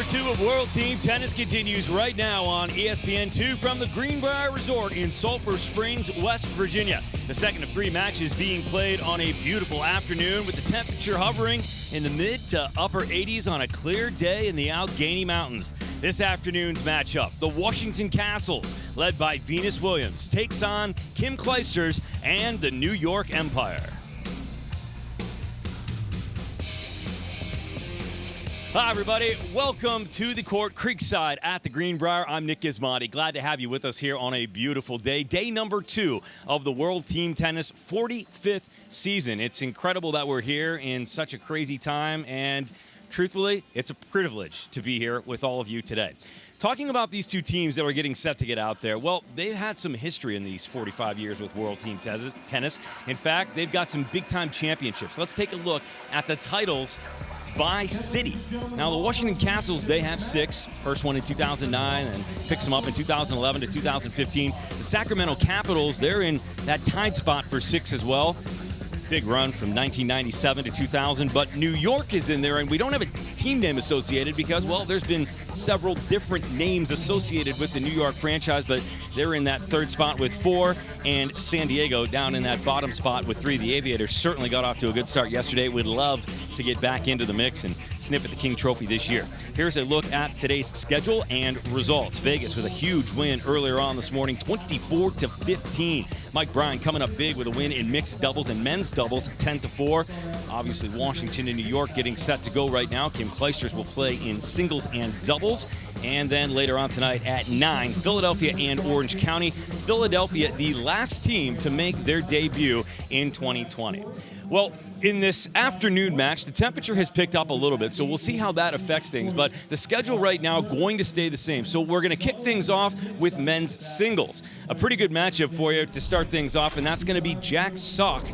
2 of World Team Tennis continues right now on ESPN2 from the Greenbrier Resort in Sulphur Springs, West Virginia. The second of 3 matches being played on a beautiful afternoon with the temperature hovering in the mid to upper 80s on a clear day in the Allegheny Mountains. This afternoon's matchup, the Washington Kastles, led by Venus Williams, takes on Kim Clijsters and the New York Empire. Hi, everybody. Welcome to the court, Creekside at the Greenbrier. I'm Nick Gismondi. Glad to have you with us here on a beautiful day. Day number 2 of the World Team Tennis 45th season. It's incredible that we're here in such a crazy time, and truthfully, it's a privilege to be here with all of you today. Talking about these two teams that are getting set to get out there, well, they've had some history in these 45 years with World Team Tennis. In fact, they've got some big-time championships. Let's take a look at the titles by city. Now, the Washington Kastles, they have 6. First one in 2009 and picks them up in 2011 to 2015. The Sacramento Capitals, they're in that tied spot for 6 as well. Big run from 1997 to 2000, but New York is in there, and we don't have a team name associated because, well, there's been several different names associated with the New York franchise, but they're in that 3rd spot with 4, and San Diego down in that bottom spot with 3. The Aviators certainly got off to a good start yesterday. Would love to get back into the mix and sniff at the King Trophy this year. Here's a look at today's schedule and results. Vegas with a huge win earlier on this morning, 24-15. Mike Bryan coming up big with a win in mixed doubles and men's doubles, 10-4. Obviously, Washington and New York getting set to go right now. Kim Clijsters will play in singles and doubles. And then later on tonight at 9, Philadelphia and Orange County. Philadelphia, the last team to make their debut in 2020. Well, in this afternoon match, the temperature has picked up a little bit, so we'll see how that affects things. But the schedule right now going to stay the same. So we're going to kick things off with men's singles. A pretty good matchup for you to start things off, and that's going to be Jack Sock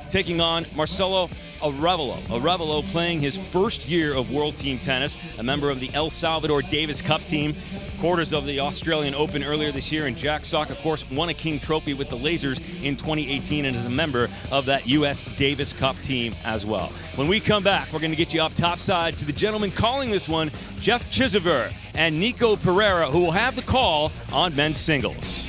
taking on Marcelo Arevalo. Arevalo playing his first year of World Team Tennis, a member of the El Salvador Davis Cup team, quarters of the Australian Open earlier this year, and Jack Sock, of course, won a King Trophy with the Lasers in 2018 and is a member of that U.S. Davis Cup team as well. When we come back, we're going to get you up topside to the gentleman calling this one, Jeff Chisever and Nico Pereira, who will have the call on men's singles.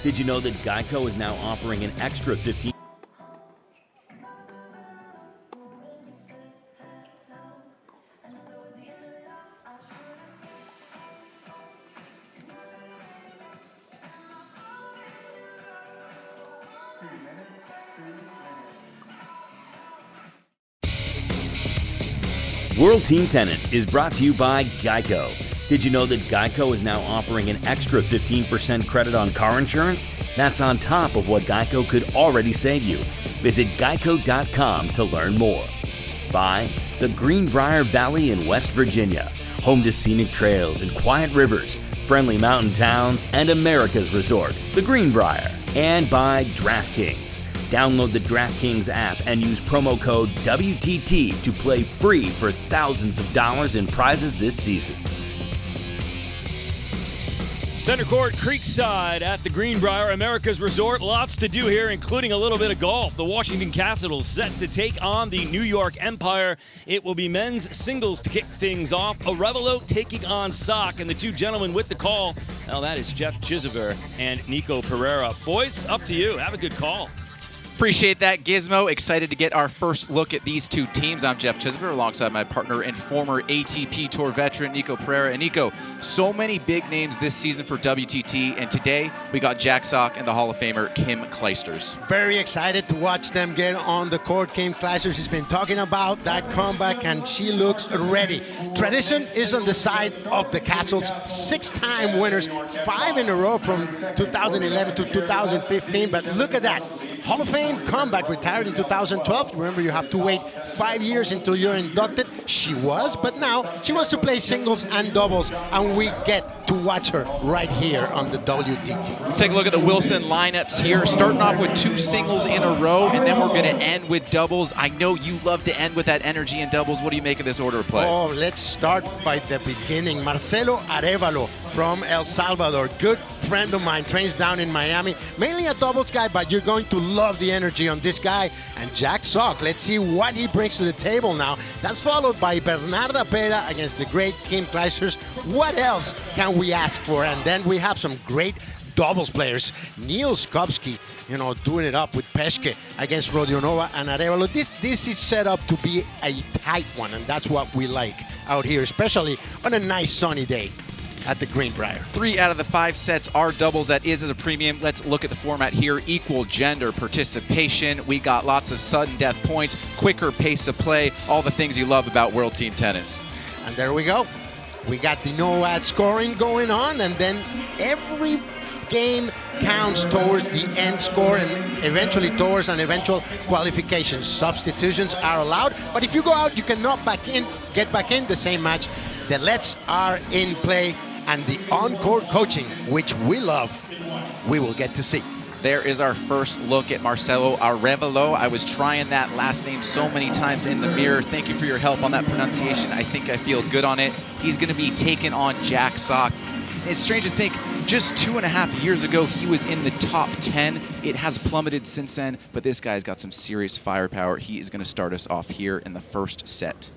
Did you know that Geico is now offering an extra 15? World Team Tennis is brought to you by Geico. Did you know that Geico is now offering an extra 15% credit on car insurance? That's on top of what Geico could already save you. Visit geico.com to learn more. By the Greenbrier Valley in West Virginia, home to scenic trails and quiet rivers, friendly mountain towns, and America's resort, the Greenbrier. And by DraftKings. Download the DraftKings app and use promo code WTT to play free for thousands of dollars in prizes this season. Center court, Creekside at the Greenbrier, America's resort. Lots to do here, including a little bit of golf. The Washington Kastles set to take on the New York Empire. It will be men's singles to kick things off. Arevalo taking on Sock, and the two gentlemen with the call. Now that is Jeff Chisever and Nico Pereira. Boys, up to you. Have a good call. Appreciate that, Gizmo. Excited to get our first look at these two teams. I'm Jeff Chisever alongside my partner and former ATP Tour veteran, Nico Pereira. And Nico, so many big names this season for WTT, and today we got Jack Sock and the Hall of Famer Kim Clijsters. Very excited to watch them get on the court. Kim Clijsters has been talking about that comeback, and she looks ready. Tradition is on the side of the Kastles. 6-time winners, 5 in a row from 2011 to 2015. But look at that. Hall of Fame comeback, retired in 2012. Remember, you have to wait 5 years until you're inducted. She was, but now she wants to play singles and doubles, and we get to watch her right here on the WTT. Let's take a look at the Wilson lineups here. Starting off with 2 singles in a row, and then we're going to end with doubles. I know you love to end with that energy in doubles. What do you make of this order of play? Oh, let's start by the beginning. Marcelo Arevalo from El Salvador. Good friend of mine, trains down in Miami. Mainly a doubles guy, but you're going to love the energy on this guy. And Jack Sock, let's see what he brings to the table now. That's followed by Bernarda Pera against the great Kim Clijsters. What else can we ask for? And then we have some great doubles players. Neil Skopsky, doing it up with Peshke against Rodionova and Arevalo. This is set up to be a tight one, and that's what we like out here, especially on a nice sunny day at the Greenbrier. 3 out of the 5 sets are doubles. That is as a premium. Let's look at the format here. Equal gender participation. We got lots of sudden death points, quicker pace of play, all the things you love about World Team Tennis. And there we go. We got the no-ad scoring going on, and then every game counts towards the end score and eventually towards an eventual qualification. Substitutions are allowed, but if you go out, you cannot get back in the same match. The lets are in play, and the on-court coaching, which we love, we will get to see. There is our first look at Marcelo Arevalo. I was trying that last name so many times in the mirror. Thank you for your help on that pronunciation. I think I feel good on it. He's going to be taking on Jack Sock. It's strange to think, just 2.5 years ago, he was in the top 10. It has plummeted since then, but this guy's got some serious firepower. He is going to start us off here in the first set.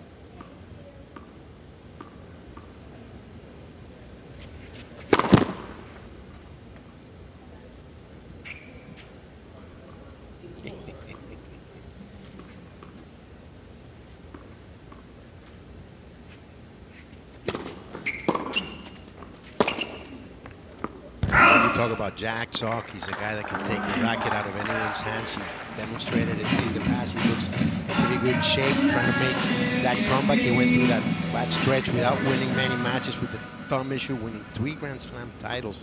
Talk about Jack Sock. He's a guy that can take the racket out of anyone's hands. He's demonstrated it in the past. He looks in pretty good shape trying to make that comeback. He went through that bad stretch without winning many matches with the thumb issue, winning 3 Grand Slam titles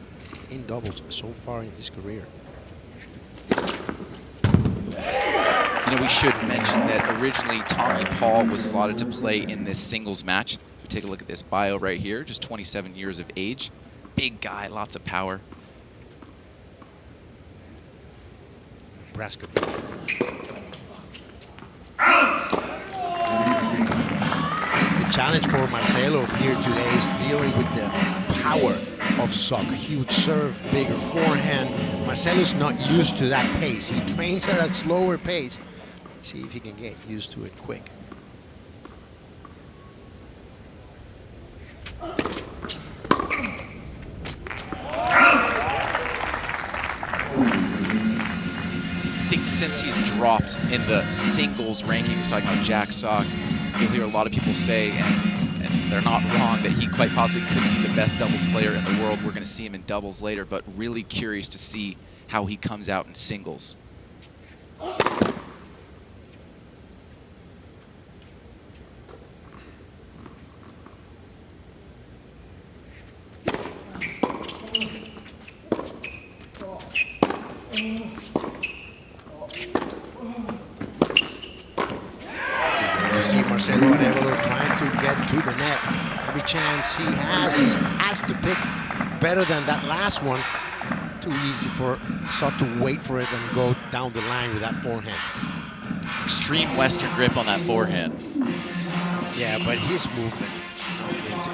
in doubles so far in his career. We should mention that originally Tommy Paul was slotted to play in this singles match. So take a look at this bio right here, just 27 years of age. Big guy, lots of power. Nebraska. The challenge for Marcelo here today is dealing with the power of Sock. Huge serve, bigger forehand. Marcelo's not used to that pace. He trains at a slower pace. Let's see if he can get used to it quick. I think since he's dropped in the singles rankings, talking about Jack Sock, you'll hear a lot of people say, and they're not wrong, that he quite possibly could be the best doubles player in the world. We're going to see him in doubles later, but really curious to see how he comes out in singles. See Marcelo Arevalo trying to get to the net. Every chance he has to pick better than that last one. Too easy for Sock to wait for it and go down the line with that forehand. Extreme Western grip on that forehand. Yeah, but his movement,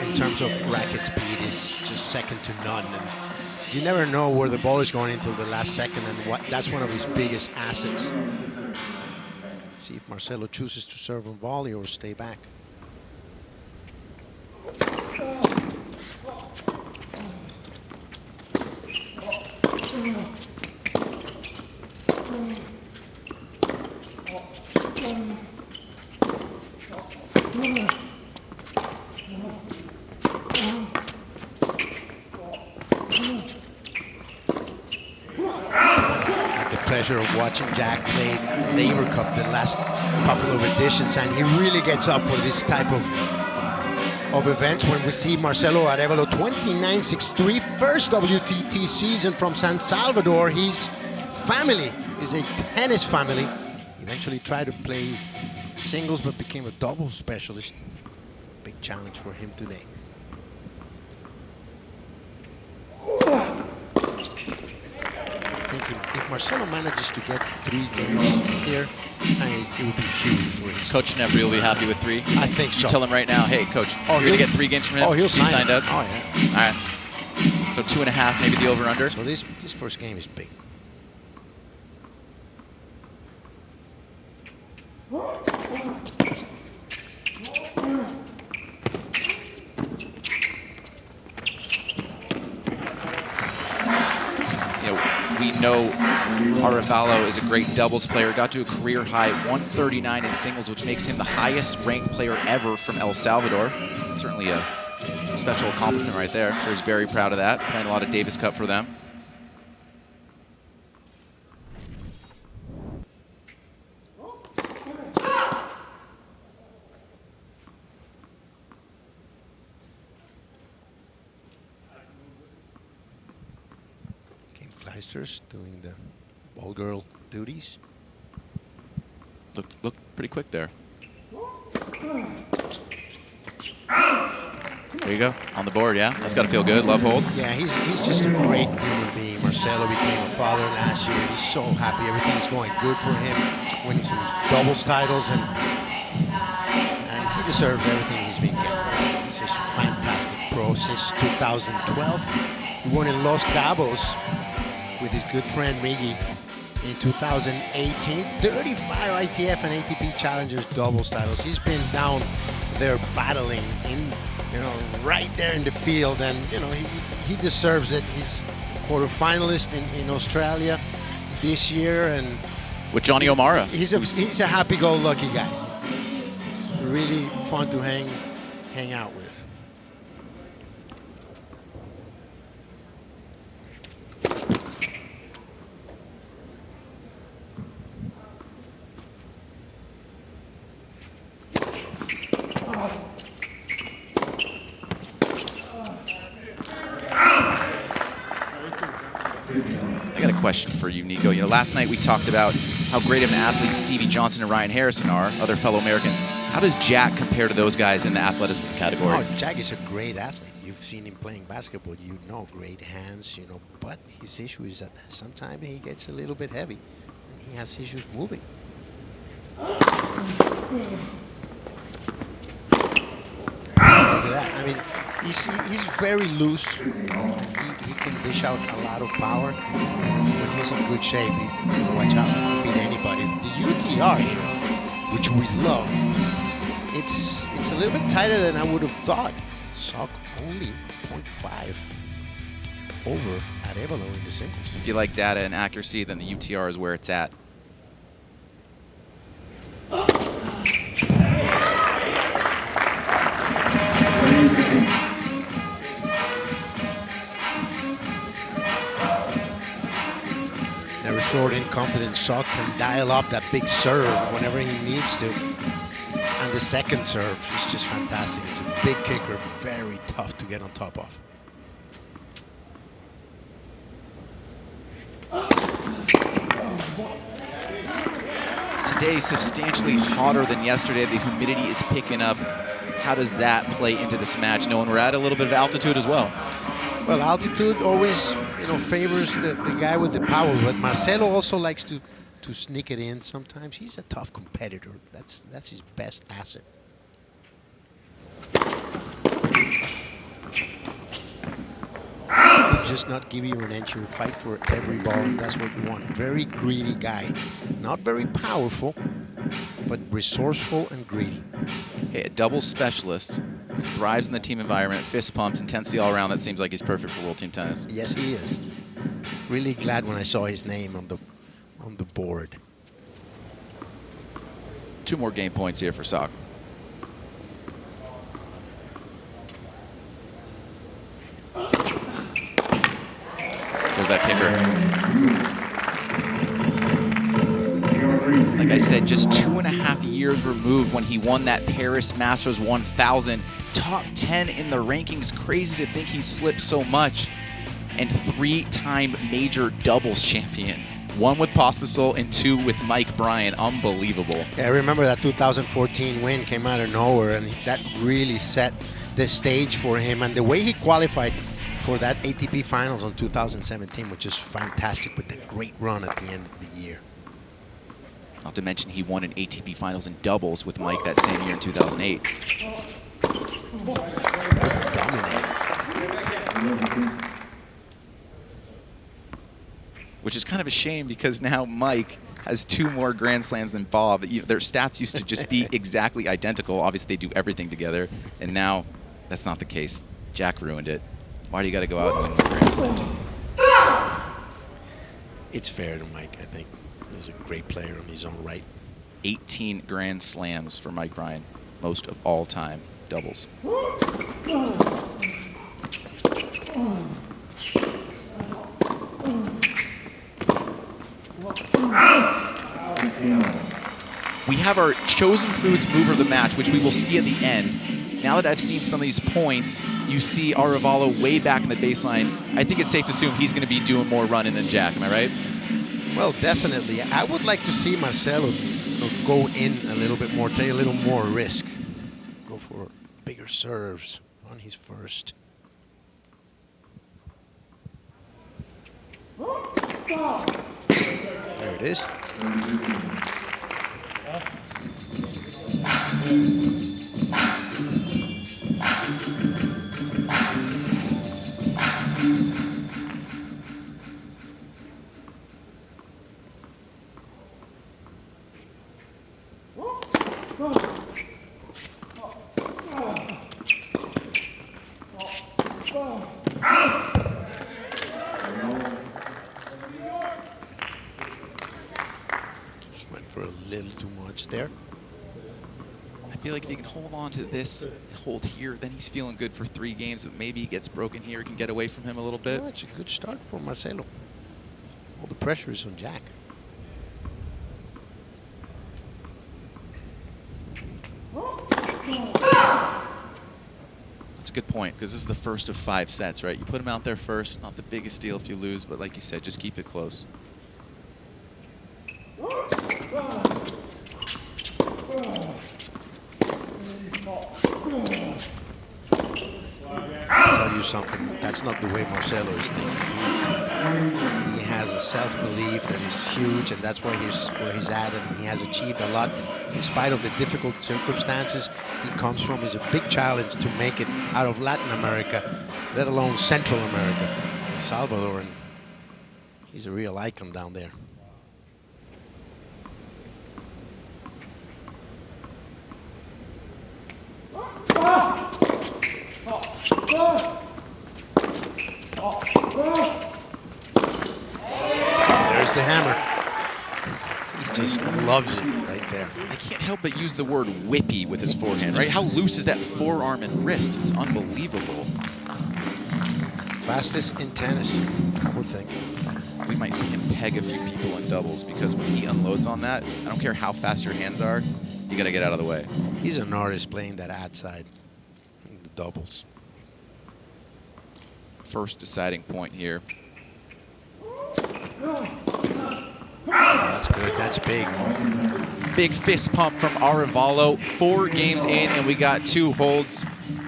in terms of racket speed, is just second to none. And you never know where the ball is going until the last second, and that's one of his biggest assets. See if Marcelo chooses to serve on volley or stay back. Pleasure of watching Jack play Laver Cup the last couple of editions, and he really gets up for this type of events. When we see Marcelo Arevalo 29-6-3, first WTT season from San Salvador. His family is a tennis family. Eventually tried to play singles but became a doubles specialist. Big challenge for him today. If Marcelo manages to get 3 games here, it would be huge for him. Coach Nebri will be happy with 3? I think so. You tell him right now, hey, Coach, you're going to get 3 games from him? Oh, he'll He's signed up? Oh, yeah. All right. So 2.5, maybe the over-under? So this first game is big. We know Arevalo is a great doubles player. Got to a career high 139 in singles, which makes him the highest ranked player ever from El Salvador. Certainly a special accomplishment right there. I'm sure he's very proud of that. Playing a lot of Davis Cup for them. Doing the ball girl duties. Look pretty quick there. There you go, on the board, yeah. That's got to feel good, love hold. Yeah, he's just a great human being. Marcelo became a father last year. He's so happy, everything's going good for him. Winning some doubles titles, and he deserves everything he's been getting. He's just a fantastic pro since 2012. He won in Los Cabos with his good friend Miggy in 2018. 35 ITF and ATP Challengers doubles titles. He's been down there battling in, right there in the field, and he deserves it. He's quarterfinalist in Australia this year, and with Johnny O'Mara. He's a happy-go-lucky guy. Really fun to hang out with. I got a question for you, Nico. Last night we talked about how great of an athlete Stevie Johnson and Ryan Harrison are, other fellow Americans. How does Jack compare to those guys in the athleticism category? Oh, Jack is a great athlete. You've seen him playing basketball. Great hands, but his issue is that sometimes he gets a little bit heavy, and he has issues moving. Look at that. I mean, he's very loose. He can dish out a lot of power. When he's in good shape, watch out, he can beat anybody. The UTR here, which we love, it's a little bit tighter than I would have thought. Sock only 0.5 over Arevalo in the singles. If you like data and accuracy, then the UTR is where it's at. Never short in confidence. Sock can dial up that big serve whenever he needs to. And the second serve is just fantastic. It's a big kicker, very tough to get on top of. Today is substantially hotter than yesterday. The humidity is picking up. How does that play into this match, knowing we're at a little bit of altitude as well? Well, altitude always, favors the guy with the power, but Marcelo also likes to sneak it in sometimes. He's a tough competitor. That's his best asset. He'll just not give you an inch. He'll fight for every ball, and that's what you want. Very greedy guy. Not very powerful, but resourceful and greedy. Hey, a doubles specialist who thrives in the team environment, fist pumps, intensity all around. That seems like he's perfect for World Team Tennis. Yes, he is. Really glad when I saw his name on the board. 2 more game points here for Sock. There's that kicker. Like I said, just 2.5 years removed when he won that Paris Masters 1000. Top 10 in the rankings. Crazy to think he slipped so much. And 3-time major doubles champion. 1 with Pospisil and 2 with Mike Bryan. Unbelievable. Yeah, I remember that 2014 win came out of nowhere, and that really set the stage for him. And the way he qualified for that ATP Finals in 2017, which is fantastic with the great run at the end of the year. Not to mention he won an ATP Finals in doubles with Mike that same year in 2008. Dominated. Which is kind of a shame because now Mike has 2 more Grand Slams than Bob. Their stats used to just be exactly identical. Obviously, they do everything together, and now that's not the case. Jack ruined it. Why do you got to go out and win more Grand Slams? It's fair to Mike, I think. He's a great player in his own right. 18 Grand Slams for Mike Bryan, most of all time doubles. We have our chosen foods mover of the match, which we will see at the end. Now that I've seen some of these points, you see Arevalo way back in the baseline. I think it's safe to assume he's going to be doing more running than Jack. Am I right? Well, definitely. I would like to see Marcelo go in a little bit more, take a little more risk. Go for bigger serves on his first. There it is. Just went for a little too much there. I feel like if he can hold on to this, hold here, then he's feeling good for 3 games. But maybe he gets broken here, he can get away from him a little bit. Oh, it's a good start for Marcelo. All the pressure is on Jack. That's a good point, because this is the first of 5 sets, right? You put him out there first, not the biggest deal if you lose, but like you said, just keep it close. I'll tell you something, that's not the way Marcelo is thinking. He has a self-belief that is huge, and that's where he's at, and he has achieved a lot in spite of the difficult circumstances he comes from. It's a big challenge to make it out of Latin America, let alone Central America, El Salvador, and he's a real icon down there. There's the hammer. He just loves it right there. I can't help but use the word whippy with his forehand, right? How loose is that forearm and wrist? It's unbelievable. Fastest in tennis, I would think. We might see him peg a few people in doubles, because when he unloads on that, I don't care how fast your hands are, you got to get out of the way. He's an artist playing that outside in the doubles. First deciding point here. Oh, that's good. That's big. big fist pump from Arevalo. 4 games in, and we got 2 holds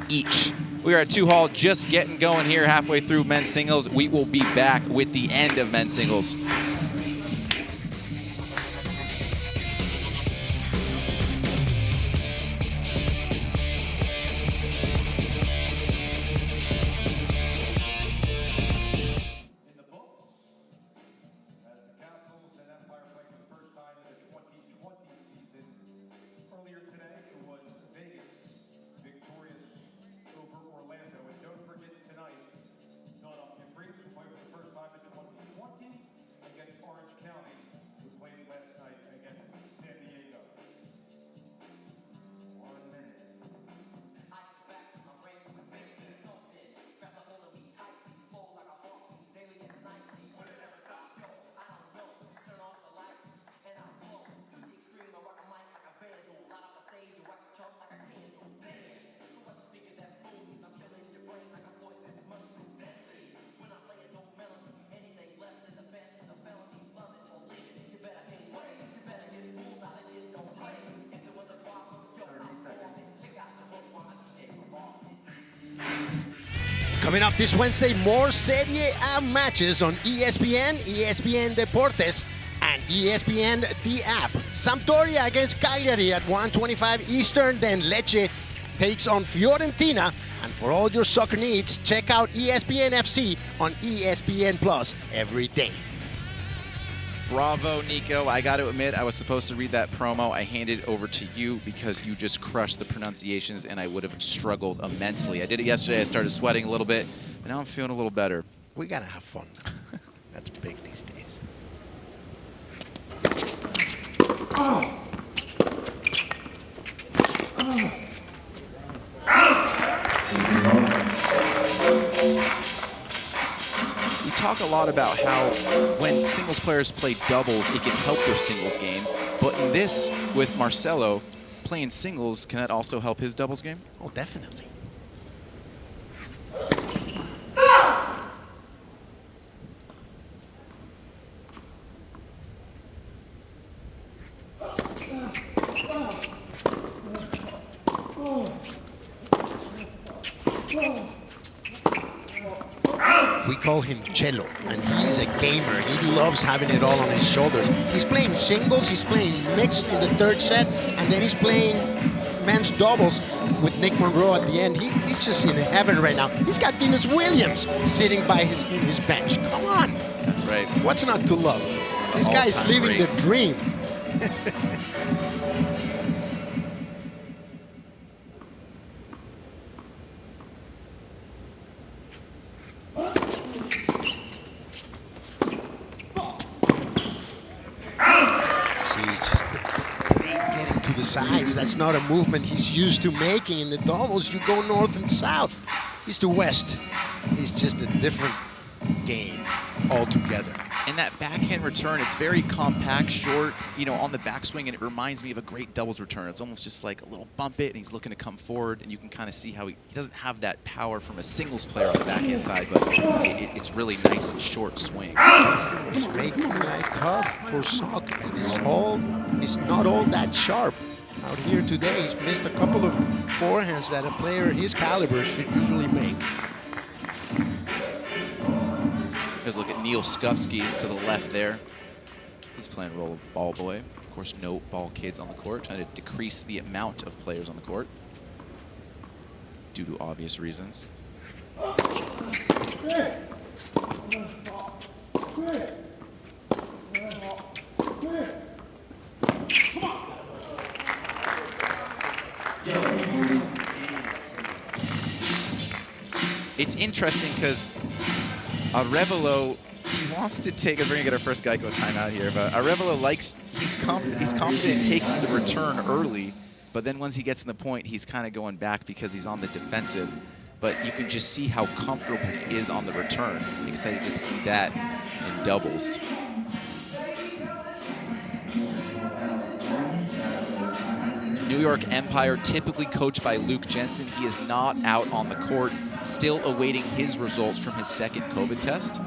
each. We are at 2-all, just getting going here halfway through men's singles. We will be back with the end of men's singles. Coming up this Wednesday, more Serie A matches on ESPN, ESPN Deportes, and ESPN The App. Sampdoria against Cagliari at 1:25 Eastern, then Lecce takes on Fiorentina. And for all your soccer needs, check out ESPN FC on ESPN Plus every day. Bravo, Nico. I got to admit, I was supposed to read that promo. I handed it over to you because you just crushed the pronunciations, and I would have struggled immensely. I did it yesterday. I started sweating a little bit, but now I'm feeling a little better. We got to have fun now. That's big these days. Oh. Oh. We talk a lot about how when singles players play doubles, it can help their singles game. But in this, with Marcelo playing singles, can that also help his doubles game? Oh, definitely. We call him Cello, and he's a gamer. He loves having it all on his shoulders. He's playing singles, he's playing mixed in the third set, and then he's playing men's doubles with Nick Monroe at the end. He's just in heaven right now. He's got Venus Williams sitting by his bench. Come on. That's right. What's not to love? This guy is living the dream. That's not a movement he's used to making in the doubles. You go north and south. He's to west. He's just a different game altogether. And that backhand return, it's very compact, short, on the backswing, and it reminds me of a great doubles return. It's almost just like a little bump it, and he's looking to come forward, and you can kind of see how he doesn't have that power from a singles player on the backhand side, but it's really nice and short swing. He's making life tough for soccer. It's not all that sharp. Out here today, he's missed a couple of forehands that a player his caliber should usually make. Let's look at Neil Skupski to the left there. He's playing role of ball boy. Of course, no ball kids on the court, trying to decrease the amount of players on the court due to obvious reasons. It's interesting because Arevalo, he wants to take, we're going to get our first Geico timeout here, but Arevalo he's confident in taking the return early, but then once he gets in the point, he's kind of going back because he's on the defensive. But you can just see how comfortable he is on the return. Excited to see that in doubles. New York Empire, typically coached by Luke Jensen. He is not out on the court, still awaiting his results from his second COVID test.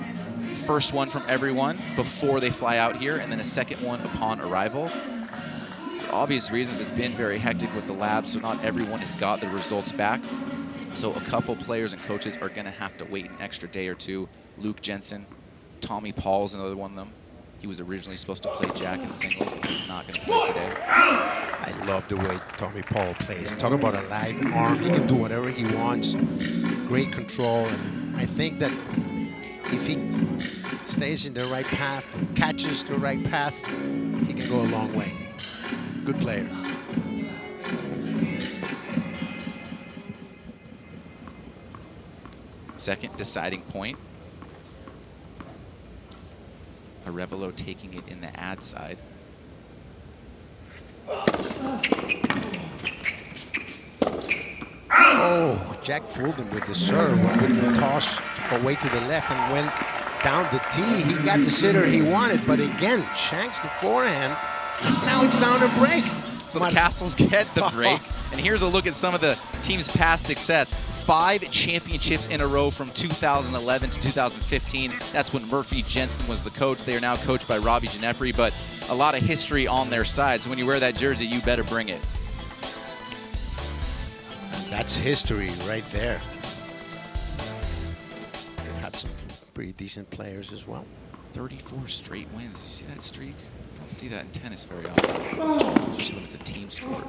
First one from everyone before they fly out here, and then a second one upon arrival. obvious reasons, it's been very hectic with the lab, so not everyone has got the results back. So a couple players and coaches are going to have to wait an extra day or two. Luke Jensen, Tommy Paul's another one of them. He was originally supposed to play Jack in singles, but he's not going to play today. I love the way Tommy Paul plays. Talk about a live arm. He can do whatever he wants. Great control. And I think that if he stays in the right path, catches the right path, he can go a long way. Good player. Second deciding point. Arevalo taking it in the ad side. Oh, Jack fooled him with the serve, went with the toss away to the left and went down the tee. He got the sitter he wanted, but again, shanks the forehand. Now it's down to break. So the Kastles get the break. And here's a look at some of the team's past success. 5 championships in a row from 2011 to 2015. That's when Murphy Jensen was the coach. They are now coached by Robbie Ginepri, but a lot of history on their side. So when you wear that jersey, you better bring it. That's history right there. They've had some pretty decent players as well. 34 straight wins. Did you see that streak? I don't see that in tennis very often, especially when it's a team sport.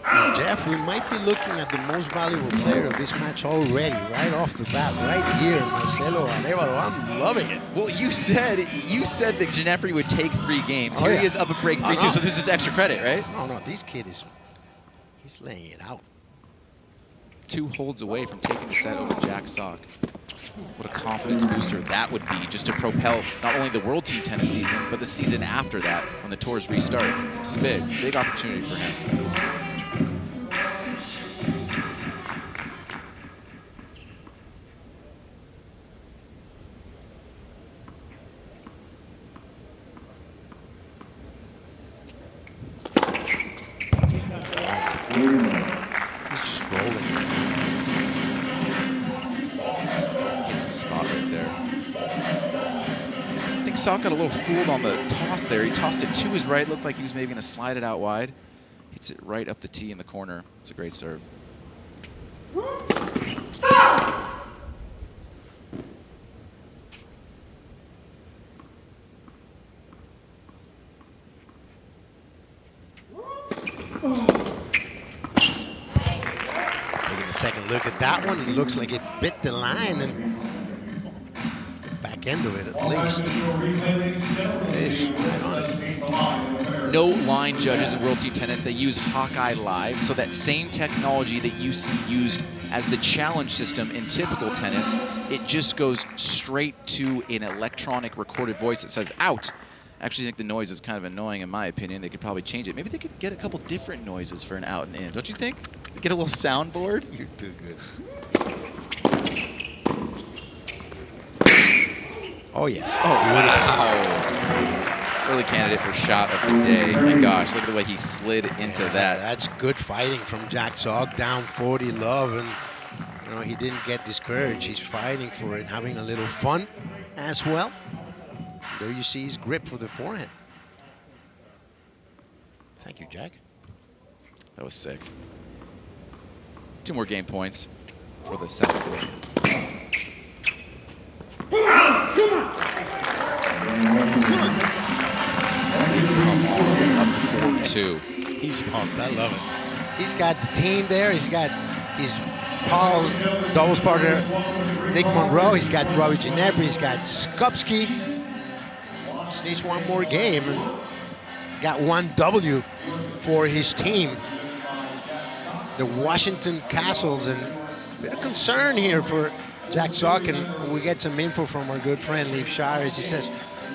Now, Jeff, we might be looking at the most valuable player of this match already, right off the bat, right here, Marcelo Arevalo. I'm loving it. Well, you said that Ginepri would take 3 games. Oh, Here yeah. he is up a break 3-2, so this is extra credit, right? No, this kid he's laying it out. 2 holds away from taking the set over Jack Sock. What a confidence booster that would be, just to propel not only the World Team Tennis season, but the season after that when the tours restart. This is big opportunity for him. He's just rolling. Gets the spot right there. I think Sock got a little fooled on the toss there. He tossed it to his right. Looked like he was maybe going to slide it out wide. Hits it right up the tee in the corner. It's a great serve. Taking a second look at that one, it looks like it bit the line and the back end of it at least. It is right on it. No line judges in World Team Tennis. They use Hawkeye Live, so that same technology that you see used as the challenge system in typical tennis, it just goes straight to an electronic recorded voice that says out. I actually think the noise is kind of annoying in my opinion. They could probably change it. Maybe they could get a couple different noises for an out and in. Don't you think? Get a little soundboard? You're too good. Oh, yes. Oh, wow. Early candidate for shot of the day. My gosh, look at the way he slid into that. That's good fighting from Jack Sock, down 40 love, and you know, he didn't get discouraged. He's fighting for it, having a little fun as well. There you see his grip for the forehand. Thank you, Jack. That was sick. 2 more game points for the second goal. Come on, up 4-2. He's pumped. I love it. He's got the team there. He's got his Paul doubles partner, Nick Monroe. He's got Robbie Ginepri. He's got Skupski. Just needs one more game. Got 1 W for his team. The Washington Castles, and a bit of concern here for Jack Sock, and we get some info from our good friend Leif Shires. He says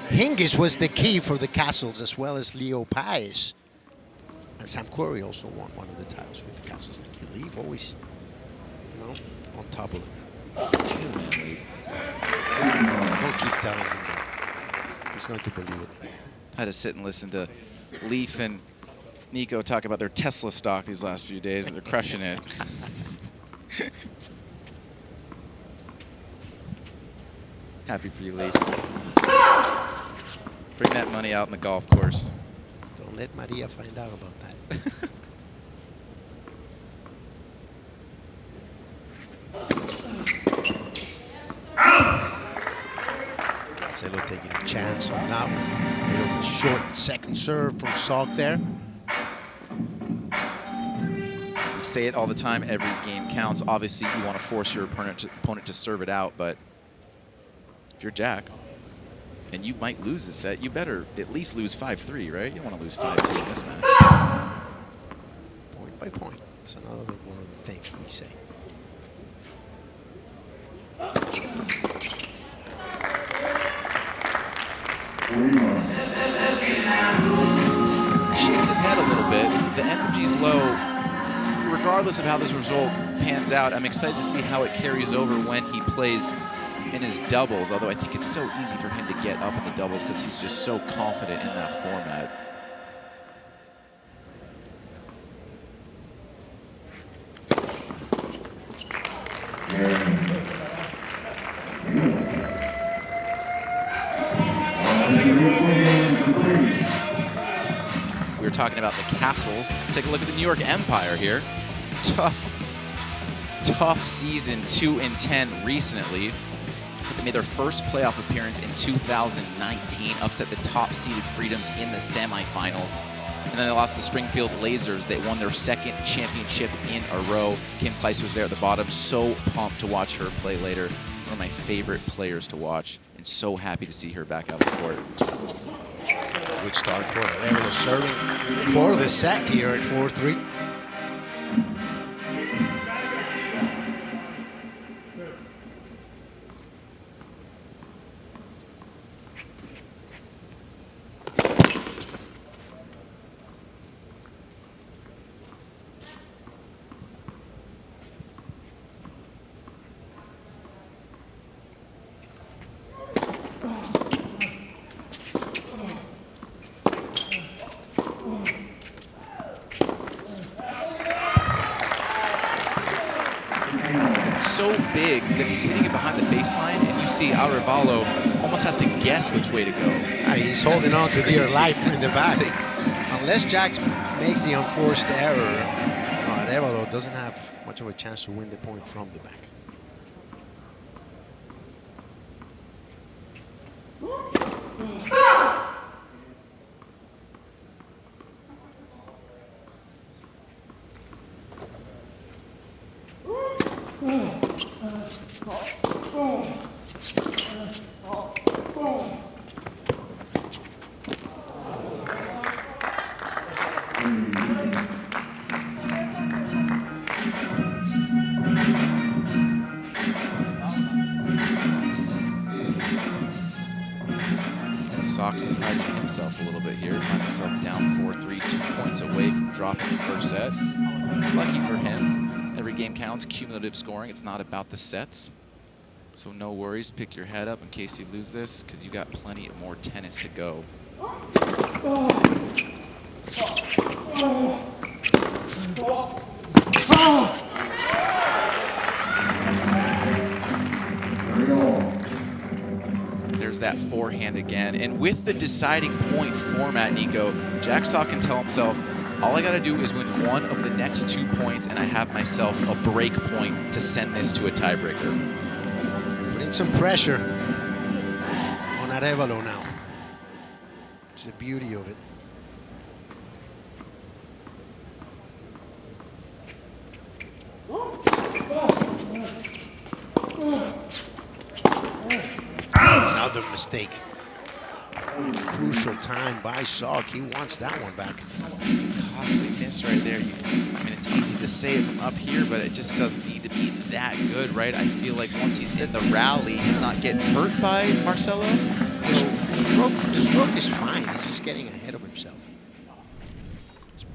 Hingis was the key for the Castles, as well as Leo Paez. And Sam Querrey also won one of the titles with the Castles. Thank you, Leif, always, you know, on top of it. Don't keep telling him that. He's going to believe it. I had to sit and listen to Leaf and Nico talk about their Tesla stock these last few days, and they're crushing it. Happy for you, Leaf. Bring that money out in the golf course. Don't let Maria find out about that. Marcelo taking a chance on that one. Bit of a short second serve from Salk there. We say it all the time, every game counts. Obviously, you want to force your opponent to serve it out, but if you're Jack, and you might lose this set, you better at least lose 5-3, right? You don't want to lose 5-2 in this match. Point by point. It's another one of the things we say. Shaking his head a little bit. The energy's low. Regardless of how this result pans out, I'm excited to see how it carries over when he plays in his doubles, although I think it's so easy for him to get up in the doubles because he's just so confident in that format. We were talking about the Kastles. Take a look at the New York Empire here. Tough season, 2-10 recently. They made their first playoff appearance in 2019, upset the top-seeded Freedoms in the semifinals. And then they lost to the Springfield Lasers. They won their second championship in a row. Kim Kleiss was there at the bottom. So pumped to watch her play later. One of my favorite players to watch, and so happy to see her back out on the court. Good start for Arevalo serving for the set here at 4-3. So big that he's hitting it behind the baseline, and you see Arevalo almost has to guess which way to go. He's holding on to dear life in the back. Unless Jax makes the unforced error, Arevalo doesn't have much of a chance to win the point from the back. Sock surprising himself a little bit here. Find himself down 4-3, 2 points away from dropping the first set. Lucky for him. Every game counts, cumulative scoring. It's not about the sets. So no worries, pick your head up in case you lose this, because you got plenty more tennis to go. There's that forehand again. And with the deciding point format, Nico, Jack Sock can tell himself, all I gotta do is win one of the next 2 points and I have myself a break point to send this to a tiebreaker. Putting some pressure on Arevalo now. It's the beauty of it. Another mistake. Crucial time by Salk. He wants that one back. It's a costly miss right there. I mean, it's easy to say it from up here, but it just doesn't need to be that good, right? I feel like once he's in the rally, he's not getting hurt by Marcelo. The stroke is fine. He's just getting ahead of himself.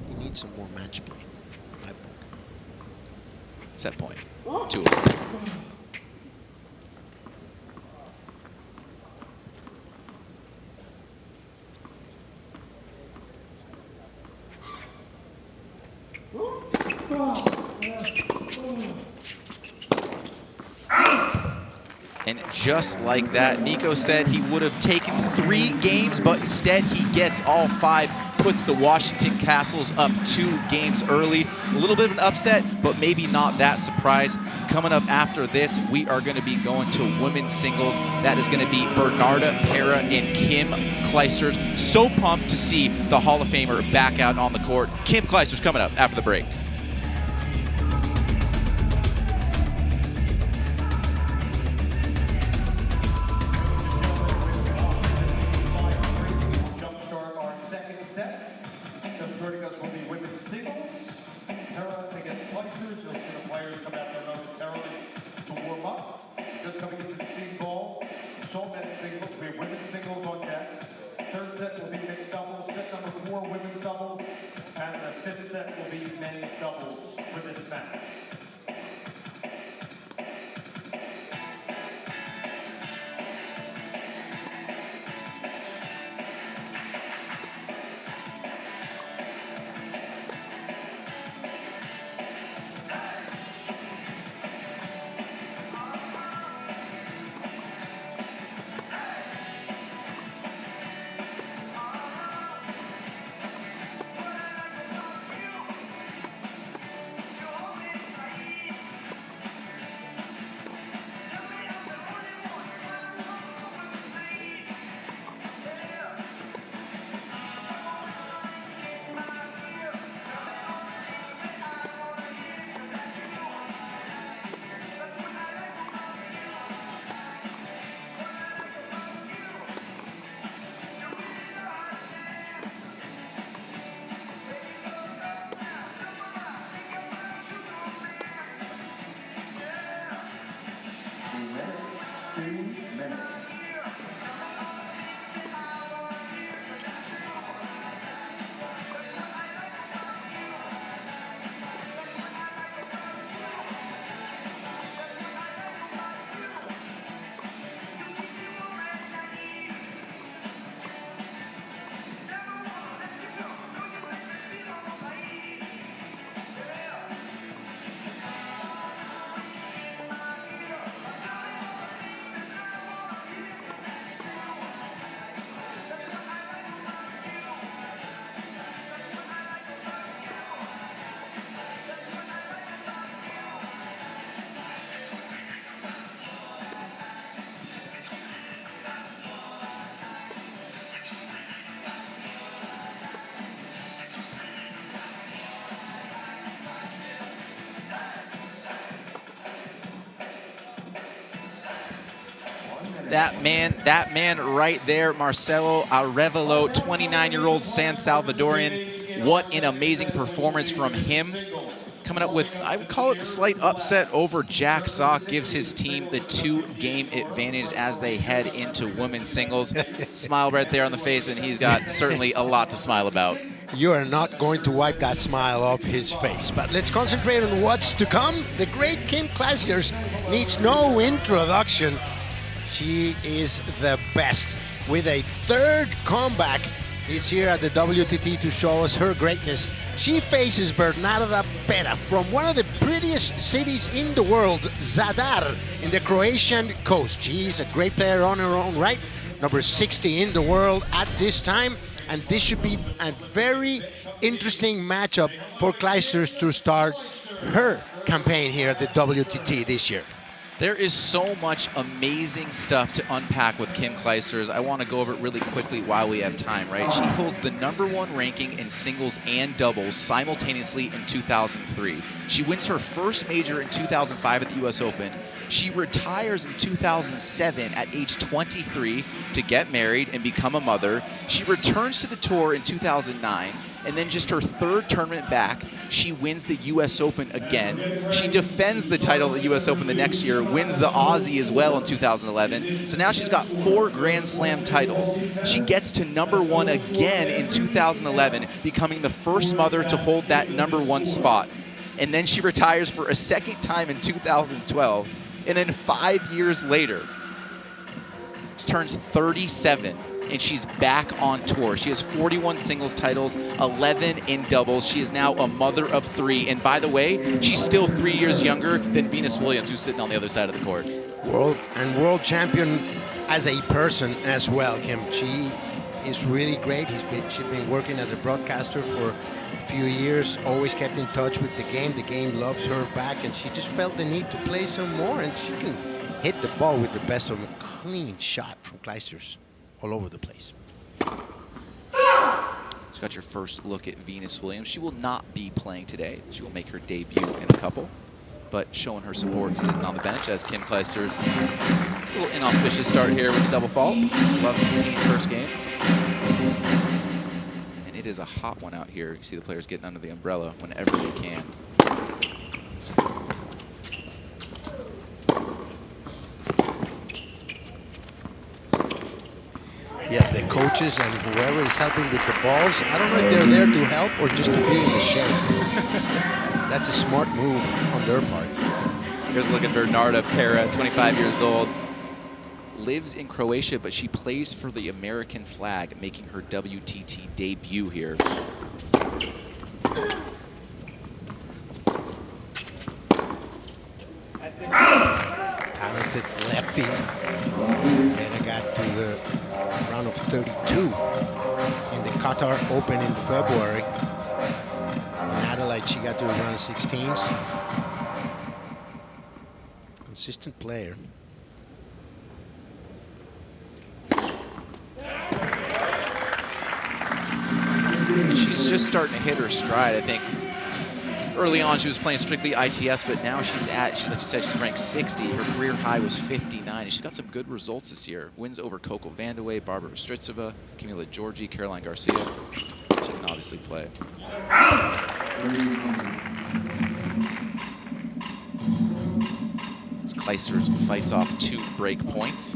He needs some more match play. My book. Set point. 2. And just like that, Nico said he would have taken 3 games, but instead he gets all 5, puts the Washington Kastles up 2 games early. A little bit of an upset, but maybe not that surprise. Coming up after this, we are going to be going to women's singles. That is going to be Bernarda Pera and Kim Clijsters. So pumped to see the Hall of Famer back out on the court. Kim Clijsters coming up after the break. That man right there, Marcelo Arevalo, 29-year-old San Salvadorian. What an amazing performance from him. Coming up with, I would call it a slight upset over Jack Sock, gives his team the 2-game advantage as they head into women's singles. Smile right there on the face, and he's got certainly a lot to smile about. You are not going to wipe that smile off his face. But let's concentrate on what's to come. The great Kim Clijsters needs no introduction. She is the best. With a 3rd comeback, is here at the WTT to show us her greatness. She faces Bernarda Pera from one of the prettiest cities in the world, Zadar, in the Croatian coast. She is a great player on her own right, number 60 in the world at this time, and this should be a very interesting matchup for Clijsters to start her campaign here at the WTT this year. There is so much amazing stuff to unpack with Kim Clijsters. I want to go over it really quickly while we have time, right? She holds the #1 ranking in singles and doubles simultaneously in 2003. She wins her first major in 2005 at the US Open. She retires in 2007 at age 23 to get married and become a mother. She returns to the tour in 2009. And then just her 3rd tournament back, she wins the US Open again. She defends the title at the US Open the next year, wins the Aussie as well in 2011. So now she's got 4 Grand Slam titles. She gets to #1 again in 2011, becoming the first mother to hold that #1 spot. And then she retires for a 2nd time in 2012. And then 5 years later, she turns 37. And she's back on tour. She has 41 singles titles, 11 in doubles. She is now a mother of 3. And by the way, she's still 3 years younger than Venus Williams, who's sitting on the other side of the court. world champion as a person as well, Kim. She is really great. She's been working as a broadcaster for a few years, always kept in touch with the game. The game loves her back, and she just felt the need to play some more, and she can hit the ball with the best of them. Clean shot from Kastles all over the place. She's got your first look at Venus Williams. She will not be playing today. She will make her debut in a couple, but showing her support sitting on the bench as Kim Kastles. A little inauspicious start here with the double fault. 11-15 first game. And it is a hot one out here. You see the players getting under the umbrella whenever they can. Yes, the coaches and whoever is helping with the balls, I don't know if they're there to help or just to be in the shade. That's a smart move on their part. Here's a look at Bernarda Pera, 25 years old. Lives in Croatia, but she plays for the American flag, making her WTT debut here. Talented lefty. And I got to the round of 32 in the Qatar Open in February. In Adelaide, she got to the round of 16s. Consistent player. She's just starting to hit her stride, I think. Early on, she was playing strictly ITS, but now she's like you said, she's ranked 60. Her career high was 59. She's got some good results this year. Wins over Coco Vandeweghe, Barbara Stritsova, Camila Giorgi, Caroline Garcia. She can obviously play. As Kastles fights off 2 break points,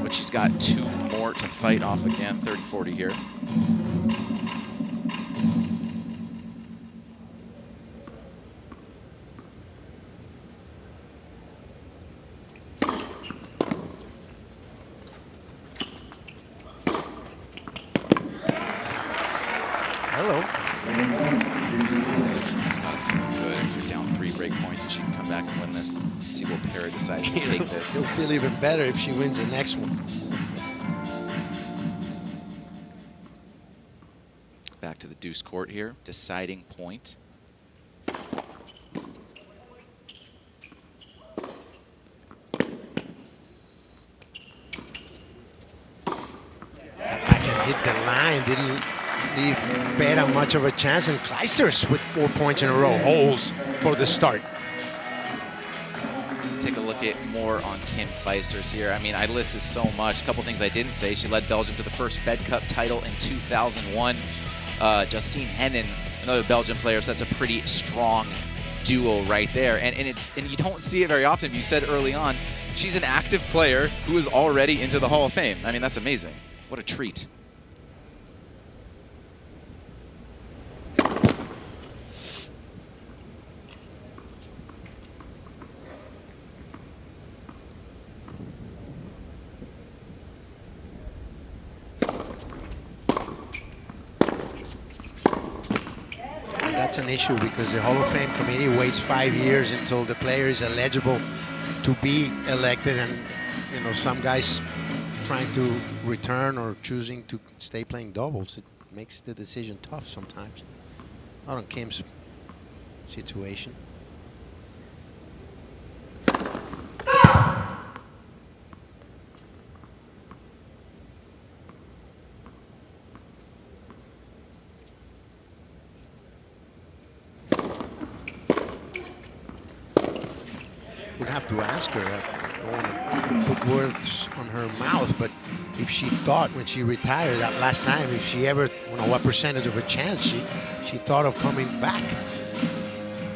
but she's got 2 more to fight off again, 30-40 here. Hello. It's got to feel good if you're down 3 break points and she can come back and win this. See what Pera decides to take this. It'll feel even better if she wins the next one. Back to the deuce court here, deciding point. That backhand hit the line, didn't leave Pera much of a chance, and Kastles with 4 points in a row, holes for the start. Take a look at more on Kim Kastles here. I mean, I listed so much. A couple things I didn't say. She led Belgium to the first Fed Cup title in 2001. Justine Henin, another Belgian player, so that's a pretty strong duo right there. And you don't see it very often. You said early on, she's an active player who is already into the Hall of Fame. I mean, that's amazing. What a treat. That's an issue because the Hall of Fame committee waits 5 years until the player is eligible to be elected, and you know, some guys trying to return or choosing to stay playing doubles. It makes the decision tough sometimes. Not on Kim's situation. Would have to ask her. I don't want to put words on her mouth, but if she thought when she retired that last time, if she ever, you know, what percentage of a chance she thought of coming back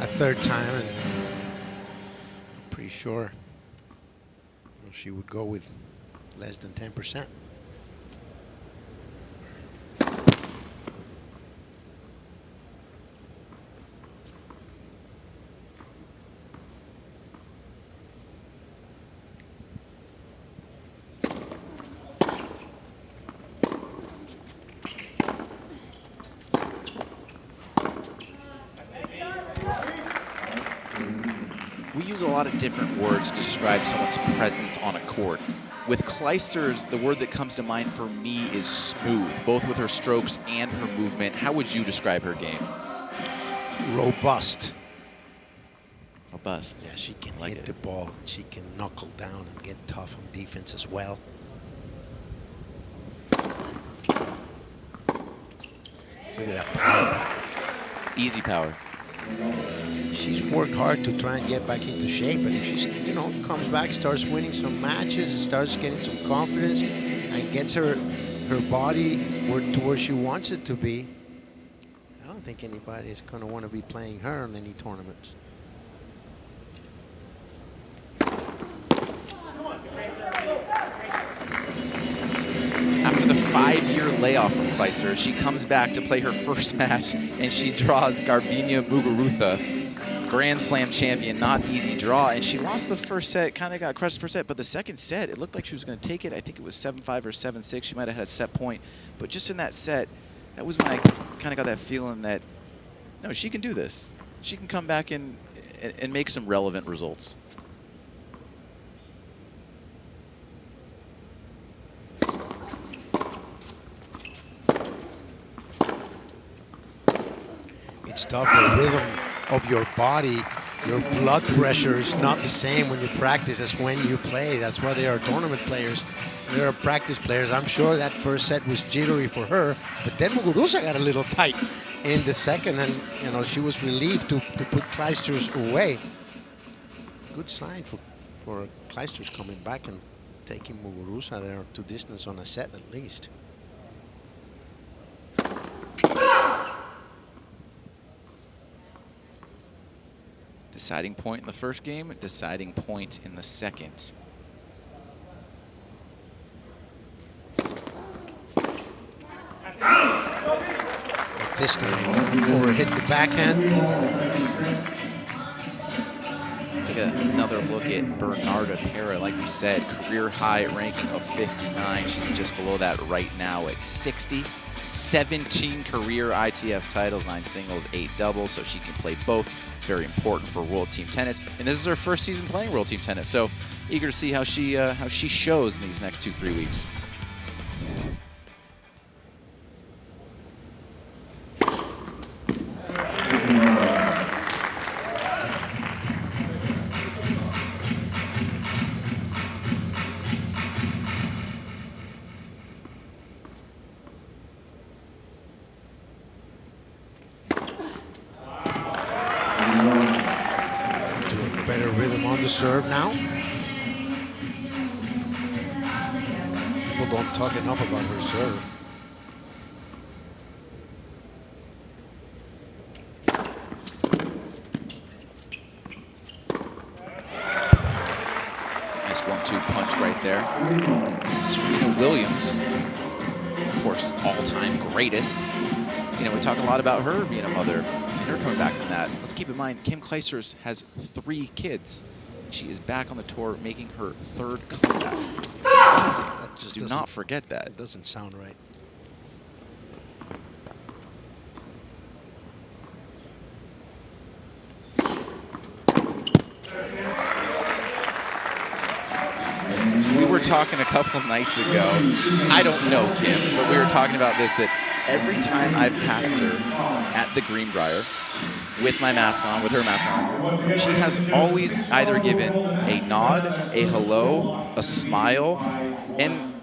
a third time, and I'm pretty sure she would go with less than 10%. use a lot of different words to describe someone's presence on a court. With Clijsters, the word that comes to mind for me is smooth, both with her strokes and her movement. How would you describe her game? Robust. Robust. Yeah, she can like hit it. the ball. She can knuckle down and get tough on defense as well. Look at that power. Easy power. She's worked hard to try and get back into shape, but if she, comes back, starts winning some matches, starts getting some confidence, and gets her body to where she wants it to be, I don't think anybody is going to want to be playing her in any tournaments. After the 5-year layoff from Clijsters, she comes back to play her first match, and she draws Garbiñe Muguruza, Grand Slam champion. Not easy draw, and she lost the first set, kind of got crushed the first set, but the second set, it looked like she was going to take it. I think it was 7-5 or 7-6. She might have had a set point, but just in that set, that was when I kind of got that feeling that, no, she can do this. She can come back and make some relevant results. It's tough. The rhythm of your body, your blood pressure is not the same when you practice as when you play. That's why they are tournament players. They are practice players. I'm sure that first set was jittery for her, but then Muguruza got a little tight in the second, and she was relieved to put Clijsters away. Good sign for Clijsters coming back and taking Muguruza there to distance on a set at least. Deciding point in the first game, deciding point in the second. This time, overhit the backhand. Take another look at Bernarda Pera. Like we said, career high ranking of 59. She's just below that right now at 60. 17 career ITF titles, 9 singles, 8 doubles, so she can play both. It's very important for World Team Tennis, and this is her first season playing World Team Tennis, so eager to see how she shows in these next 2-3 weeks. Better rhythm on the serve now. People don't talk enough about her serve. Nice 1-2 punch right there. Serena Williams, of course, all-time greatest. We talk a lot about her being a mother. Her coming back from that. Let's keep in mind, Kim Clijsters has 3 kids. She is back on the tour, making her 3rd comeback. That's amazing. Do not forget that. It doesn't sound right. We were talking a couple nights ago. I don't know Kim, but we were talking about this, that every time I've passed her at the Greenbrier with my mask on, with her mask on, she has always either given a nod, a hello, a smile, and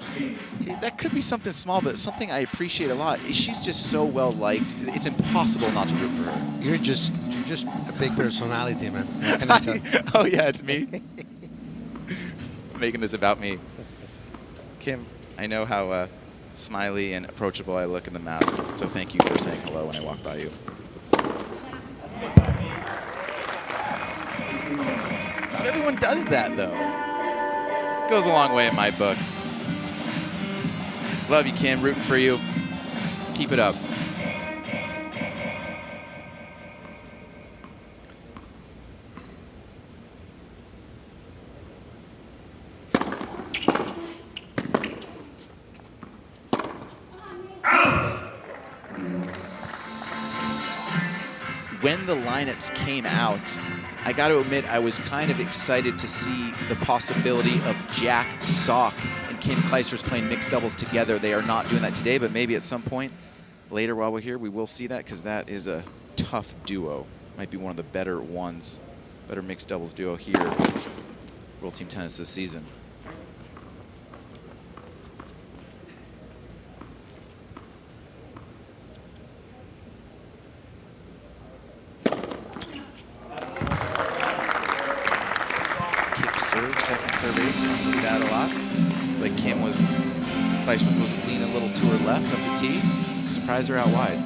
that could be something small, but something I appreciate a lot. She's just so well liked. It's impossible not to root for her. You're just a big personality, man. What can I tell you? Oh yeah, it's me. Making this about me. Kim, I know how smiley and approachable I look in the mask, so thank you for saying hello when I walk by you. Not everyone does that, though. Goes a long way in my book. Love you, Kim. Rooting for you. Keep it up. When the lineups came out, I got to admit, I was kind of excited to see the possibility of Jack Sock and Kim Clijsters playing mixed doubles together. They are not doing that today, but maybe at some point later while we're here, we will see that, because that is a tough duo. Might be one of the better ones, better mixed doubles duo here, World Team Tennis this season. Second serve ace, you see that a lot. Looks like Clijsters was leaning a little to her left of the tee. Surprised her out wide.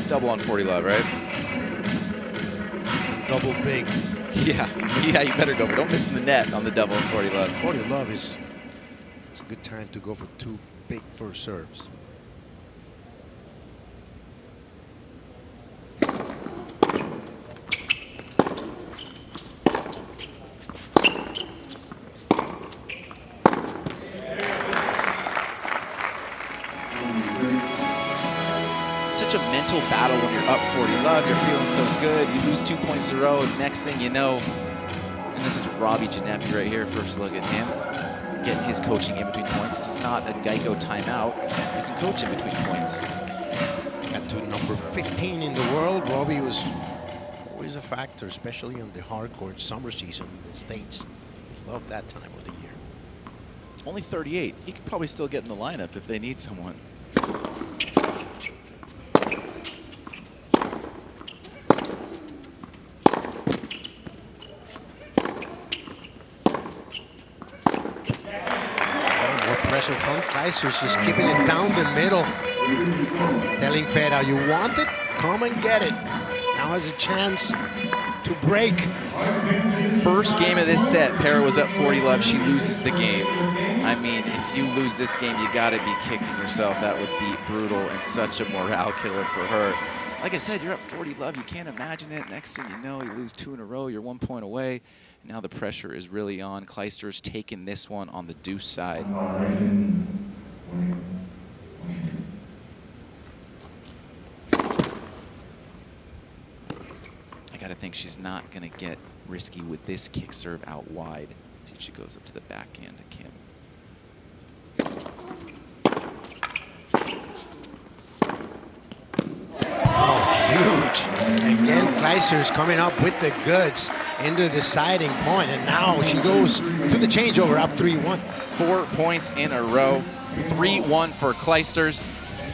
Double on 40 love, right? Double big. Yeah, you better go, but don't miss the net on the double on 40 love. 40 love is a good time to go for 2 big first serves. Such a mental battle when you're up 40 love. You're feeling so good. You lose 2 points in a row. Next thing you know, and this is Robbie Giannetti right here. First look at him. Getting his coaching in between points. This is not a Geico timeout. You can coach in between points. Got to number 15 in the world. Robbie was always a factor, especially on the hardcore summer season in the States. Love that time of the year. Only 38. He could probably still get in the lineup if they need someone. Pressure from Clijsters, just keeping it down the middle. Telling Pera, you want it? Come and get it. Now has a chance to break. First game of this set, Pera was up 40 love. She loses the game. I mean, if you lose this game, you got to be kicking yourself. That would be brutal and such a morale killer for her. Like I said, you're up 40 love. You can't imagine it. Next thing you know, you lose 2 in a row. You're 1 point away. Now the pressure is really on. Clijsters taking this one on the deuce side. I gotta think she's not gonna get risky with this kick serve out wide. See if she goes up to the backhand to Kim. Huge. Again, Clijsters coming up with the goods into the siding point, and now she goes to the changeover, up 3-1. 4 points in a row, 3-1 for Clijsters.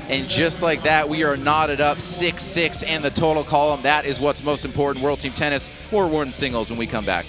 And just like that, we are knotted up 6-6 and the total column. That is what's most important. World Team Tennis, more Warden singles when we come back.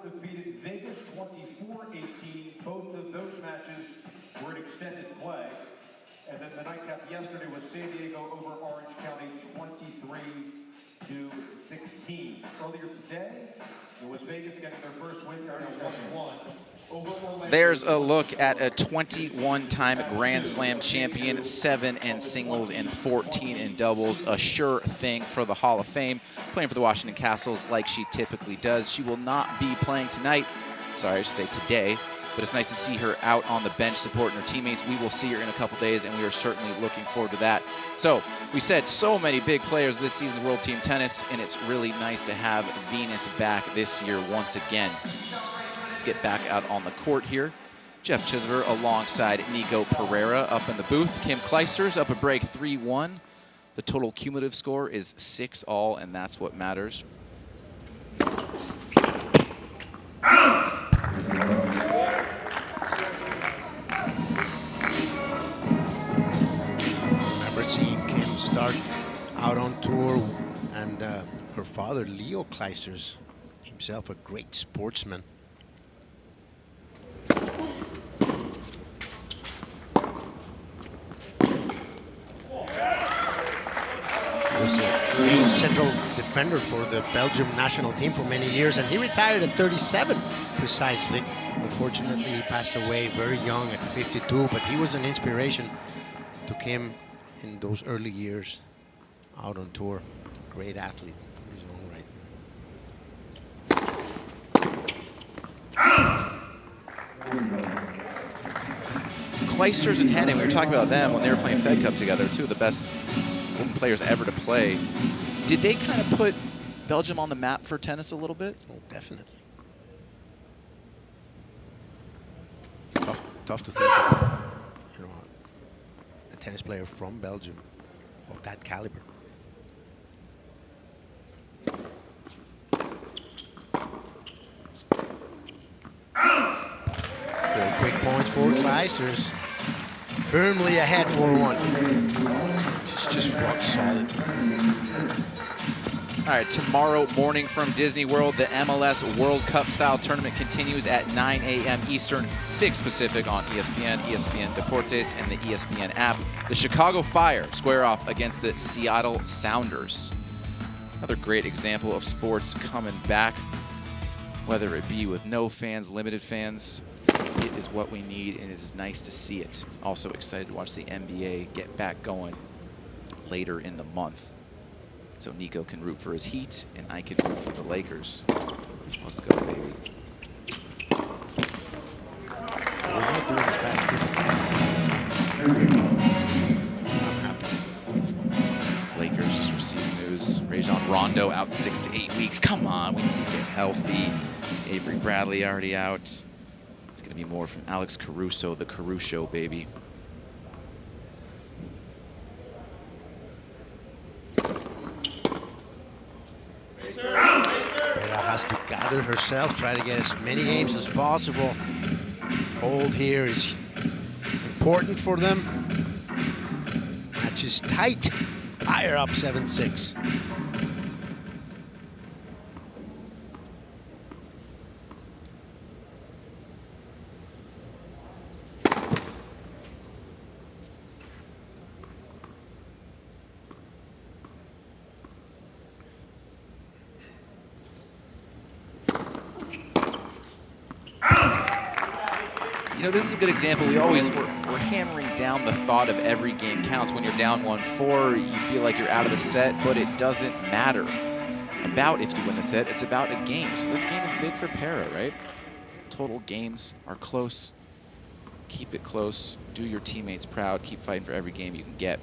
Defeated Vegas 24-18. Both of those matches were in extended play. And then the nightcap yesterday was San Diego over Orange County 23-16. Earlier today, it was Vegas getting their first win there in a 1-1. There's a look at a 21-time Grand Slam champion, 7 in singles and 14 in doubles. A sure thing for the Hall of Fame, playing for the Washington Kastles like she typically does. She will not be playing tonight. Sorry, I should say today. but it's nice to see her out on the bench supporting her teammates. We will see her in a couple days, and we are certainly looking forward to that. So we said so many big players this season, World Team Tennis, and it's really nice to have Venus back this year once again. Let's get back out on the court here. Jeff Chisver alongside Nico Pereira up in the booth. Kim Kleisters up a break 3-1. The total cumulative score is 6-all, and that's what matters. Remember seeing Kim start out on tour, and her father, Leo Kleisters, himself a great sportsman. Was a main central defender for the Belgium national team for many years, and he retired at 37 precisely. Unfortunately, he passed away very young at 52, but he was an inspiration to Kim in those early years out on tour. Great athlete in his own right. Kleisters and Henning, we were talking about them when they were playing Fed Cup together, two of the best women players ever to play. Did they kind of put Belgium on the map for tennis a little bit? Oh, definitely. Tough to think about, you know, a tennis player from Belgium of that caliber. Four quick points for Kleisters. Firmly ahead 4-1. She's just rock solid. All right, tomorrow morning from Disney World, the MLS World Cup style tournament continues at 9 a.m. Eastern, 6 Pacific on ESPN, ESPN Deportes, and the ESPN app. The Chicago Fire square off against the Seattle Sounders. Another great example of sports coming back, whether it be with no fans, limited fans. It is what we need, and it is nice to see it. Also excited to watch the NBA get back going later in the month. So Nico can root for his Heat, and I can root for the Lakers. Let's go, baby. We're not doing this I'm happy. Lakers just received news. Rajon Rondo out 6 to 8 weeks. Come on, we need to get healthy. Avery Bradley already out. It's going to be more from Alex Caruso, the Caruso baby. Has to gather herself, try to get as many games as possible. Hold here is important for them. Match is tight. Higher up 7-6. You know, this is a good example. We're hammering down the thought of every game counts. When you're down 1-4, you feel like you're out of the set, but it doesn't matter about if you win the set. It's about a game. So this game is big for Para, right? Total games are close. Keep it close. Do your teammates proud. Keep fighting for every game you can get.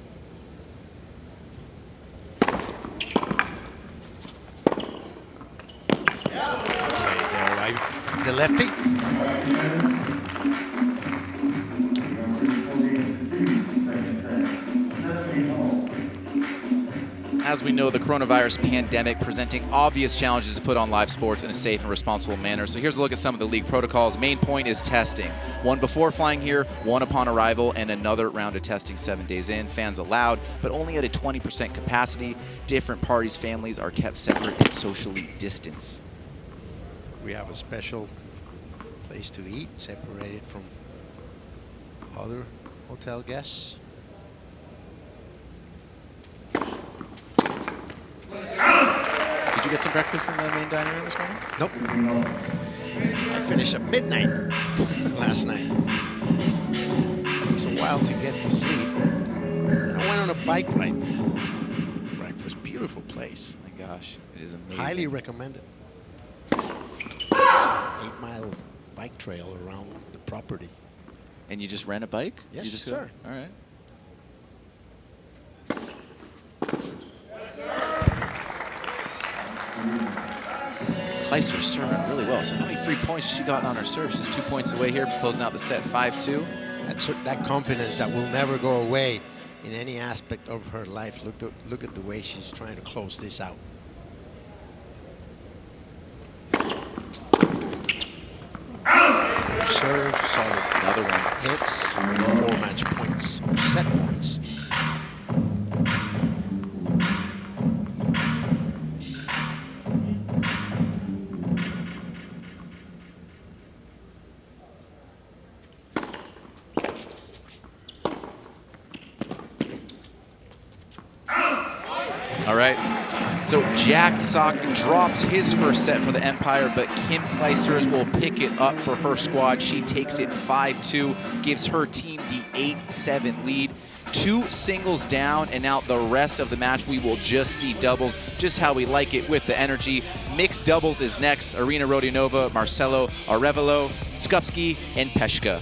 The lefty. As we know, the coronavirus pandemic presenting obvious challenges to put on live sports in a safe and responsible manner. So here's a look at some of the league protocols. Main point is testing. One before flying here, one upon arrival, and another round of testing 7 days in. Fans allowed, but only at a 20% capacity. Different parties, families are kept separate and socially distanced. We have a special place to eat, separated from other hotel guests. Did you get some breakfast in the main dining room this morning? Nope. I finished at midnight last night. Takes a while to get to sleep. And I went on a bike ride before breakfast. Beautiful place. Oh my gosh, it is amazing. Highly recommended. 8-mile bike trail around the property. And you just rent a bike? Yes, you just sir. Go? All right. Kleister's serving really well. So how many free points has she gotten on her serve? She's 2 points away here, closing out the set 5-2. That confidence that will never go away in any aspect of her life. Look at the way she's trying to close this out. Serve solid. Another one. Hits, 4 match points, or set points. All right. So Jack Sock drops his first set for the Empire, but Kim Kleisters will pick it up for her squad. She takes it 5-2, gives her team the 8-7 lead. 2 singles down, and now the rest of the match we will just see doubles, just how we like it with the energy. Mixed doubles is next. Arena Rodionova, Marcelo Arevalo, Skupski, and Peshka.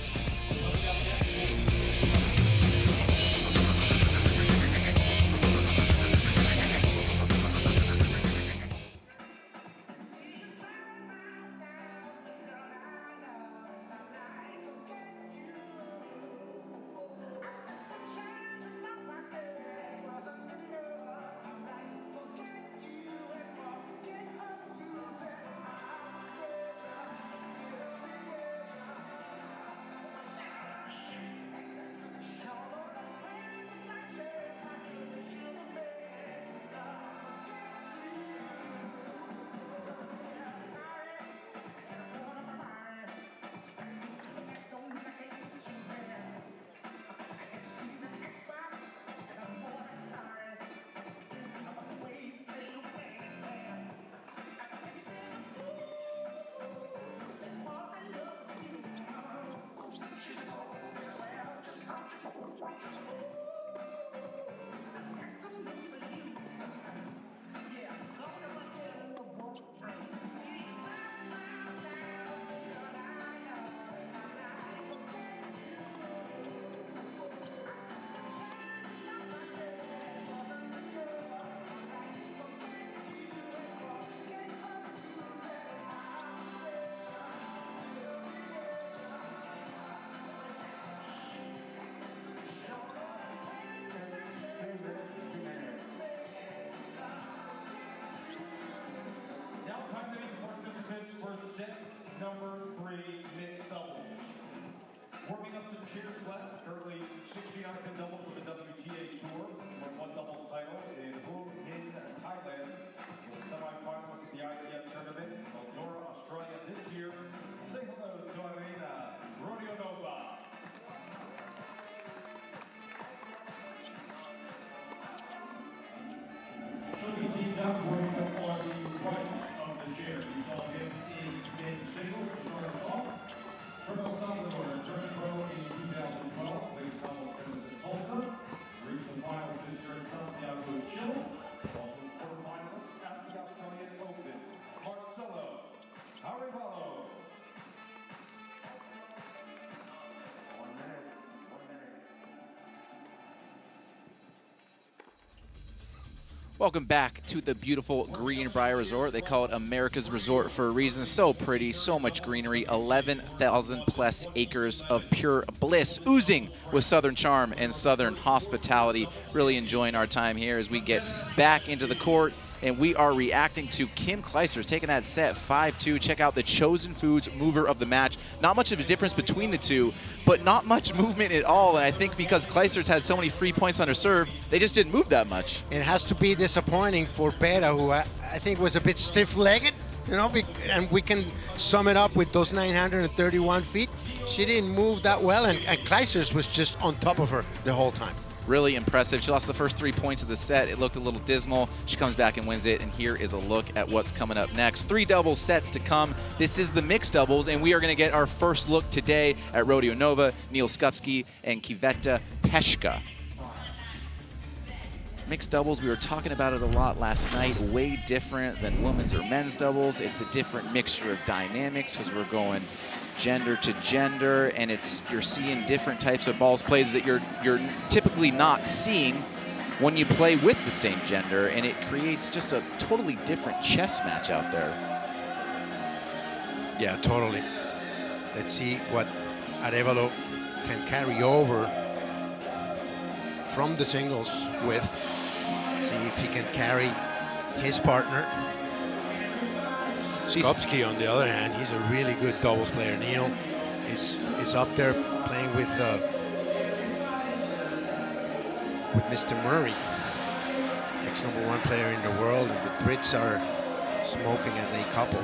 number 3 mixed doubles. Warming up to the cheers left, currently 60 African doubles with the WTA Tour, which won 1 doubles title in Hue in Thailand. Was a semi-finalist at the ITF tournament, Eldora, Australia this year. Say hello to Arena Rodionova. Should be teamed up, warming up on the right of the chair. You saw him in mid-singles to start us off. From El Salvador, turning pro in 2012, played college tennis in Tulsa. Reached the finals this year in Santiago, Chile. Also was quarterfinalist at the Australian Open. Marcelo Arevalo. 1 minute. 1 minute. Welcome back to the beautiful Greenbrier Resort. They call it America's Resort for a reason. So pretty, so much greenery, 11,000 plus acres of pure bliss, oozing with Southern charm and Southern hospitality. Really enjoying our time here as we get back into the court. And we are reacting to Kim Kleisters taking that set 5-2. Check out the Chosen Foods mover of the match. Not much of a difference between the two, but not much movement at all. And I think because Kleisters had so many free points on her serve, they just didn't move that much. It has to be disappointing for Pera, who I think was a bit stiff-legged, you know, and we can sum it up with those 931 feet. She didn't move that well, and Kleisters was just on top of her the whole time. Really impressive. She lost the first 3 points of the set. It looked a little dismal. She comes back and wins it, and here is a look at what's coming up next. 3 doubles sets to come. This is the mixed doubles, and we are going to get our first look today at Rodionova, Neil Skupski, and Kiveta Peshka. Mixed doubles, we were talking about it a lot last night, way different than women's or men's doubles. It's a different mixture of dynamics because we're going gender to gender, and you're seeing different types of balls plays that you're typically not seeing when you play with the same gender, and it creates just a totally different chess match out there. Yeah, totally. Let's see what Arevalo can carry over from the singles with. See if he can carry his partner. Skopsky, on the other hand, he's a really good doubles player. Neil is up there playing with Mr. Murray, ex-#1 player in the world, and the Brits are smoking as a couple.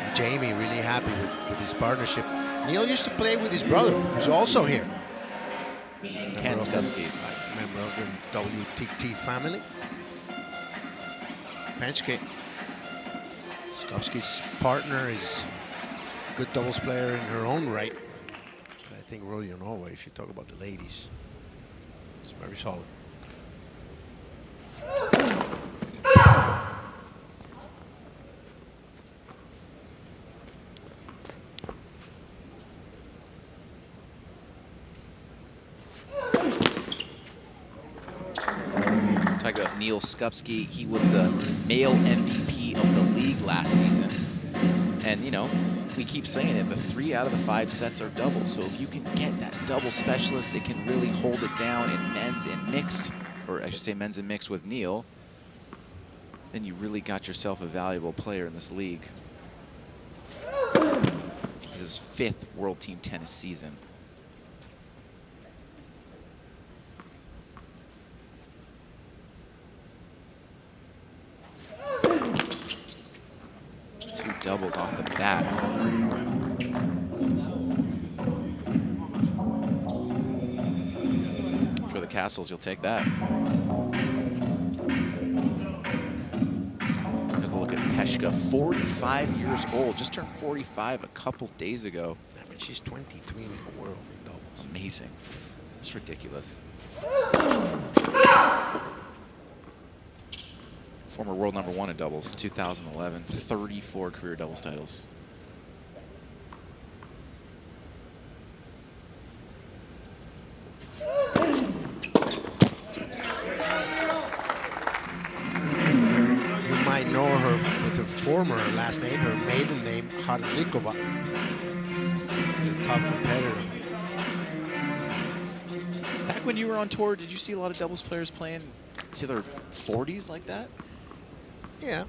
And Jamie really happy with his partnership. Neil used to play with his brother, who's also here. Ken Skopsky. Member of the WTT family. Penske. Skopsky's partner is a good doubles player in her own right. But I think Rodeo Norway, if you talk about the ladies, is very solid. Talk about Neil Skopsky. He was the male MVP of the league last season. And, you know, we keep saying it, but 3 out of the 5 sets are doubles. So if you can get that double specialist that can really hold it down in men's and mixed, or I should say men's and mixed with Neil, then you really got yourself a valuable player in this league. This is his 5th World Team Tennis season. Doubles off the bat. For the Kastles, you'll take that. Here's a look at Peshka, 45 years old, just turned 45 a couple days ago. I mean, she's 23 in the world in doubles. Amazing. It's ridiculous. Former world #1 in doubles, 2011, 34 career doubles titles. You might know her with her former last name, her maiden name, Hardlikova. She's a tough competitor. Back when you were on tour, did you see a lot of doubles players playing to their 40s like that? Yeah,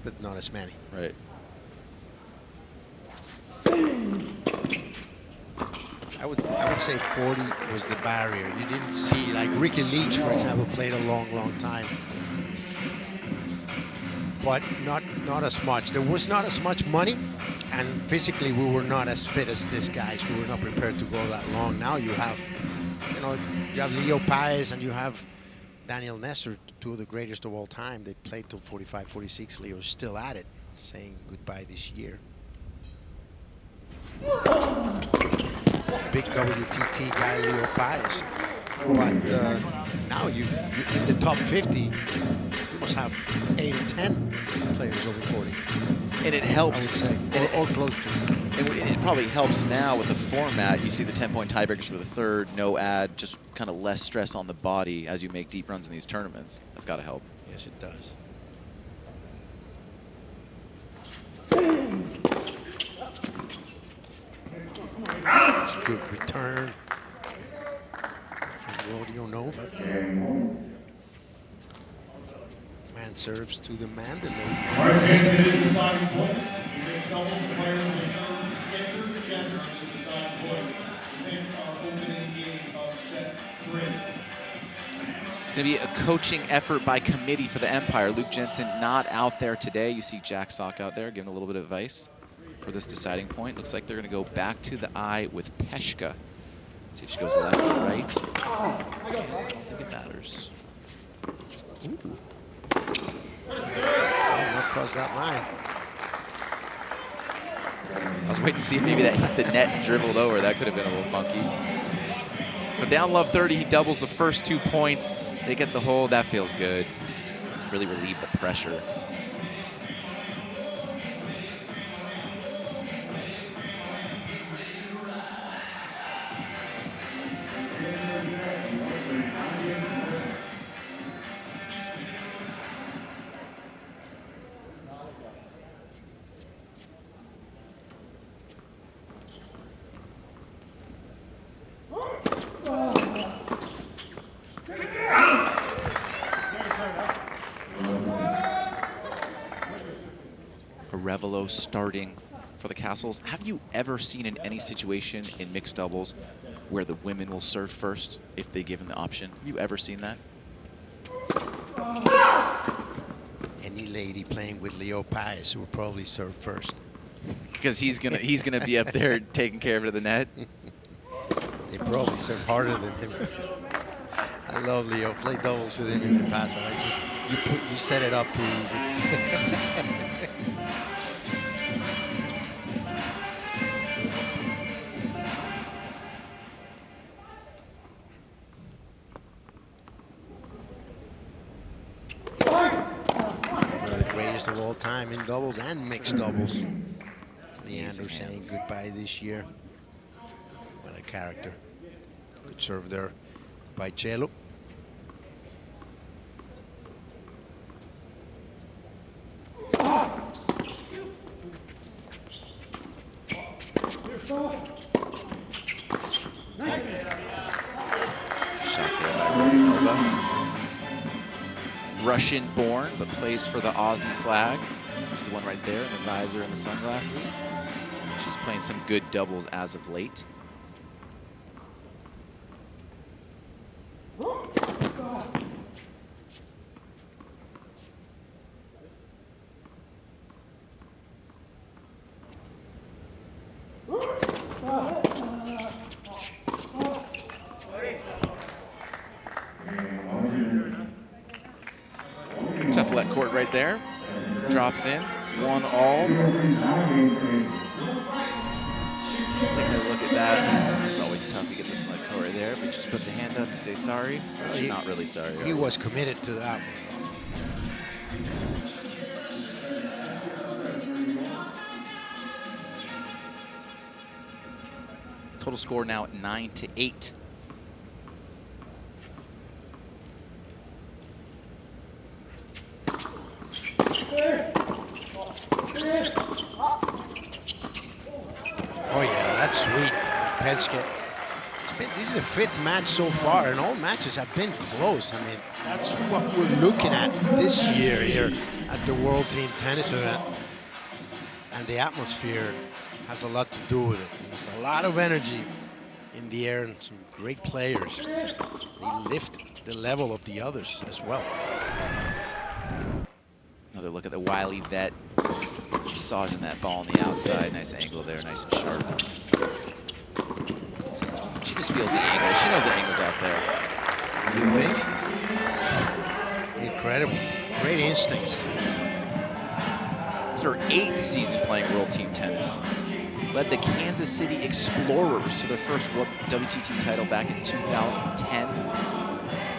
but not as many. Right. I would say 40 was the barrier. You didn't see, like Ricky Leach, for example, played a long time. But not as much. There was not as much money, and physically we were not as fit as these guys. We were not prepared to go that long. Now you have, you know, you have Leo Paez and you have Daniel Nestor, 2 of the greatest of all time. They played till 45, 46. Leo's still at it, saying goodbye this year. Big WTT guy, Leo Paez. But now you in the top 50, you must have 8 or 10 players over 40. And it helps. I would say, or close to it. And it probably helps now with the format. You see the 10-point tiebreakers for the third, no ad, just kind of less stress on the body as you make deep runs in these tournaments. That's got to help. Yes, it does. It's a good return from Rodeo Nova. Man serves to the Mandalay. All right, fans, it is deciding point. You mix doubles, the players will serve gender to gender on this deciding point. Within our opening game of set 3. It's going to be a coaching effort by committee for the Empire. Luke Jensen not out there today. You see Jack Sock out there giving a little bit of advice for this deciding point. Looks like they're going to go back to the eye with Peshka. See if she goes left to right. I don't think it matters. Ooh. Not cross that line. I was waiting to see if maybe that hit the net and dribbled over. That could have been a little funky. So down love 30, he doubles the first 2 points. They get the hold. That feels good. Really relieve the pressure. Arevalo starting for the Kastles. Have you ever seen in any situation in mixed doubles where the women will serve first if they given the option? Have you ever seen that? Any lady playing with Leo Paez will probably serve first. Because he's gonna be up there taking care of it at the net. They probably serve harder than him. I love Leo. Played doubles with him in the past, but you set it up too easy. One of the greatest of all time in doubles and mixed doubles. Leander saying goodbye this year. What a character. Good serve there by Chelo. Shot there by Rodionova. Russian-born, but plays for the Aussie flag. She's the one right there in the visor and the sunglasses. She's playing some good doubles as of late. Tough let court right there. Drops in, 1-all. Just taking a look at that. It's always tough. You get this let court right there, but just put the hand up, you say sorry, but you're not really sorry. He was committed to that one. Total score now at 9-8. Oh yeah, that's sweet. Penske. This is the 5th match so far, and all matches have been close. I mean, that's what we're looking at this year here at the World Team Tennis event. And the atmosphere has a lot to do with it. There's a lot of energy in the air and some great players. They lift the level of the others as well. Another look at the wily vet. Massaging that ball on the outside. Nice angle there, nice and sharp. She just feels the angle. She knows the angle's out there. You think? Incredible. Great instincts. It's her 8th season playing World Team Tennis. Led the Kansas City Explorers to their first WTT title back in 2010.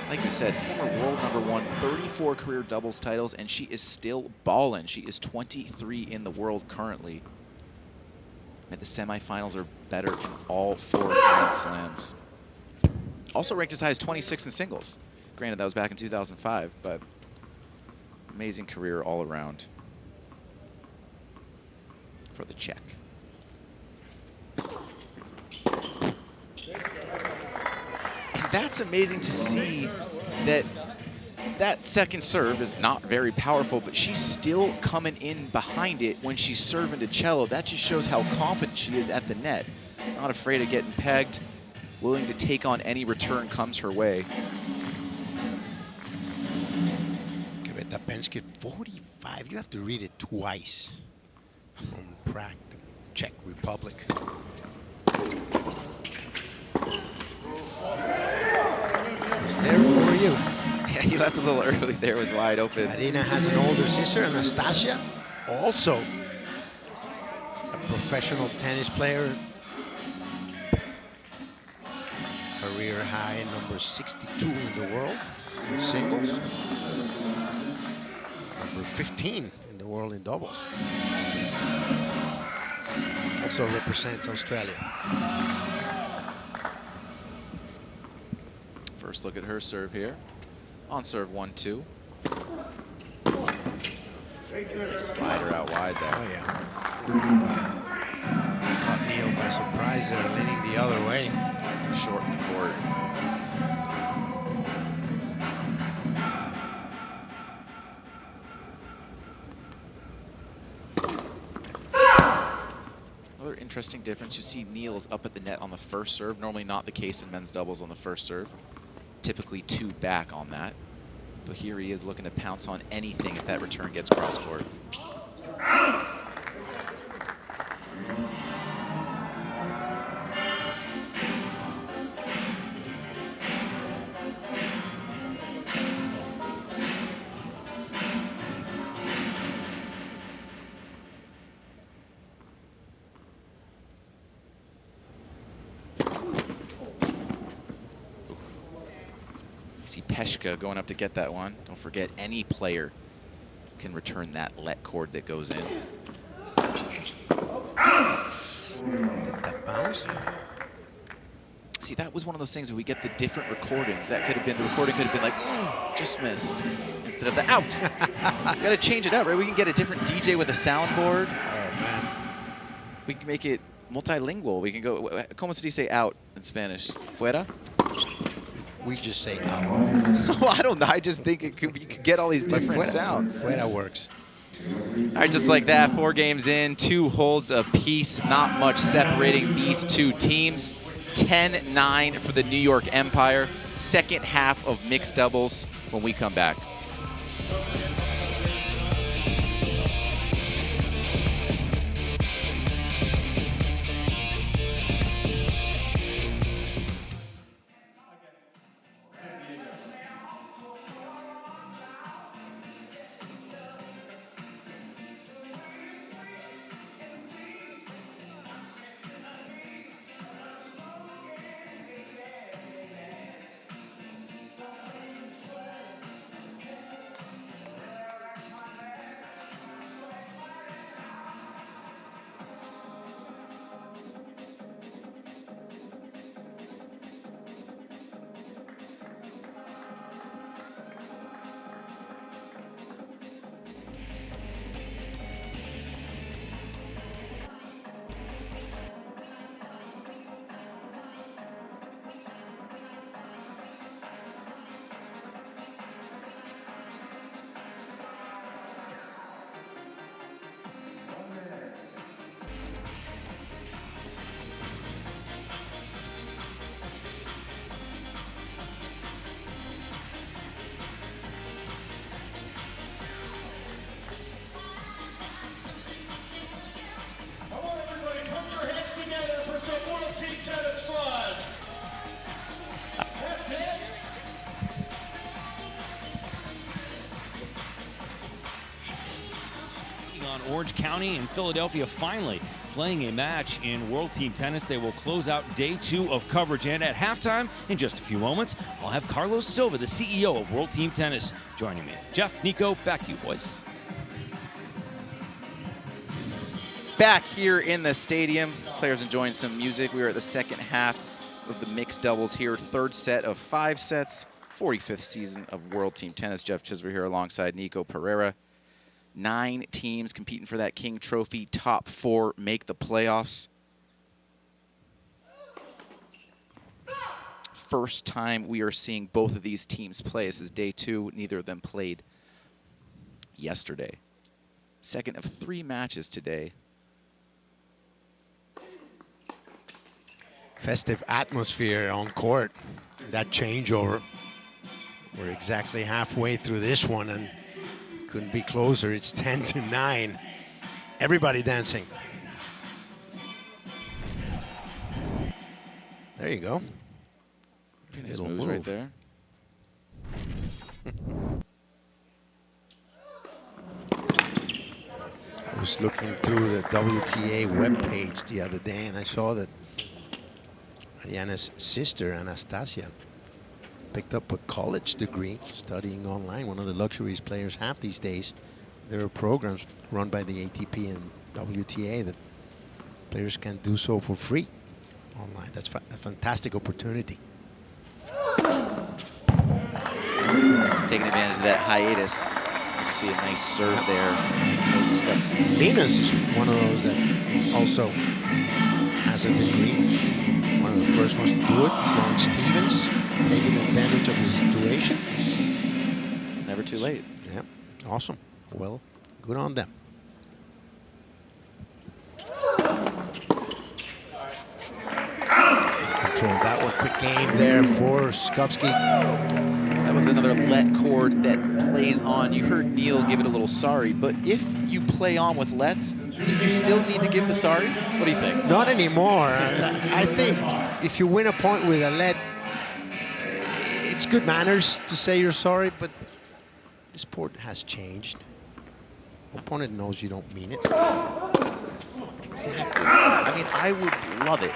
Like we said, former world #1, 34 career doubles titles, and she is still ballin'. She is 23 in the world currently. And the semifinals are better in all 4 Grand Slams. Also ranked as high as 26 in singles. Granted, that was back in 2005, but amazing career all around for the Czech. And that's amazing to see that that second serve is not very powerful, but she's still coming in behind it when she's serving to Cello. That just shows how confident she is at the net. Not afraid of getting pegged, willing to take on any return comes her way. Květa Penske, 45. You have to read it twice. From Prague, the Czech Republic. It's there for you. Yeah, you left a little early there, was wide open. Marina has an older sister, Anastasia, also a professional tennis player. Career high, number 62 in the world in singles. Number 15 in the world in doubles. Also represents Australia. First look at her serve here. On serve 1-2. Slider out wide there. Oh yeah. Caught Neil by surprise there, leaning the other way. Short in the court. interesting difference. You see Niels up at the net on the first serve. Normally not the case in men's doubles on the first serve. Typically 2 back on that. But here he is looking to pounce on anything if that return gets cross court. See Peshka going up to get that one. Don't forget, any player can return that let cord that goes in. Did that bounce? See, that was one of those things where we get the different recordings. That could have been, the recording could have been like, just missed, instead of the out. We gotta change it up, right? We can get a different DJ with a soundboard. Oh, man. We can make it multilingual. We can go, ¿cómo se dice out in Spanish? Fuera? We just say out. Well, I don't know. I just think it could, you could get all these different sounds. Fuera works. All right, just like that, 4 games in, 2 holds apiece. Not much separating these 2 teams. 10-9 for the New York Empire. Second half of mixed doubles when we come back. Orange County and Philadelphia finally playing a match in World Team Tennis. They will close out day 2 of coverage, and at halftime, in just a few moments, I'll have Carlos Silva, the CEO of World Team Tennis, joining me. Jeff, Nico, back to you, boys. Back here in the stadium, players enjoying some music. We are at the second half of the mixed doubles here. 3rd set of 5 sets, 45th season of World Team Tennis. Jeff Chisver here alongside Nico Pereira. 9 teams competing for that King Trophy. Top 4 make the playoffs. First time we are seeing both of these teams play. This is day 2. Neither of them played yesterday. Second of 3 matches today. Festive atmosphere on court. That changeover. We're exactly halfway through this one, and couldn't be closer. It's 10-9. Everybody dancing. There you go. Nice moves right there. I was looking through the WTA webpage the other day, and I saw that Mariana's sister, Anastasia, picked up a college degree studying online, one of the luxuries players have these days. There are programs run by the ATP and WTA that players can do so for free online. That's a fantastic opportunity. Taking advantage of that hiatus. You see a nice serve there. Those steps. Venus is one of those that also has a degree. One of the first ones to do it. Sloane Stevens, taking advantage of the situation. Never too late. Yeah, awesome. Well, good on them. So that one quick game there for Skupski. That was another let cord that plays on. You heard Neil give it a little sorry, but if you play on with lets, do you still need to give the sorry? What do you think? Not anymore. I think if you win a point with a let, it's good manners to say you're sorry, but the sport has changed. Opponent knows you don't mean it. Exactly. I mean, I would love it.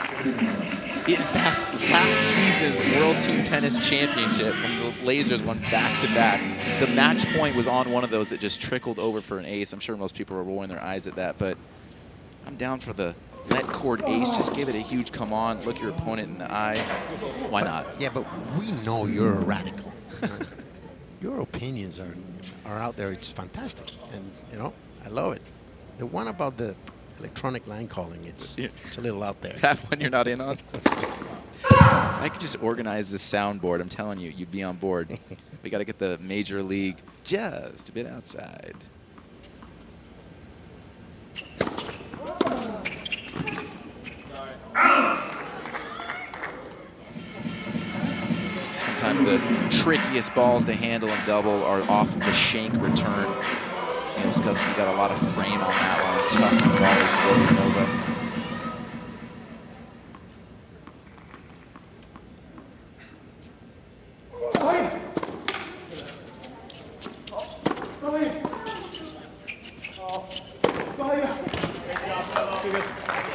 In fact, last season's World Team Tennis Championship, when the Lasers won back-to-back, the match point was on one of those that just trickled over for an ace. I'm sure most people are rolling their eyes at that, but I'm down for the let cord ace. Just give it a huge come on, look your opponent in the eye. Why not? Yeah, but we know you're a radical. Your opinions are out there. It's fantastic, and you know I love it. The one about the electronic line calling, it's a little out there. That one you're not in on? If I could just organize this soundboard, I'm telling you, you'd be on board. We got to get the Major League just a bit outside. Sometimes the trickiest balls to handle and double are off the shank return. You know, Skupski got a lot of frame on that one. Tough volley for Nova.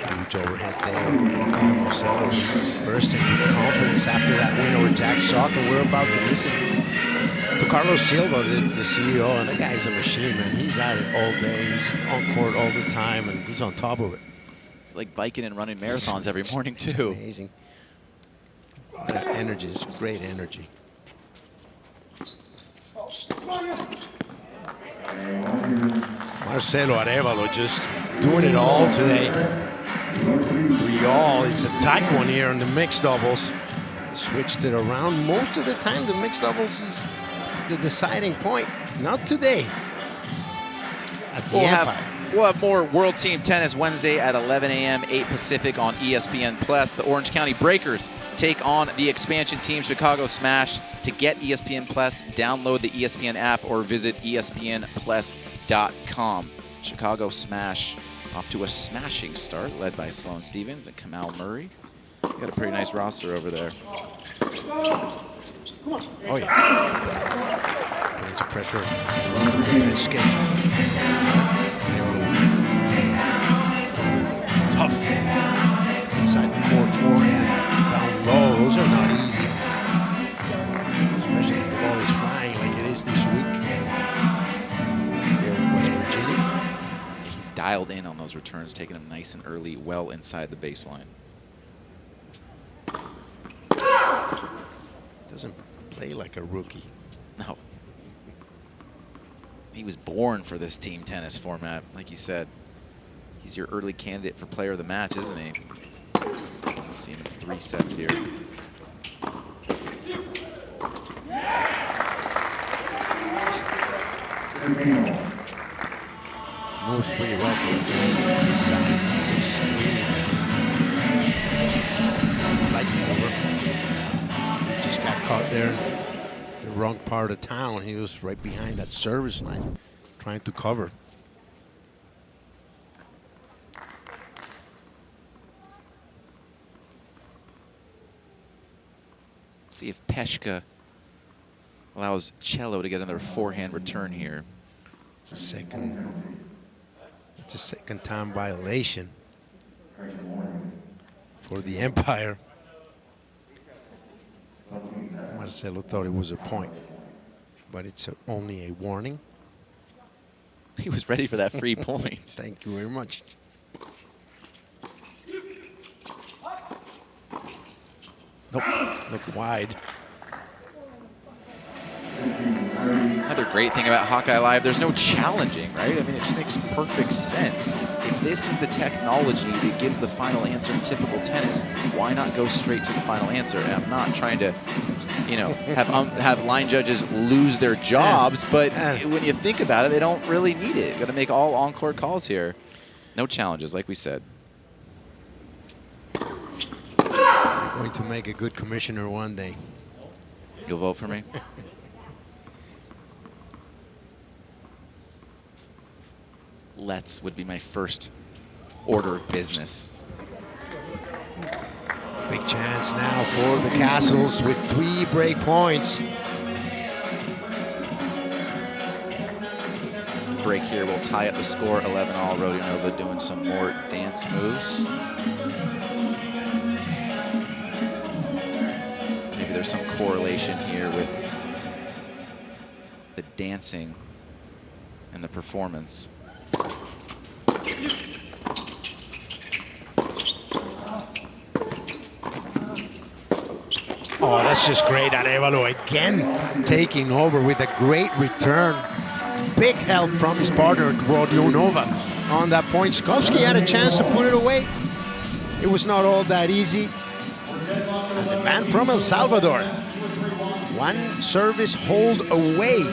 Huge overhead there. Marcelo is bursting with confidence after that win over Jack Sock, and we're about to listen to Carlos Silva, the CEO, and the guy's a machine, man. He's at it all day. He's on court all the time, and he's on top of it. It's like biking and running marathons every morning, too. Amazing. That energy is great energy. Marcelo Arevalo just doing it all today. 3-all. It's a tight one here in the mixed doubles. Switched it around. Most of the time, the mixed doubles is the deciding point. Not today. At the Empire. We'll have more World Team Tennis Wednesday at 11 a.m., 8 Pacific on ESPN+. The Orange County Breakers take on the expansion team Chicago Smash. To get ESPN+, download the ESPN app or visit espnplus.com. Chicago Smash off to a smashing start, led by Sloane Stevens and Kamal Murray. Got a pretty nice roster over there. Oh, yeah. Brings the pressure. Escape. Tough. Inside the court, forehand, down low. Those are not easy. Especially if the ball is flying like it is this week here in West Virginia. He's dialed in on those returns, taking them nice and early, well inside the baseline. Doesn't play like a rookie. No. He was born for this team tennis format, like you said. He's your early candidate for player of the match, isn't he? We'll see him in 3 sets here. Moves pretty well for his size. 6'3". Light over. He just got caught there in the wrong part of town. He was right behind that service line, trying to cover. See if Peshka allows Cello to get another forehand return here. It's a second time violation for the Empire. Marcelo thought it was a point, but it's only a warning. He was ready for that free point. Thank you very much. Nope, look wide. Another great thing about Hawkeye Live, there's no challenging, right? I mean, it just makes perfect sense. If this is the technology that gives the final answer in typical tennis, why not go straight to the final answer? And I'm not trying to, you know, have line judges lose their jobs, but when you think about it, they don't really need it. Got to make all on-court calls here. No challenges, like we said. Going to make a good commissioner one day. You'll vote for me? Let's would be my first order of business. Big chance now for the Kastles with 3 break points. Break here will tie up the score 11-all. Rodionova doing some more dance moves. Maybe there's some correlation here with the dancing and the performance. Oh, that's just great. Arevalo again taking over with a great return. Big help from his partner, Rodionova, on that point. Skovsky had a chance to put it away. It was not all that easy. And the man from El Salvador, 1 service hold away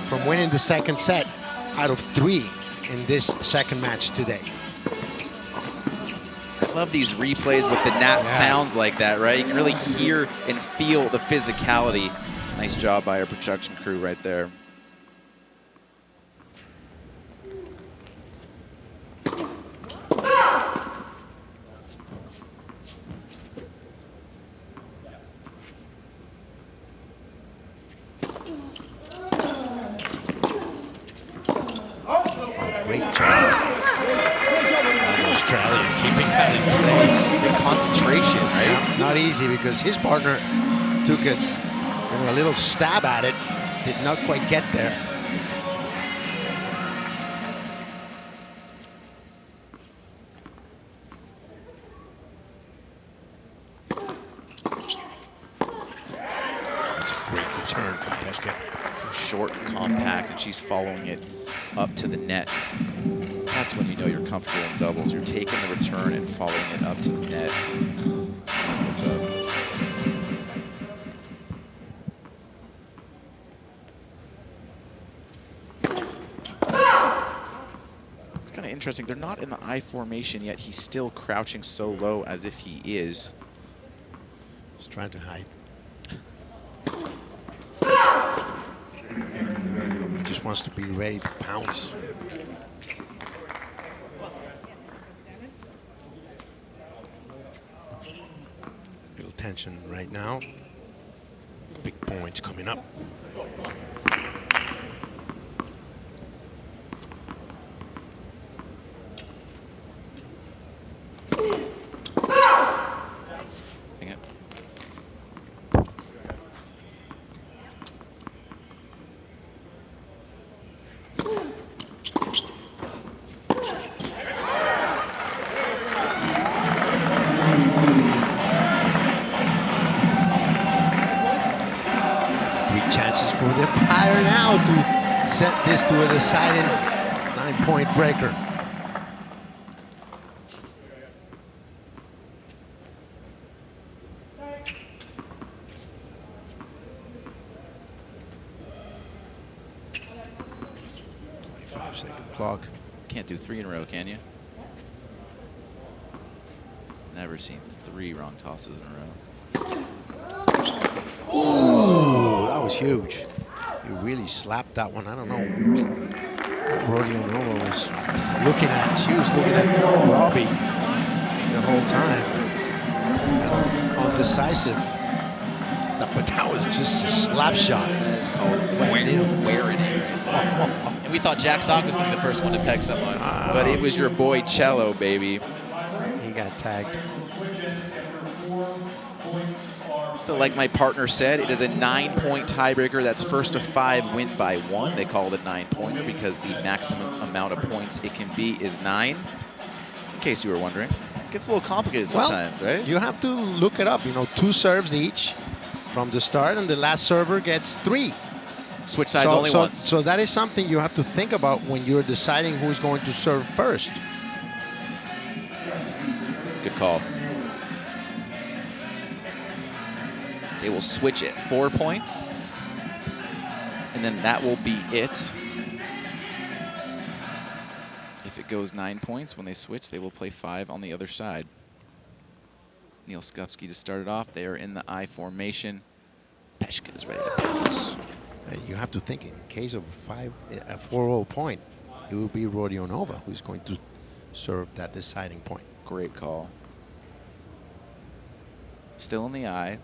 from winning the second set out of 3 in this second match today. I love these replays with the Nat sounds like that, right? You can really hear and feel the physicality. Nice job by our production crew right there. Great job. Australia keeping that in play. Good concentration, right? Not easy because his partner took us a little stab at it. Did not quite get there. That's a great return from Pesca. So short and compact, and she's following it up to the net. That's when you know you're comfortable in doubles. You're taking the return and following it up to the net. What's up? It's kind of interesting. They're not in the I formation yet. He's still crouching so low as if he is. Just trying to hide. Just wants to be ready to pounce. Little tension right now. Big points coming up. Dang it. Chances for the Empire now to set this to a deciding 9-point breaker. Clock. Can't do 3 in a row, can you? Never seen 3 wrong tosses in a row. Ooh, that was huge. He really slapped that one. I don't know what Rodionova was looking at. She was looking at Robbie the whole time. Kind of undecisive. But that was just a slap shot. It's called wearing it. And we thought Jack Sock was going to be the first one to peg someone. But it was your boy Cello, baby. He got tagged. So like my partner said, it is a 9-point tiebreaker. That's first to 5 win by 1. They call it a 9-pointer because the maximum amount of points it can be is 9. In case you were wondering. It gets a little complicated sometimes, right? You have to look it up. 2 serves each from the start, and the last server gets 3. Switch sides only once. So that is something you have to think about when you're deciding who's going to serve first. Good call. They will switch at 4 points, and then that will be it. If it goes 9 points, when they switch, they will play 5 on the other side. Neil Skupski to start it off. They are in the I formation. Peshka is ready to bounce. You have to think, in case of a 4-0 point, it will be Rodionova who's going to serve that deciding point. Great call. Still in the I.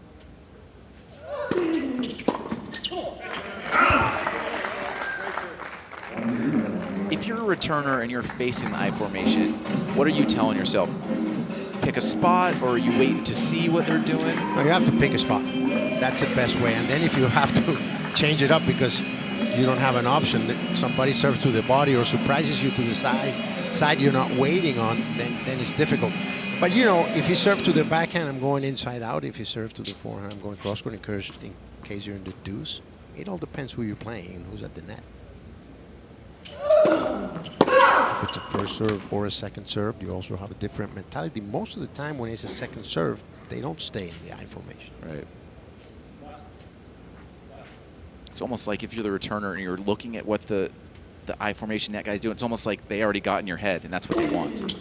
If you're a returner and you're facing the I formation, what are you telling yourself? Pick a spot, or are you waiting to see what they're doing? No, you have to pick a spot. That's the best way. And then if you have to change it up because you don't have an option, somebody serves to the body or surprises you to the side you're not waiting on, then it's difficult. But, you know, if he serves to the backhand, I'm going inside out. If he serves to the forehand, I'm going cross-court in case you're in the deuce. It all depends who you're playing and who's at the net. If it's a first serve or a second serve, you also have a different mentality. Most of the time when it's a second serve, they don't stay in the I formation. Right. It's almost like if you're the returner and you're looking at what the I formation net guy's doing, it's almost like they already got in your head, and that's what they want. So 2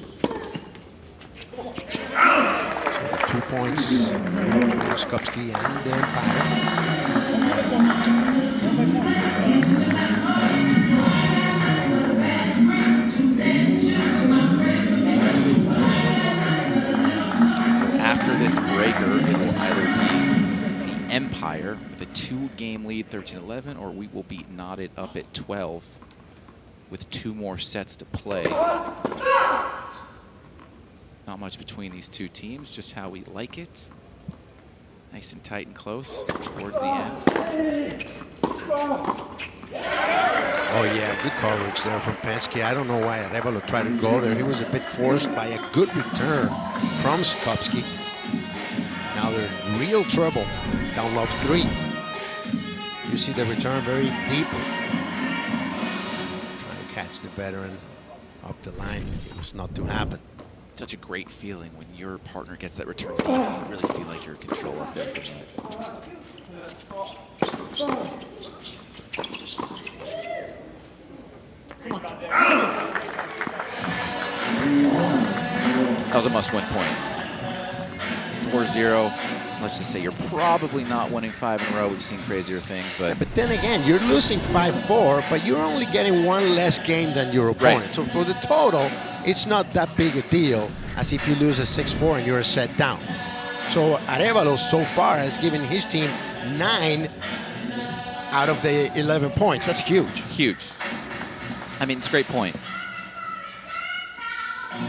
points for Skupski and the Empire. After this breaker, it will either be the Empire with a 2-game lead, 13-11, or we will be knotted up at 12 with 2 more sets to play. Not much between these two teams, just how we like it. Nice and tight and close towards the end. Oh yeah, good coverage there from Penske. I don't know why Arevalo tried to go there. He was a bit forced by a good return from Skupski. Now they're in real trouble. Down love 3. You see the return very deep. Trying to catch the veteran up the line. It was not to happen. Such a great feeling when your partner gets that return deep. You really feel like you're in control up there. That was a must-win point. 4-0. Let's just say you're probably not winning 5 in a row. We've seen crazier things, but... But then again, you're losing 5-4, but you're only getting 1 less game than your opponent. Right. So for the total, it's not that big a deal as if you lose a 6-4 and you're a set down. So Arevalo so far has given his team 9 out of the 11 points. That's huge. Huge. I mean, it's a great point.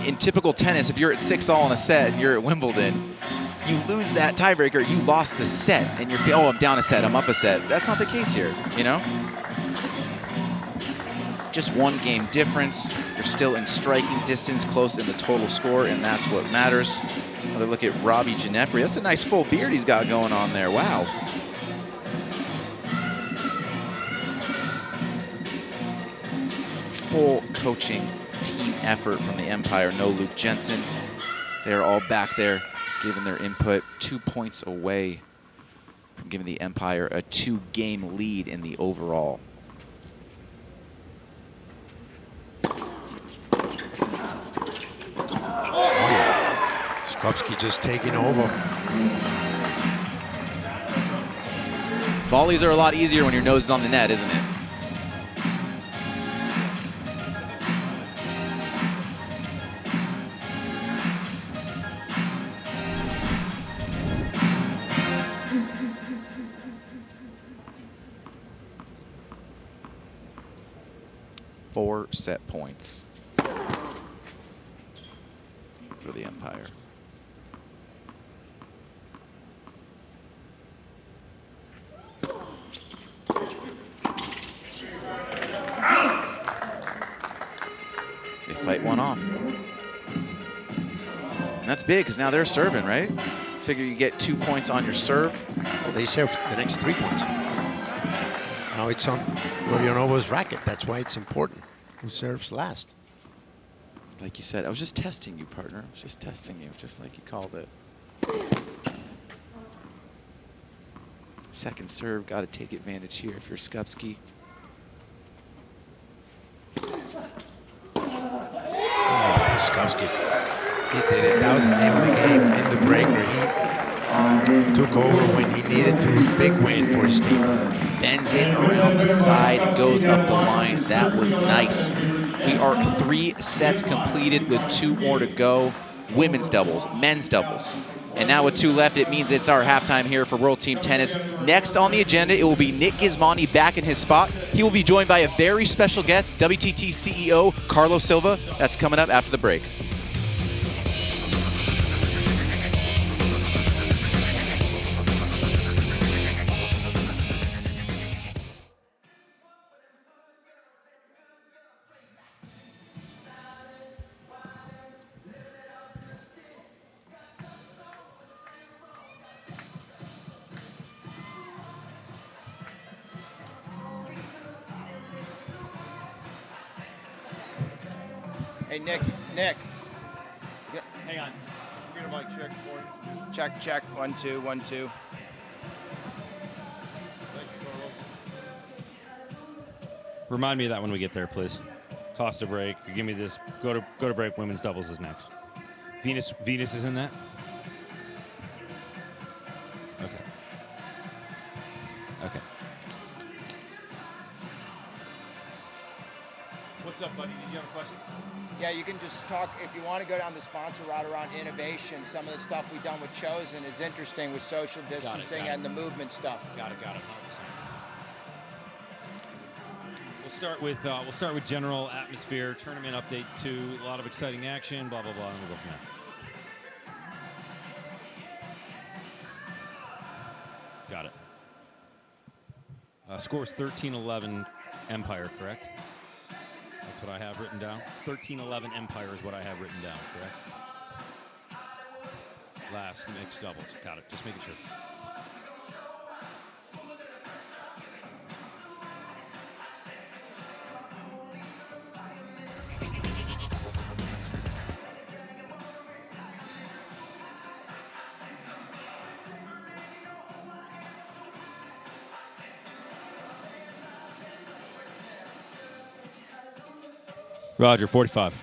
In typical tennis, if you're at 6-all in a set and you're at Wimbledon, you lose that tiebreaker, you lost the set, and you're oh, I'm down a set, I'm up a set. That's not the case here, you know? Just 1 game difference. You're still in striking distance, close in the total score, and that's what matters. Another look at Robbie Ginepri. That's a nice full beard he's got going on there. Wow. Full coaching team effort from the Empire. No Luke Jensen. They're all back there giving their input. 2 points away from giving the Empire a 2-game lead in the overall. Skupski just taking over. Volleys are a lot easier when your nose is on the net, isn't it? Four set points for the Empire. They fight one off. And that's big, because now they're serving, right? Figure you get 2 points on your serve. Well, they serve the next 3 points. Now it's on Rodionova's racket. That's why it's important. Who serves last? Like you said, I was just testing you, partner. I was just testing you, just like you called it. Second serve, got to take advantage here if you're Skupski. Oh, Skupski. He did it. That was the name of the game in the breaker. He took over when he needed to. Big win for his team. Bends it around the side, goes up the line. That was nice. We are 3 sets completed with 2 more to go. Women's doubles, men's doubles. And now with 2 left, it means it's our halftime here for World Team Tennis. Next on the agenda, it will be Nick Gismondi back in his spot. He will be joined by a very special guest, WTT CEO Carlos Silva. That's coming up after the break. Hey, Nick. Yeah. Hang on. Get a mic check for you. Check. 1, 2, 1, 2. Remind me of that when we get there, please. Toss to break. Give me this. Go to break. Women's doubles is next. Venus is in that? Okay. What's up, buddy? Did you have a question? Yeah, you can just talk, if you want to go down the sponsor route around innovation, some of the stuff we've done with Chosen is interesting with social distancing and the movement stuff. Got it. 100%. We'll start with general atmosphere, tournament update 2, a lot of exciting action, blah, blah, blah, and we'll go from there. Got it. Scores 13-11 Empire, correct? That's what I have written down. 13-11 Empire is what I have written down, correct? Last mixed doubles. Got it. Just making sure. Roger, 45.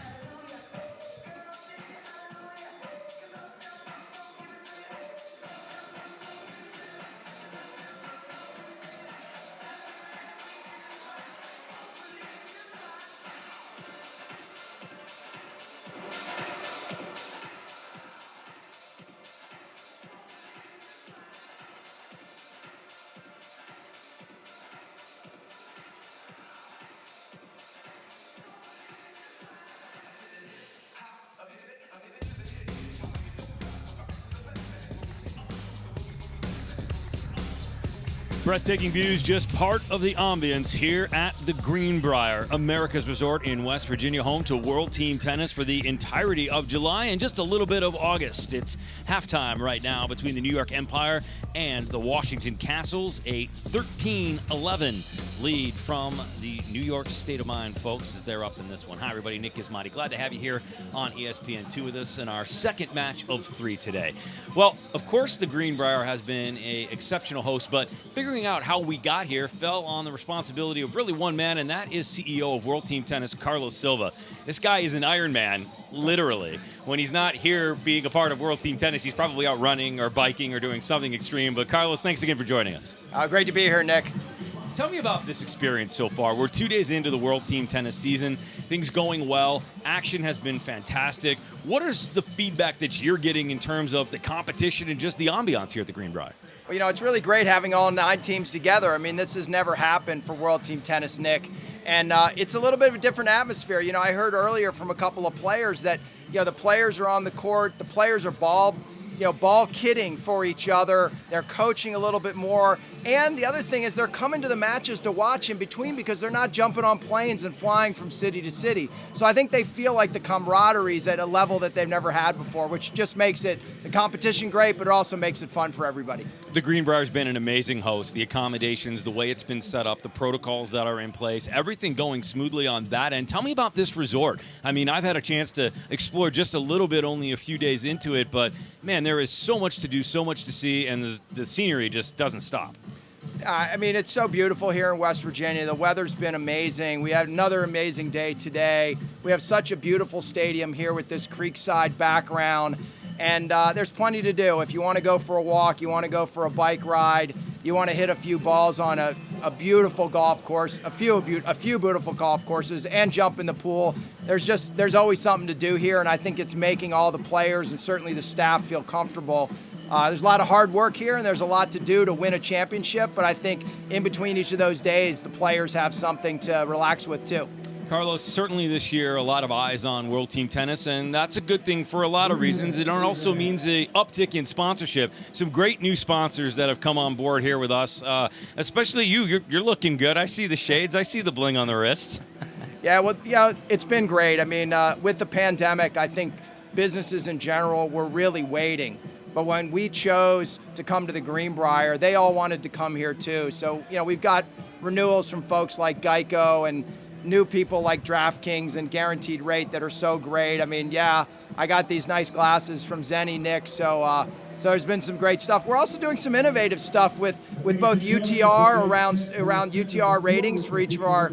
Breathtaking views, just part of the ambience here at the Greenbrier, America's resort in West Virginia, home to World Team Tennis for the entirety of July and just a little bit of August. It's halftime right now between the New York Empire and the Washington Kastles, a 13-11 lead from the New York State of Mind folks as they're up in this one. Hi, everybody. Nick Gismondi. Glad to have you here on ESPN2 with us in our second match of 3 today. Well, of course, the Greenbrier has been an exceptional host, but figuring out how we got here fell on the responsibility of really one man, and that is CEO of World Team Tennis, Carlos Silva. This guy is an Iron Man, literally. When he's not here being a part of World Team Tennis, he's probably out running or biking or doing something extreme. But Carlos, thanks again for joining us. Great to be here, Nick. Tell me about this experience so far. We're 2 days into the World Team Tennis season. Things going well. Action has been fantastic. What is the feedback that you're getting in terms of the competition and just the ambiance here at the Greenbrier? Well, you know, it's really great having all 9 teams together. I mean, this has never happened for World Team Tennis, Nick. And it's a little bit of a different atmosphere. You know, I heard earlier from a couple of players that, you know, the players are on the court, the players are ball kidding for each other. They're coaching a little bit more. And the other thing is they're coming to the matches to watch in between because they're not jumping on planes and flying from city to city. So I think they feel like the camaraderie is at a level that they've never had before, which just makes it the competition great, but it also makes it fun for everybody. The Greenbrier's been an amazing host. The accommodations, the way it's been set up, the protocols that are in place, everything going smoothly on that end. Tell me about this resort. I mean, I've had a chance to explore just a little bit, only a few days into it, but man, there is so much to do, so much to see, and the scenery just doesn't stop. I mean, it's so beautiful here in West Virginia. The weather's been amazing. We had another amazing day today. We have such a beautiful stadium here with this creekside background. And there's plenty to do. If you want to go for a walk, you want to go for a bike ride, you want to hit a few balls on a beautiful golf course, a few beautiful golf courses, and jump in the pool. There's always something to do here, and I think it's making all the players and certainly the staff feel comfortable. There's a lot of hard work here, and there's a lot to do to win a championship, but I think in between each of those days, the players have something to relax with too. Carlos, certainly this year, a lot of eyes on World Team Tennis, and that's a good thing for a lot of reasons. It also means an uptick in sponsorship. Some great new sponsors that have come on board here with us, especially you. You're looking good. I see the shades. I see the bling on the wrist. Yeah, well, it's been great. I mean, with the pandemic, I think businesses in general were really waiting. But when we chose to come to the Greenbrier, they all wanted to come here too. So, we've got renewals from folks like Geico and new people like DraftKings and Guaranteed Rate that are so great. I mean, I got these nice glasses from Zenny Nick, so there's been some great stuff. We're also doing some innovative stuff with both UTR around UTR ratings for each of our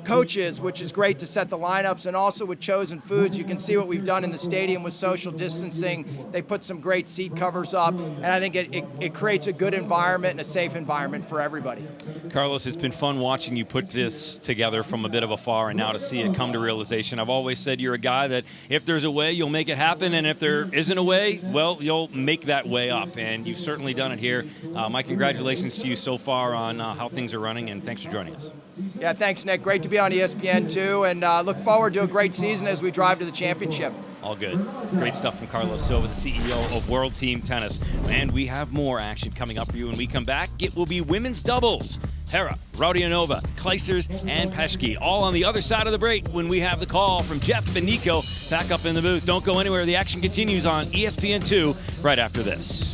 coaches, which is great to set the lineups, and also with Chosen Foods. You can see what we've done in the stadium with social distancing. They put some great seat covers up, and I think it creates a good environment and a safe environment for everybody. Carlos, it's been fun watching you put this together from a bit of afar, and now to see it come to realization. I've always said you're a guy that if there's a way, you'll make it happen, and if there isn't a way, well, you'll make that way up, and you've certainly done it here. My congratulations to you so far on how things are running, and thanks for joining us. Yeah, thanks, Nick. Great to be on ESPN, too, and look forward to a great season as we drive to the championship. All good. Great stuff from Carlos Silva, the CEO of World Team Tennis. And we have more action coming up for you when we come back. It will be women's doubles. Hera, Rodianova, Kleisters, and Peschke, all on the other side of the break when we have the call from Jeff and Nico back up in the booth. Don't go anywhere. The action continues on ESPN2 right after this.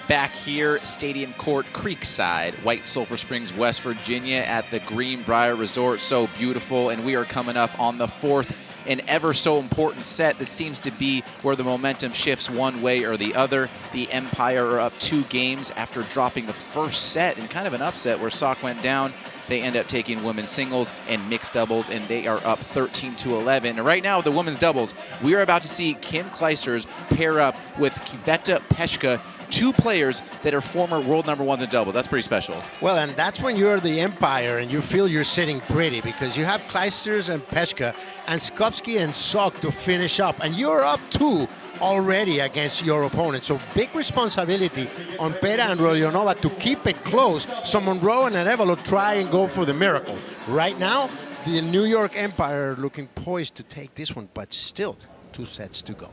Back here, Stadium Court, Creekside, White Sulphur Springs, West Virginia at the Greenbrier Resort. So beautiful, and we are coming up on the fourth an ever so important set. This seems to be where the momentum shifts one way or the other. The Empire are up 2 games after dropping the first set in kind of an upset where Sock went down. They end up taking women's singles and mixed doubles, and they are up 13-11. And right now, the women's doubles, we are about to see Kim Clijsters pair up with Květa Peschke, 2 players that are former world #1s in doubles. That's pretty special. Well, and that's when you're the Empire and you feel you're sitting pretty, because you have Clijsters and Peschke and Skopsky and Sock to finish up, and you're up 2 already against your opponent. So big responsibility on Pera and Rodionova to keep it close, so Monroe and Arevalo try and go for the miracle. Right now, the New York Empire are looking poised to take this one, but still 2 sets to go.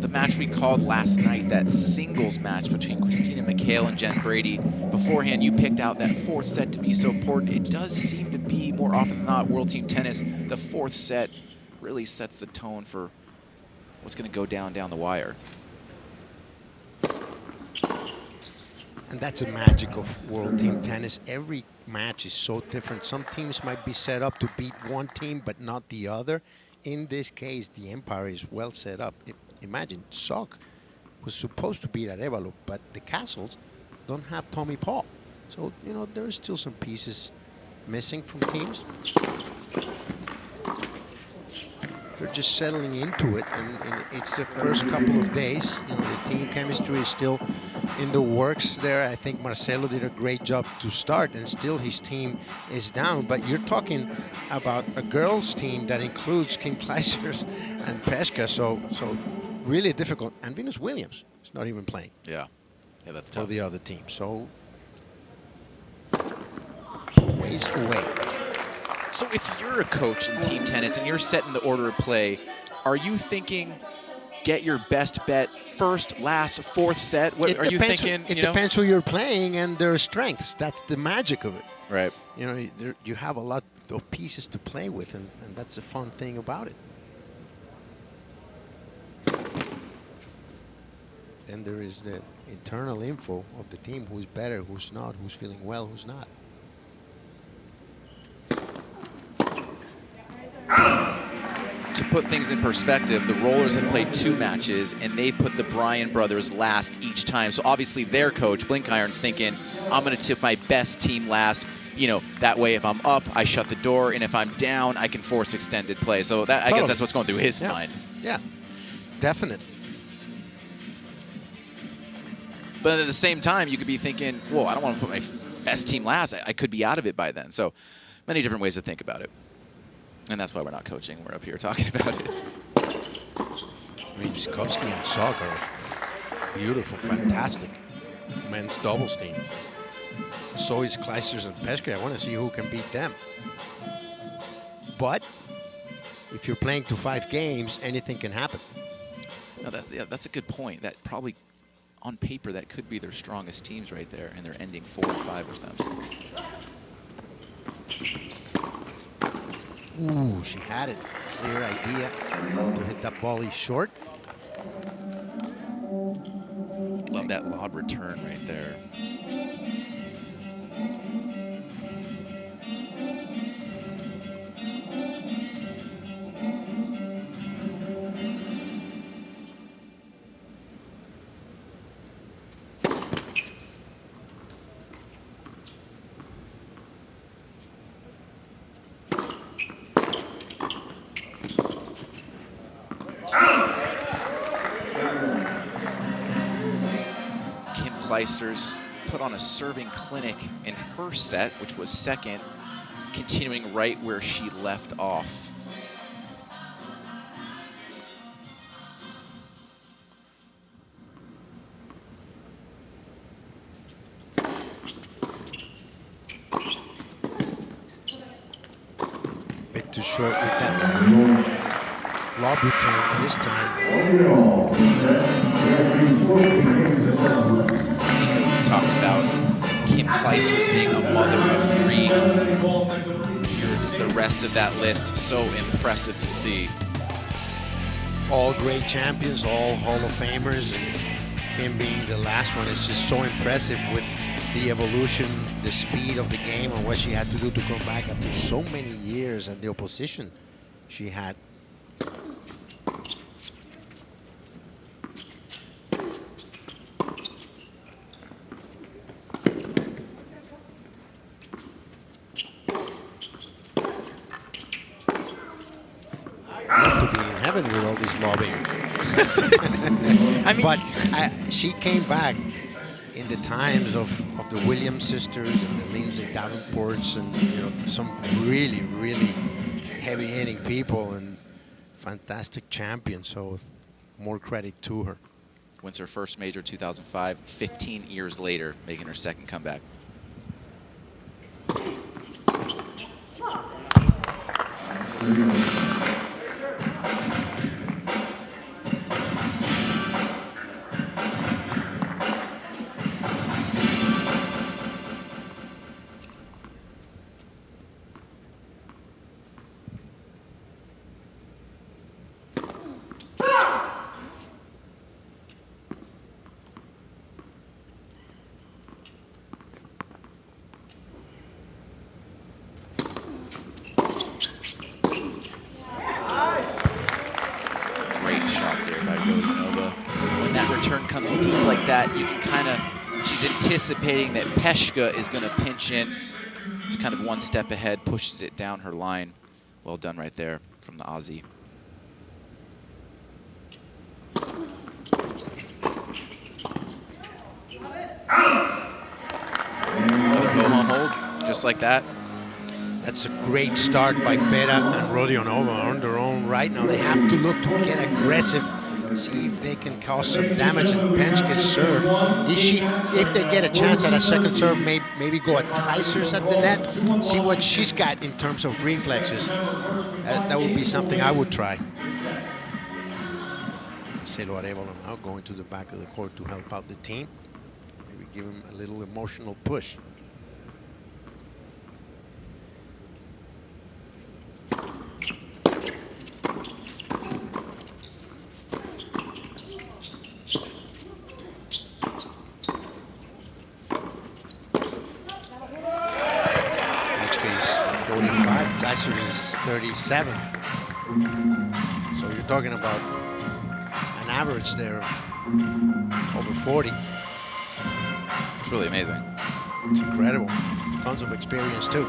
The match we called last night, that singles match between Christina McHale and Jen Brady. Beforehand, you picked out that 4th set to be so important. It does seem to be, more often than not, World Team Tennis. The 4th set really sets the tone for what's going to go down the wire. And that's the magic of World Team Tennis. Every match is so different. Some teams might be set up to beat one team, but not the other. In this case, the Empire is well set up. Imagine, Sock was supposed to beat Arevalo, but the Kastles don't have Tommy Paul. So, you know, there are still some pieces missing from teams. They're just settling into it, and it's the first couple of days. You know, the team chemistry is still in the works there. I think Marcelo did a great job to start, and still his team is down. But you're talking about a girls' team that includes Kim Clijsters and Peschke, so really difficult. And Venus Williams is not even playing. Yeah, that's For tough. the other team, so ways away. So if you're a coach in team tennis and you're setting the order of play, are you thinking get your best bet first, last, 4th set? What are you thinking? It depends who you're playing and their strengths. That's the magic of it. Right. You know, you have a lot of pieces to play with, and that's the fun thing about it. Then there is the internal info of the team: who's better, who's not, who's feeling well, who's not. To put things in perspective, the Rollers have played 2 matches, and they've put the Bryan brothers last each time. So obviously their coach, Blinkiron's thinking, I'm going to tip my best team last. You know, that way if I'm up, I shut the door, and if I'm down, I can force extended play. So that, I guess that's what's going through his mind. Yeah, definitely. But at the same time, you could be thinking, whoa, I don't want to put my best team last. I could be out of it by then. So many different ways to think about it. And that's why we're not coaching. We're up here talking about it. I mean, Skopsky and Sock are beautiful, fantastic men's doubles team. So is Clijsters and Peschke. I want to see who can beat them. But if you're playing to 5 games, anything can happen. No, that's a good point. That probably, on paper, that could be their strongest teams right there, and they're ending 4 or 5 of them. Ooh, she had it. Clear idea to hit that volley short. Love that lob return right there. Clijsters put on a serving clinic in her set, which was 2nd, continuing right where she left off. Bit too short with that lob return this time. Talked about Kim Clijsters being a mother of 3. Here is the rest of that list. So impressive to see. All great champions, all Hall of Famers, and him being the last one is just so impressive with the evolution, the speed of the game, and what she had to do to come back after so many years and the opposition she had. To be in heaven with all this lobbying. I mean, But she came back in the times of the Williams sisters and the Lindsay Davenports and some really, really heavy-hitting people and fantastic champions. So more credit to her. wins her first major 2005, 15 years later, making her second comeback. Comes deep like that, you can kind of, she's anticipating that Peshka is going to pinch in. She's kind of one step ahead, pushes it down her line. Well done right there from the Aussie. Another go-home hold, just like that. That's a great start by Beta and Rodionova on their own right. Now they have to look to get aggressive, see if they can cause some damage and Penske serve. If they get a chance at a second serve, maybe go at Kaiser's at the net, see what she's got in terms of reflexes. That would be something I would try. Marcelo Arevalo now going to the back of the court to help out the team. Maybe give him a little emotional push. Is 37. So you're talking about an average there of over 40. It's really amazing. It's incredible. Tons of experience too.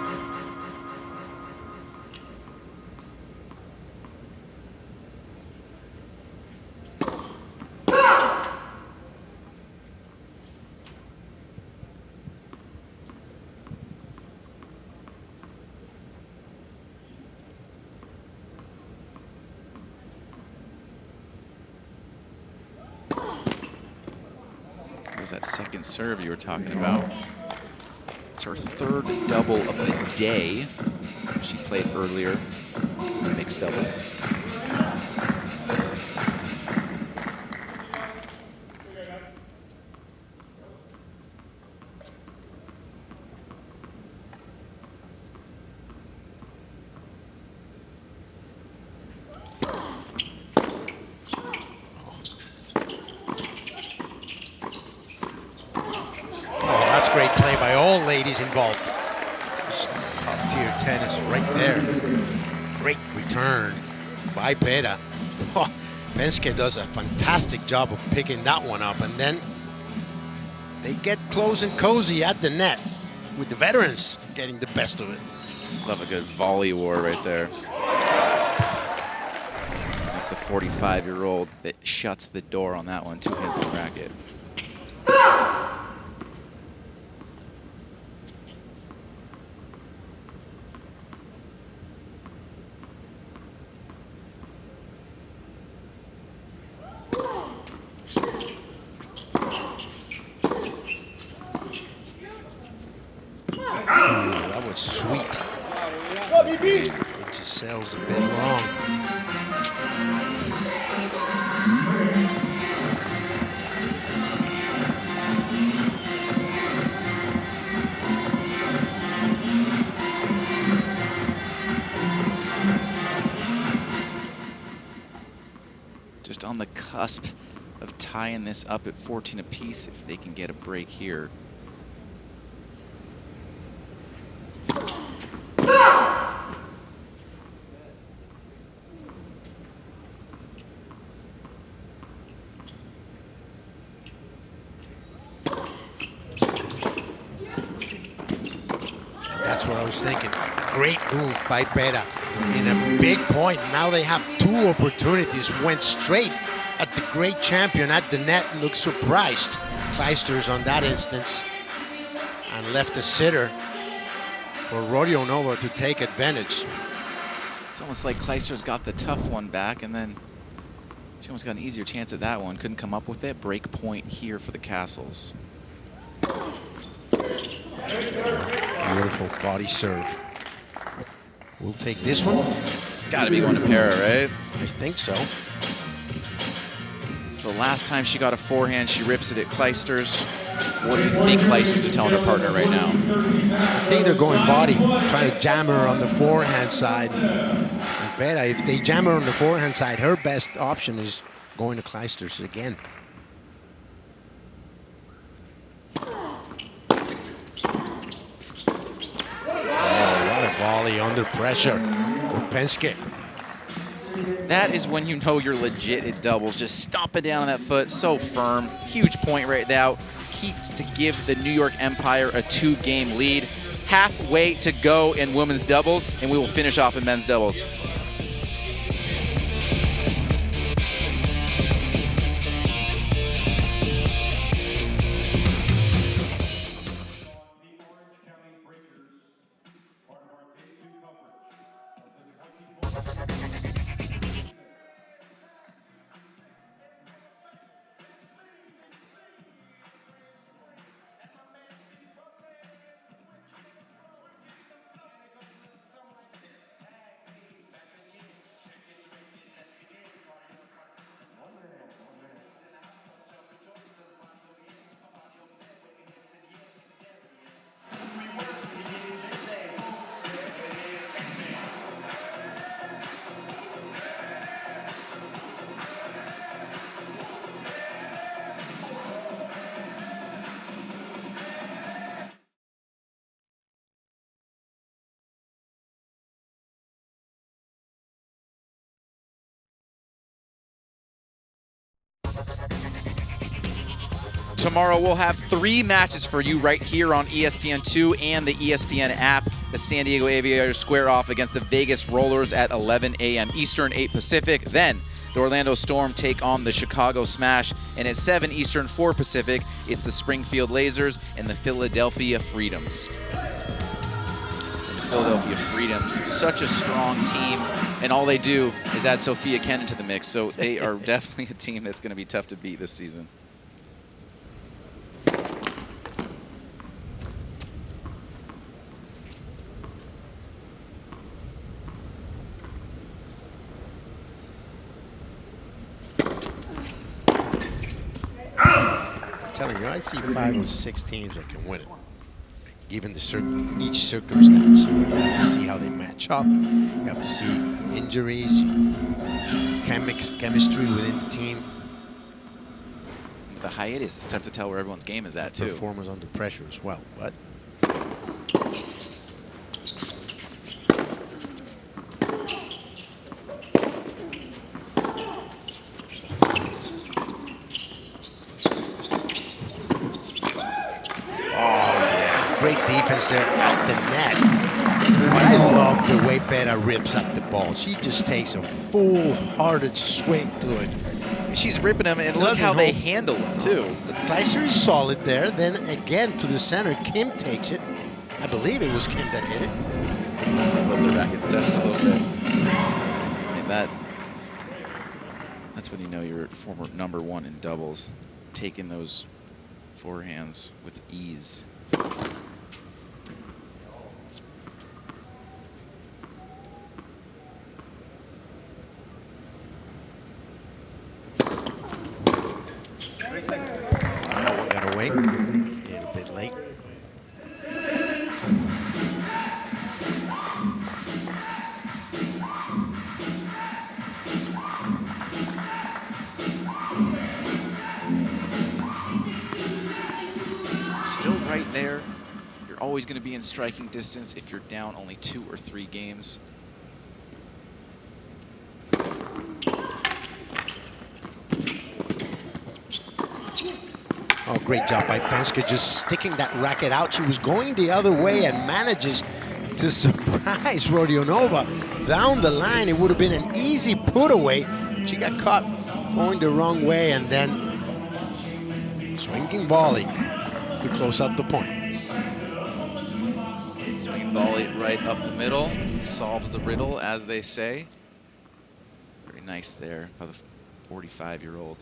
That second serve you were talking about. It's her third double of the day. She played earlier in mixed doubles. Great play by all ladies involved. Top tier tennis right there. Great return by Beta. Oh, Penske does a fantastic job of picking that one up, and then they get close and cozy at the net with the veterans getting the best of it. Love a good volley war right there. That's the 45-year-old that shuts the door on that one. 2 hands on the racket. That was sweet. It just sails a bit long. the cusp of tying this up at 14 apiece if they can get a break here. That's what I was thinking. Great move by Beta in a big point. Now they have two opportunities. Went straight at the great champion at the net. Looked surprised. Kleisters on that instance and left a sitter for Rodeo Nova to take advantage. It's almost like Kleisters got the tough one back, and then she almost got an easier chance at that one. Couldn't come up with it. Break point here for the Kastles. Beautiful body serve. We'll take this one. Got to be going to para, right? I think so. So last time she got a forehand, she rips it at Kleisters. What do you think Kleisters is telling her partner right now? I think they're going body, trying to jam her on the forehand side. And Beta, if they jam her on the forehand side, her best option is going to Kleisters again. Volley under pressure. Penske. That is when you know you're legit at doubles. Just stomping down on that foot, so firm. Huge point right now. Keeps to give the New York Empire a 2-game lead. Halfway to go in women's doubles, and we will finish off in men's doubles. Tomorrow we'll have 3 matches for you right here on ESPN2 and the ESPN app. The San Diego Aviators square off against the Vegas Rollers at 11 a.m. Eastern, 8 Pacific. Then the Orlando Storm take on the Chicago Smash. And at 7 Eastern, 4 Pacific, it's the Springfield Lasers and the Philadelphia Freedoms. And the Philadelphia Freedoms, such a strong team. And all they do is add Sophia Kennan to the mix. So they are definitely a team that's going to be tough to beat this season. Telling you, I see 5 or 6 teams that can win it, given each circumstance. You have to see how they match up. You have to see injuries, chemistry within the team. With the hiatus, it's tough to tell where everyone's game is at, too. Performers under pressure as well, but great defense there out the net. But I love the way Beta rips up the ball. She just takes a full-hearted swing to it. She's ripping them, and look how they handle them, too. The Kleister is solid there. Then again to the center, Kim takes it. I believe it was Kim that hit it. Both their rackets touched a little bit. And that's when you know you're former #1 in doubles, taking those forehands with ease. Got away. A little bit late. there. You're always going to be in striking distance if you're down only 2 or 3 games. Oh, great job by Penske, just sticking that racket out. She was going the other way and manages to surprise Rodionova down the line. It would have been an easy put away. She got caught going the wrong way, and then swinging volley to close out the point. Swinging volley right up the middle. Solves the riddle, as they say. Very nice there by the 45-year-old.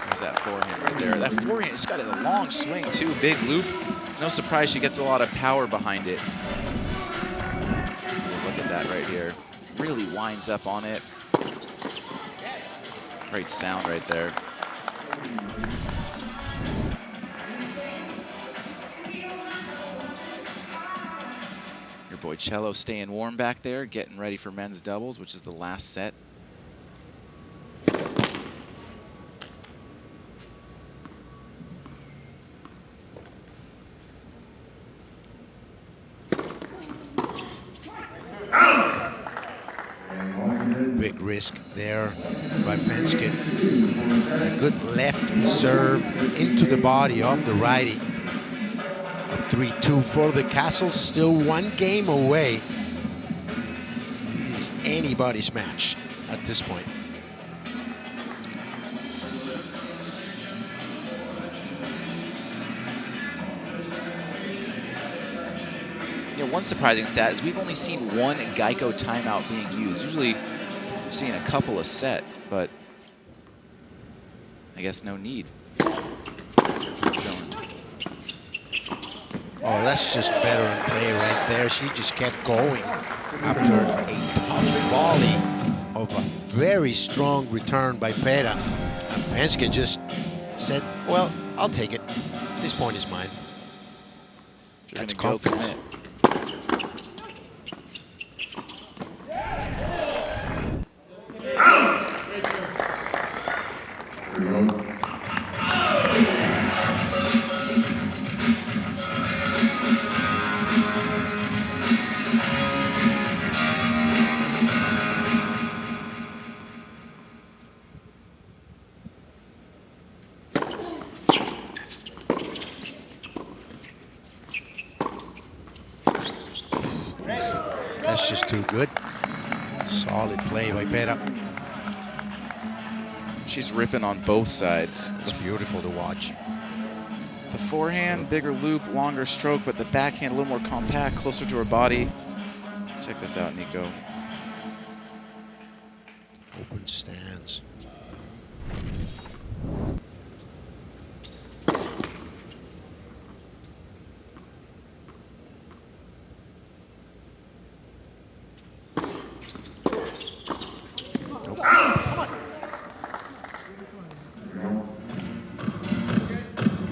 There's that forehand right there. That forehand, it's got a long swing too, big loop. No surprise she gets a lot of power behind it. Look at that right here. Really winds up on it. Great sound right there. Your boy Cello staying warm back there, getting ready for men's doubles, which is the last set. Big risk there by Penske. A good lefty serve into the body of the righty. Up 3-2 for the Kastles, still 1 game away. This is anybody's match at this point. You know, one surprising stat is we've only seen 1 Geico timeout being used. Usually we're seeing a couple a set, but I guess no need. Oh, that's just veteran play right there. She just kept going after a tough volley of a very strong return by Pera. And Penske just said, well, I'll take it. This point is mine. You're That's gonna go confidence. commit. That's just too good. Solid play by Pera. She's ripping on both sides. It's beautiful to watch. The forehand, bigger loop, longer stroke, but the backhand a little more compact, closer to her body. Check this out, Nico. Open stands.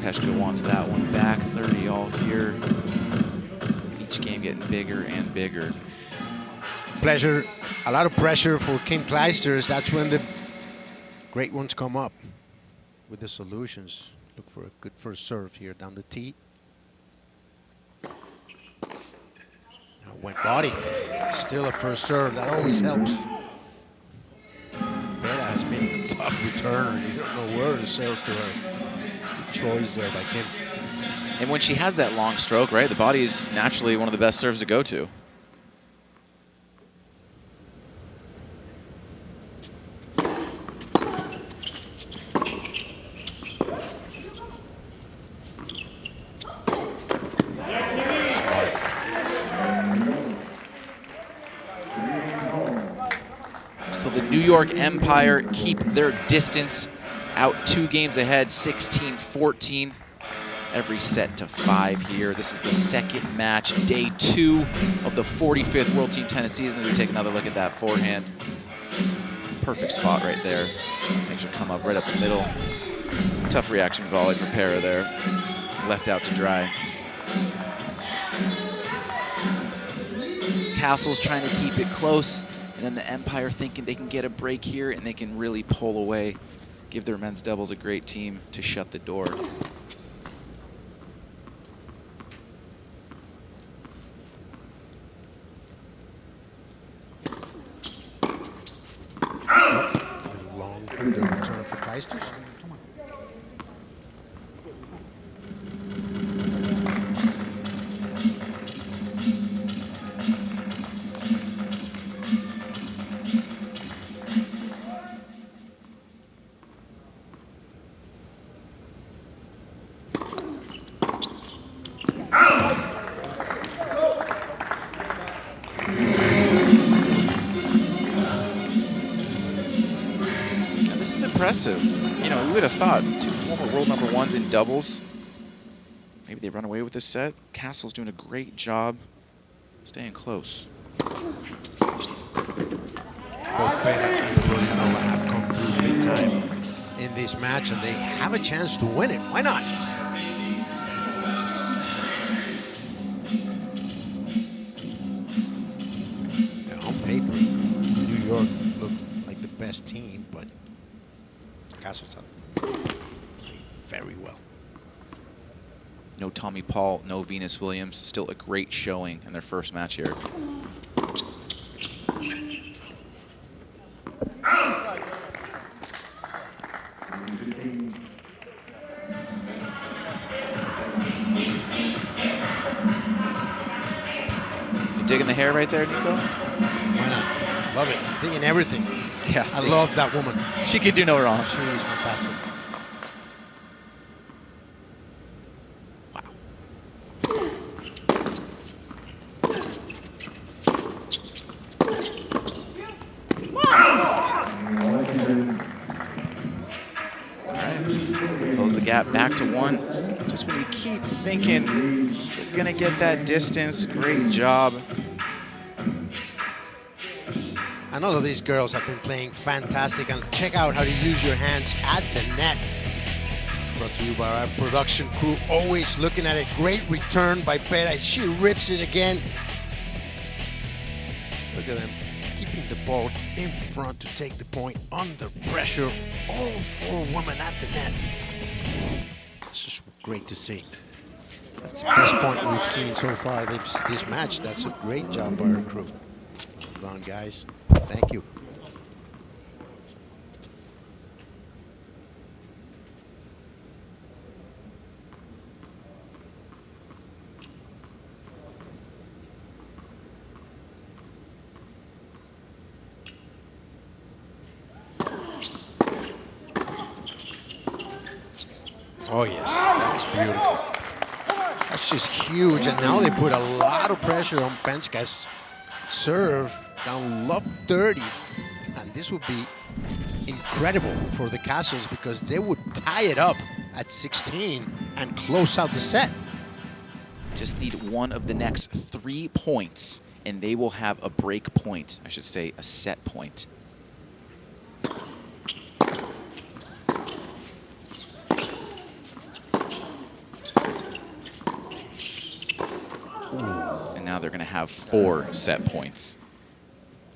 Peshka wants that one back. 30 all here. Each game getting bigger and bigger. Pleasure, a lot of pressure for Kim Kleisters. That's when the great ones come up with the solutions. Look for a good first serve here down the tee. Now went body. Still a first serve. That always helps. Pera has been a tough returner. You don't know where to serve to her. Choice there by Kim. And when she has that long stroke, right, the body is naturally one of the best serves to go to. So the New York Empire keep their distance out 2 games ahead, 16-14. Every set to 5 here. This is the second match, day 2 of the 45th World Team Tennis season. We take another look at that forehand. Perfect spot right there. Makes her come up right up the middle. Tough reaction volley for Pera there. Left out to dry. Kastles trying to keep it close, and then the Empire thinking they can get a break here and they can really pull away, give their men's doubles a great team to shut the door. Long return for Kastles. This is impressive. You know, we would have thought 2 former world #1s in doubles. Maybe they run away with this set. Kastles doing a great job staying close. Both Pera and Rodionova have come through big time in this match, and they have a chance to win it. Why not? Yeah, on paper, New York looked like the best team, but Kastles have played very well. No Tommy Paul, no Venus Williams. Still a great showing in their first match here. You digging the hair right there, Nico? Why not? Love it. Digging everything. Yeah. I love that woman. She could do no wrong. She is fantastic. Close the gap back to 1. Just when you keep thinking you're gonna get that distance, great job. And all of these girls have been playing fantastic, and check out how to use your hands at the net. Brought to you by our production crew, always looking at a great return by Pera. She rips it again. Look at them, keeping the ball in front to take the point under pressure. All 4 women at the net. It's just great to see. That's the best point we've seen so far this match. That's a great job by our crew. Well done, guys. Thank you. Oh yes, that's beautiful. That's just huge, and now they put a lot of pressure on Penska's serve down lob 30, and this would be incredible for the Kastles because they would tie it up at 16 and close out the set. Just need 1 of the next 3 points, and they will have a break point. I should say a set point. And now they're going to have 4 set points.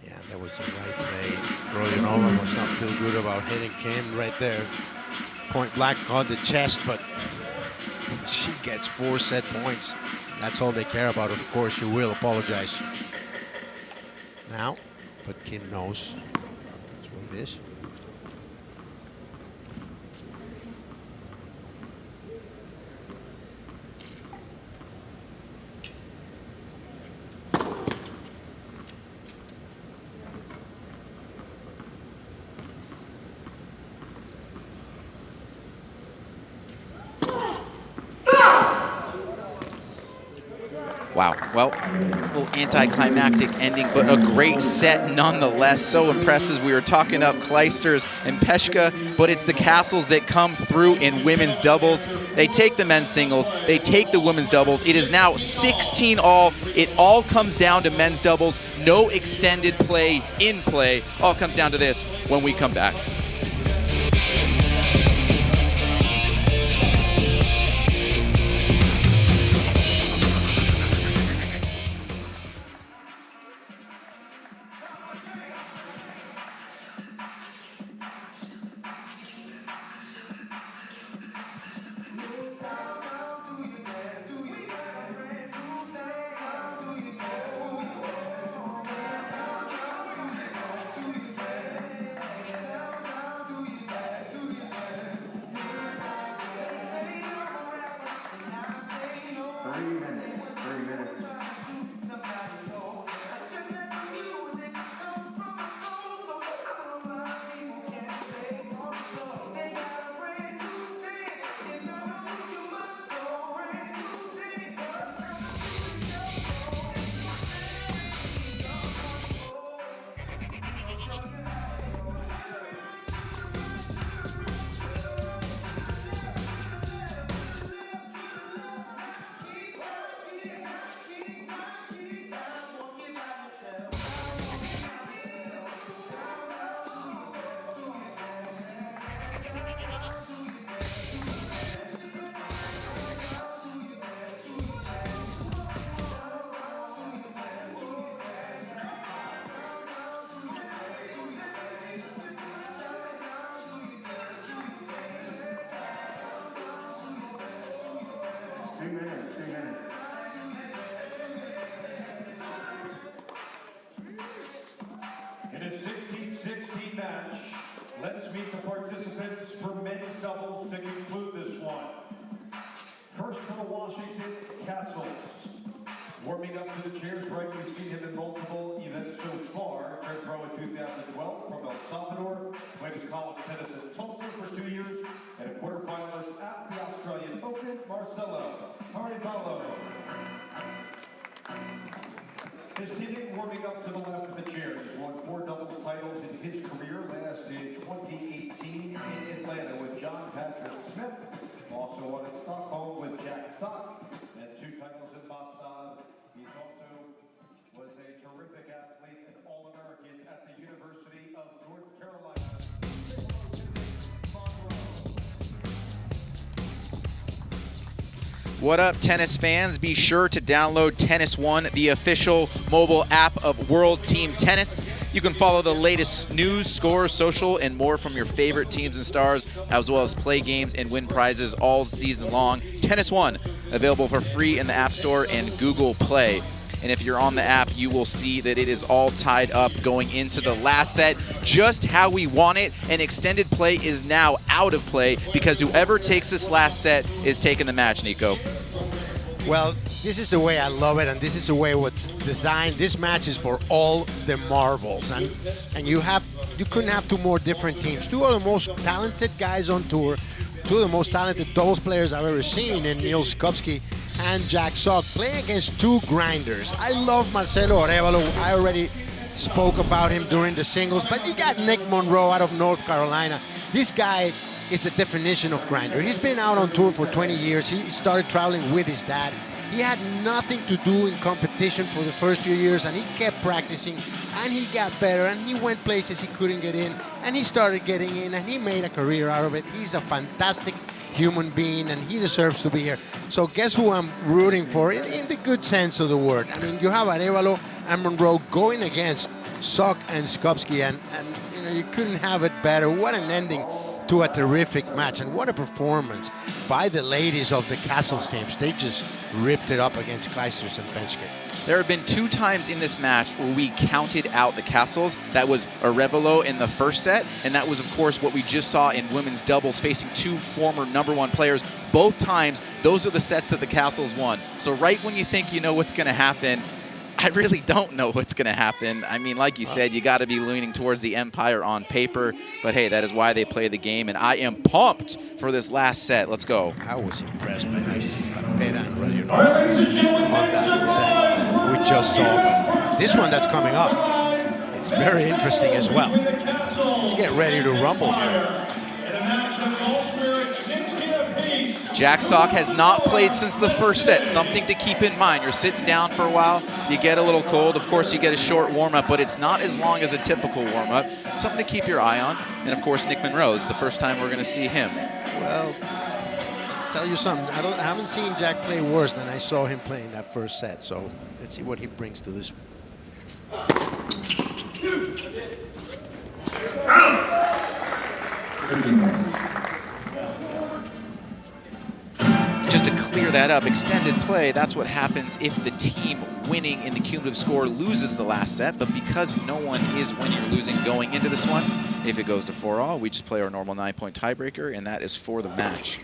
Yeah, that was the right play. Rodionova must not feel good about hitting Kim right there. Point blank on the chest, but she gets 4 set points. That's all they care about. Of course, she will apologize now, but Kim knows that's what it is. Wow, well, a little anticlimactic ending, but a great set nonetheless. So impressive. We were talking up Kleisters and Peshka, but it's the Kastles that come through in women's doubles. They take the men's singles, they take the women's doubles. It is now 16 all. It all comes down to men's doubles. No extended play in play. All comes down to this when we come back. meet the participants for men's doubles to conclude this one. First for the Washington Kastles. Warming up to the chairs, right, we've seen him in multiple events so far. Turned pro in 2012 from El Salvador. Played his college tennis in Tulsa for 2 years. And a quarterfinalist at the Australian Open, Marcelo Arevalo. His teammate warming up to the left of the chair. He's won 4 doubles titles in his career, last in 2018 in Atlanta with John Patrick Smith. Also won in Stockholm with Jack Sock, and 2 titles in Boston. He also was a terrific athlete and All-American at the University of North Carolina. What up, tennis fans? Be sure to download Tennis One, the official mobile app of World Team Tennis. You can follow the latest news, scores, social, and more from your favorite teams and stars, as well as play games and win prizes all season long. Tennis One, available for free in the App Store and Google Play. And if you're on the app, you will see that it is all tied up going into the last set, just how we want it. And extended play is now out of play because whoever takes this last set is taking the match, Nico. Well, this is the way I love it, and this is the way it's designed. This match is for all the marbles, and you couldn't have 2 more different teams. 2 of the most talented guys on tour, 2 of the most talented doubles players I've ever seen in Neil Skupski and Jack Sock playing against 2 grinders. I love Marcelo Arevalo. I already spoke about him during the singles, but you got Nick Monroe out of North Carolina. This guy is the definition of grinder. He's been out on tour for 20 years. He started traveling with his dad. He had nothing to do in competition for the first few years, and he kept practicing, and he got better, and he went places he couldn't get in, and he started getting in, and he made a career out of it. He's a fantastic human being, and he deserves to be here. So guess who I'm rooting for in the good sense of the word. I mean, you have Arevalo and Monroe going against Sock and Skupski, and you know, you couldn't have it better. What an ending to a terrific match, and what a performance by the ladies of the Kastles teams. They just ripped it up against Kastles and Penske. There have been 2 times in this match where we counted out the Kastles. That was Arevalo in the first set, and that was, of course, what we just saw in women's doubles facing 2 former #1 players. Both times, those are the sets that the Kastles won. So right when you think you know what's going to happen, I really don't know what's going to happen. I mean, like you said, you got to be leaning towards the Empire on paper. But hey, that is why they play the game, and I am pumped for this last set. Let's go. I was impressed by that Pera and Radionov on that set we just saw. But this one that's coming up, it's very interesting as well. Let's get ready to rumble here. Jack Sock has not played since the first set. Something to keep in mind. You're sitting down for a while, you get a little cold. Of course, you get a short warm-up, but it's not as long as a typical warm-up. Something to keep your eye on. And of course, Nick Monroe is the first time we're going to see him. Well, I'll tell you something. I haven't seen Jack play worse than I saw him playing that first set. So let's see what he brings to this. Just to clear that up, extended play, that's what happens if the team winning in the cumulative score loses the last set. But because no one is winning or losing going into this one, if it goes to 4-all, we just play our normal 9-point tiebreaker, and that is for the match.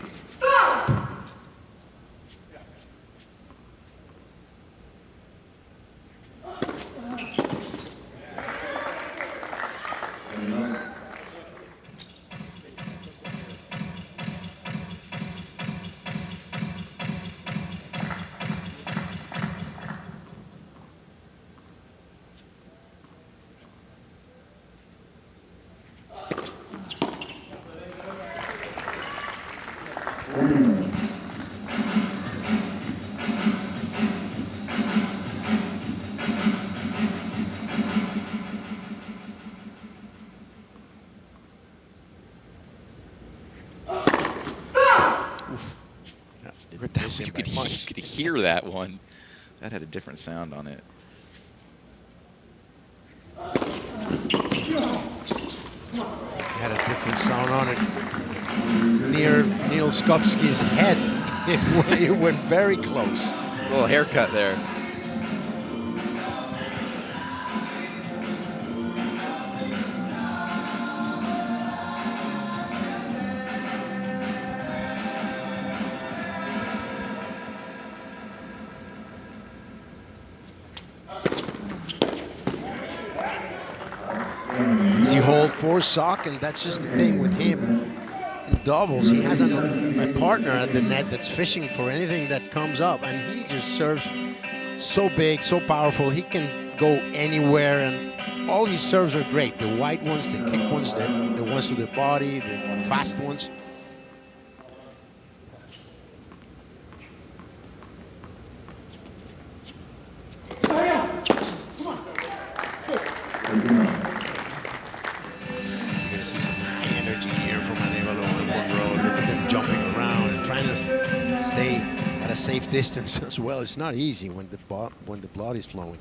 You could hear that one. That had a different sound on it. Had a different sound on it. Near Neil Skupski's head. It went very close. A little haircut there. easy hold for Sock, and that's just the thing with him. In doubles, he has a partner at the net that's fishing for anything that comes up, and he just serves so big, so powerful. He can go anywhere, and all his serves are great. The wide ones, the kick ones, the ones to the body, the fast ones. You're gonna see some high energy here from Arevalo and Monroe. Look at them jumping around and trying to stay at a safe distance as well. It's not easy when the blood is flowing.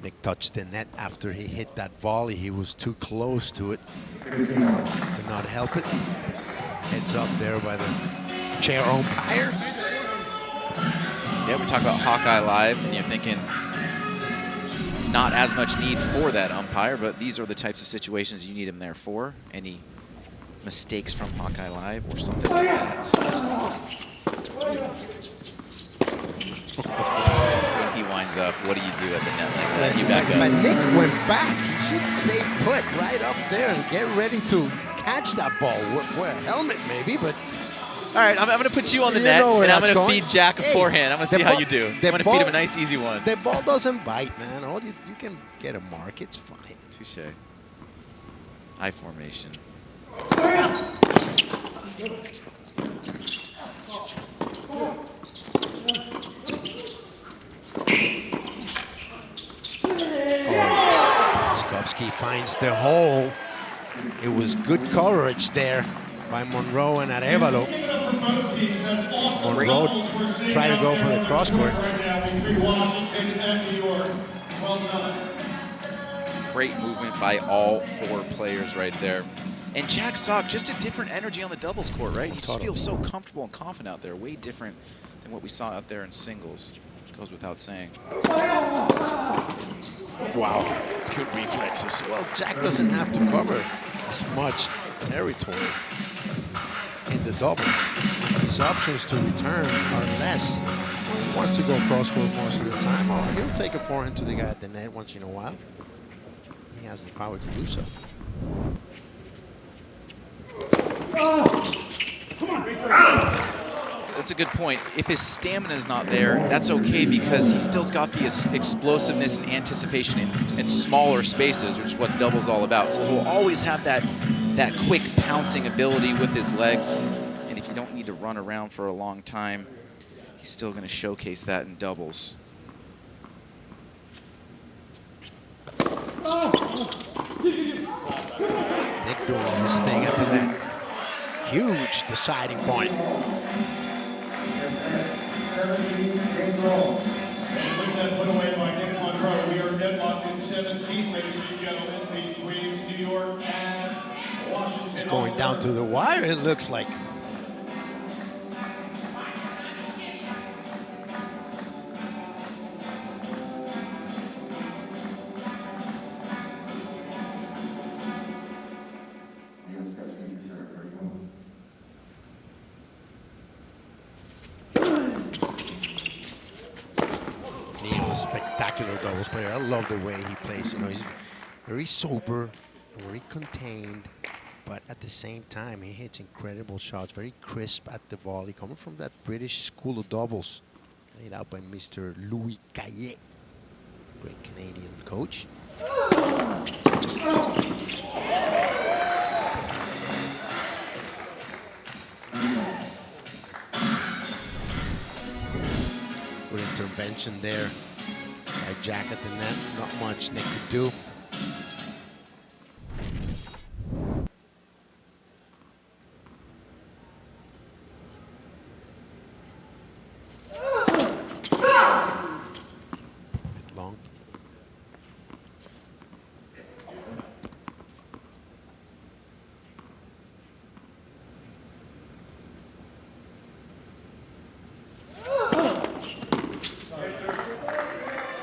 Nick touched the net after he hit that volley. He was too close to it. Could not help it. Heads up there by the chair umpire. Yeah, we talk about Hawkeye Live, and you're thinking not as much need for that umpire, but these are the types of situations you need him there for. Any mistakes from Hawkeye Live or something like that. When he winds up, what do you do at the net like that? You back But up. Nick went back. He should stay put right up there and get ready to catch that ball. Wear a helmet maybe, but All right, I'm going to put you on the You net, know where and I'm that's going to going. feed Jack a Hey, forehand. I'm going to the see how ball- you do. the I'm going to ball- feed him a nice, easy one. the ball doesn't bite, man. All you can get a mark. It's fine. Touche. I formation. Skopsky finds the hole. It was good coverage there by Monroe and Arevalo. Monroe tried to go for the cross court. Between Washington and New York. Well done. Great movement by all four players right there. And Jack Sock, just a different energy on the doubles court, right? He just feels so comfortable and confident out there. Way different than what we saw out there in singles. Goes without saying. Wow, good reflexes. Well, Jack doesn't have to cover as much territory in the doubles. His options to return are less. He wants to go cross court most of the time. Or he'll take a forehand to the guy at the net once in a while. He has the power to do so. That's a good point. If his stamina is not there, that's okay because he still's got the explosiveness and anticipation in smaller spaces, which is what double's all about. So he'll always have that quick pouncing ability with his legs. And if you don't need to run around for a long time, he's still going to showcase that in doubles. Nick doing his thing at the net. Huge deciding point. And with that put away by Nick Monroe, we are deadlocked in 17th, ladies and gentlemen, between New York and Washington. Going down to the wire, it looks like. Neil's spectacular doubles player. I love the way he plays. You know, he's very sober, very contained, but at the same time, he hits incredible shots, very crisp at the volley, coming from that British school of doubles, laid out by Mr. Louis Caillet, great Canadian coach. Good intervention there by Jack at the net. Not much Nick could do. Bit long.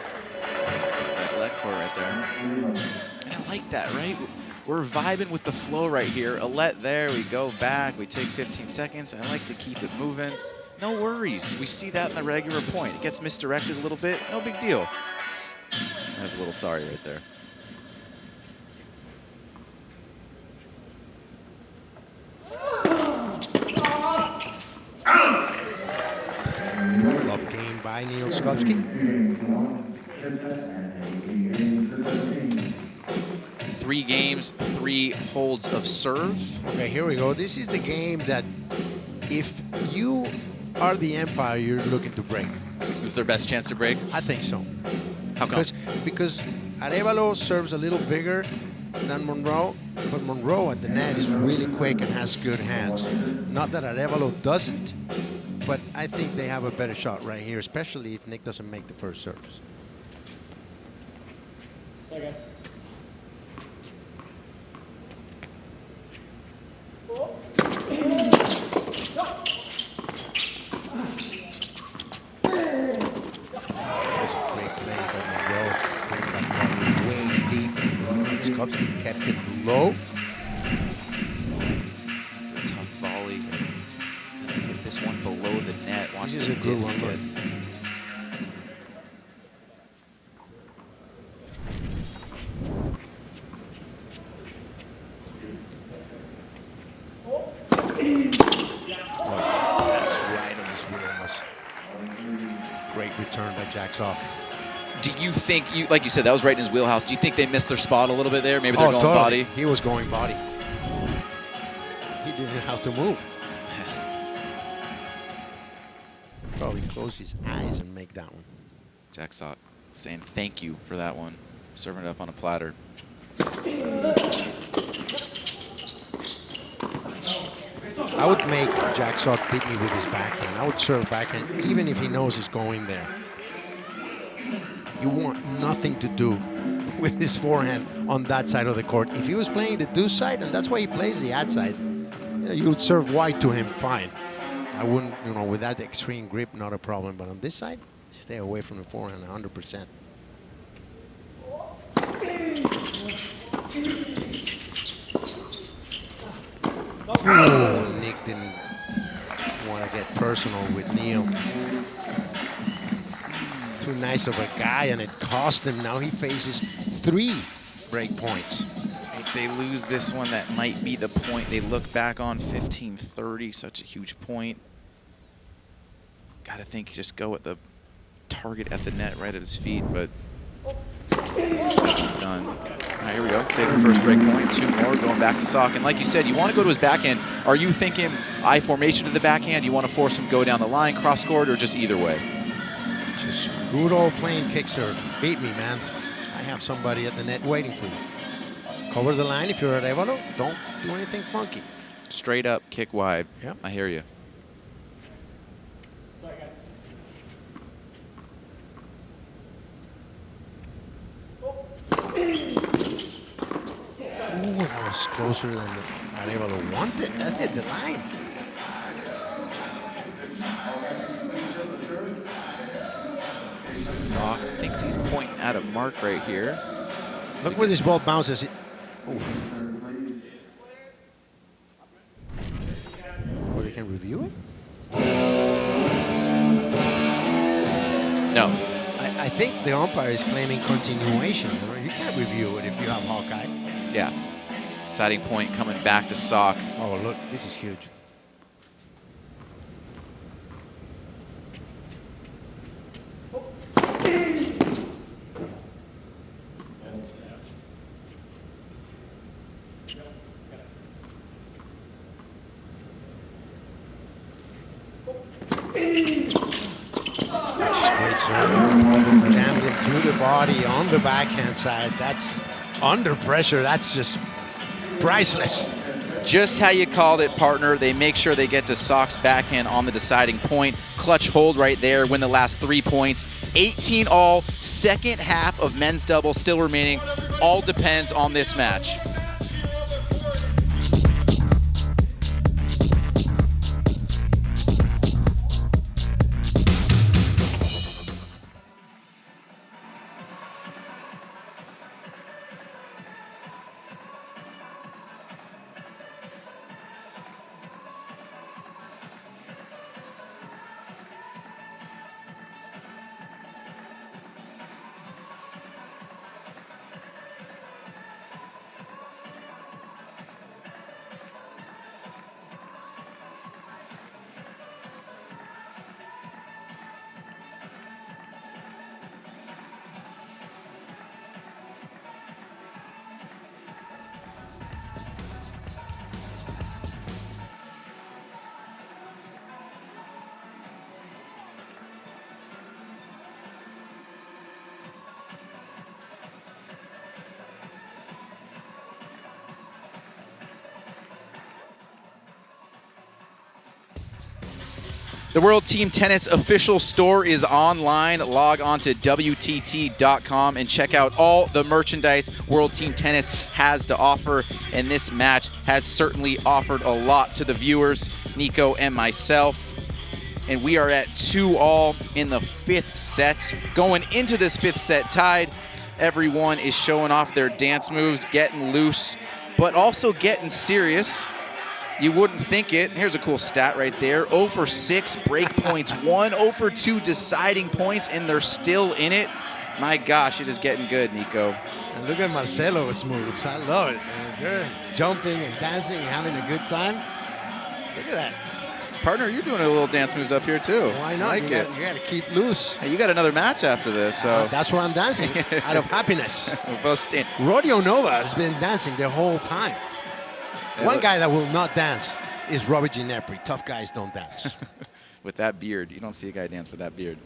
That leg core right there. that, right? We're vibing with the flow right here. A let there, we go back, we take 15 seconds. I like to keep it moving. No worries. We see that in the regular point. It gets misdirected a little bit. No big deal. I was a little sorry right there. Love game by Neil Skovsky. 3 games, 3 holds of serve. Okay, here we go. This is the game that if you are the Empire, you're looking to break. This is their best chance to break. I think so. How come? Because Arevalo serves a little bigger than Monroe, but Monroe at the net is really quick and has good hands. Not that Arevalo doesn't, but I think they have a better shot right here, especially if Nick doesn't make the first serves. That's a great play by Monroe. Putting that ball way deep. Skovsky kept it low. It's a tough volley. Has to hit this one below the net. Wants This is to a good dip one, look. gets. That's right on his wheelhouse. Great return by Jack Sock. Do you think, like you said, that was right in his wheelhouse. Do you think they missed their spot a little bit there? Maybe they're going totally. body? He was going body. He didn't have to move. Probably close his eyes and make that one. Jack Sock saying thank you for that one. Serving it up on a platter. I would make Jack Sock beat me with his backhand. I would serve backhand even if he knows he's going there. You want nothing to do with his forehand on that side of the court. If he was playing the deuce side, and that's why he plays the ad side, you would serve wide to him, fine. I wouldn't, with that extreme grip, not a problem. But on this side, stay away from the forehand 100%. Ooh, Nick didn't want to get personal with Neil. Too nice of a guy, and it cost him. Now he faces 3 break points. If they lose this one, that might be the point they look back on. 15-30, such a huge point. Got to think just go at the target at the net right at his feet, but done. All right, here we go. Save the first break point. 2 more, going back to Sock. And like you said, you want to go to his backhand. Are you thinking I formation to the backhand? You want to force him to go down the line, cross court, or just either way? Just good old plain kick serve. Beat me, man. I have somebody at the net waiting for you. Cover the line if you're Arevalo. Don't do anything funky. Straight up, kick wide. Yep. I hear you. Ooh, that was closer than Arevalo wanted. That hit the line. Sock thinks he's pointing at a mark right here. Look where this ball bounces. Oof. Or they can review it? No. I think the umpire is claiming continuation. You can't review it if you have Hawkeye. Yeah. Siding point coming back to Sock. Oh, look, this is huge. Great serve. Jammed it through the body on the backhand side. That's under pressure. That's just priceless. Just how you called it, partner. They make sure they get to Sock's backhand on the deciding point. Clutch hold right there, win the last 3 points. 18 all, second half of men's double still remaining. All depends on this match. The World Team Tennis official store is online. Log on to WTT.com and check out all the merchandise World Team Tennis has to offer. And this match has certainly offered a lot to the viewers, Nico and myself. And we are at 2-all in the 5th set. Going into this 5th set tied, everyone is showing off their dance moves, getting loose, but also getting serious. You wouldn't think it. Here's a cool stat right there. 0 for 6 break points, 0 for 2 deciding points, and they're still in it. My gosh, it is getting good, Nico. And look at Marcelo's moves. I love it. And they're jumping and dancing and having a good time. Look at that. Partner, you're doing a little dance moves up here too. Why not? I like it. You got to keep loose. Hey, you got another match after this, so. That's why I'm dancing, out of happiness. We'll both stand. Rodeo Nova has been dancing the whole time. One guy that will not dance is Robbie Ginepri. Tough guys don't dance. With that beard. You don't see a guy dance with that beard.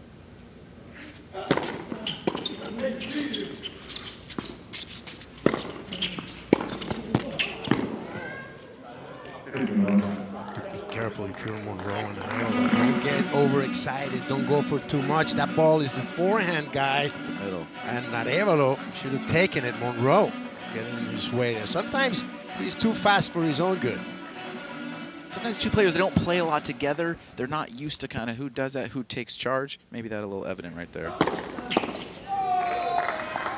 Be careful if you're Monroe and Arevalo. Don't get overexcited. Don't go for too much. That ball is the forehand guy. Middle. And Arevalo should have taken it. Monroe getting in his way there. Sometimes he's too fast for his own good. Sometimes two players, they don't play a lot together. They're not used to kind of who does that, who takes charge. Maybe that's a little evident right there.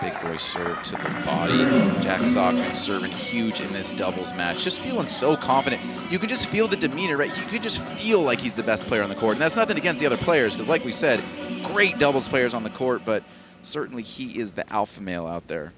Big boy serve to the body. Jack Sockman serving huge in this doubles match. Just feeling so confident. You can just feel the demeanor, right? You could just feel like he's the best player on the court. And that's nothing against the other players, because like we said, great doubles players on the court, but certainly he is the alpha male out there.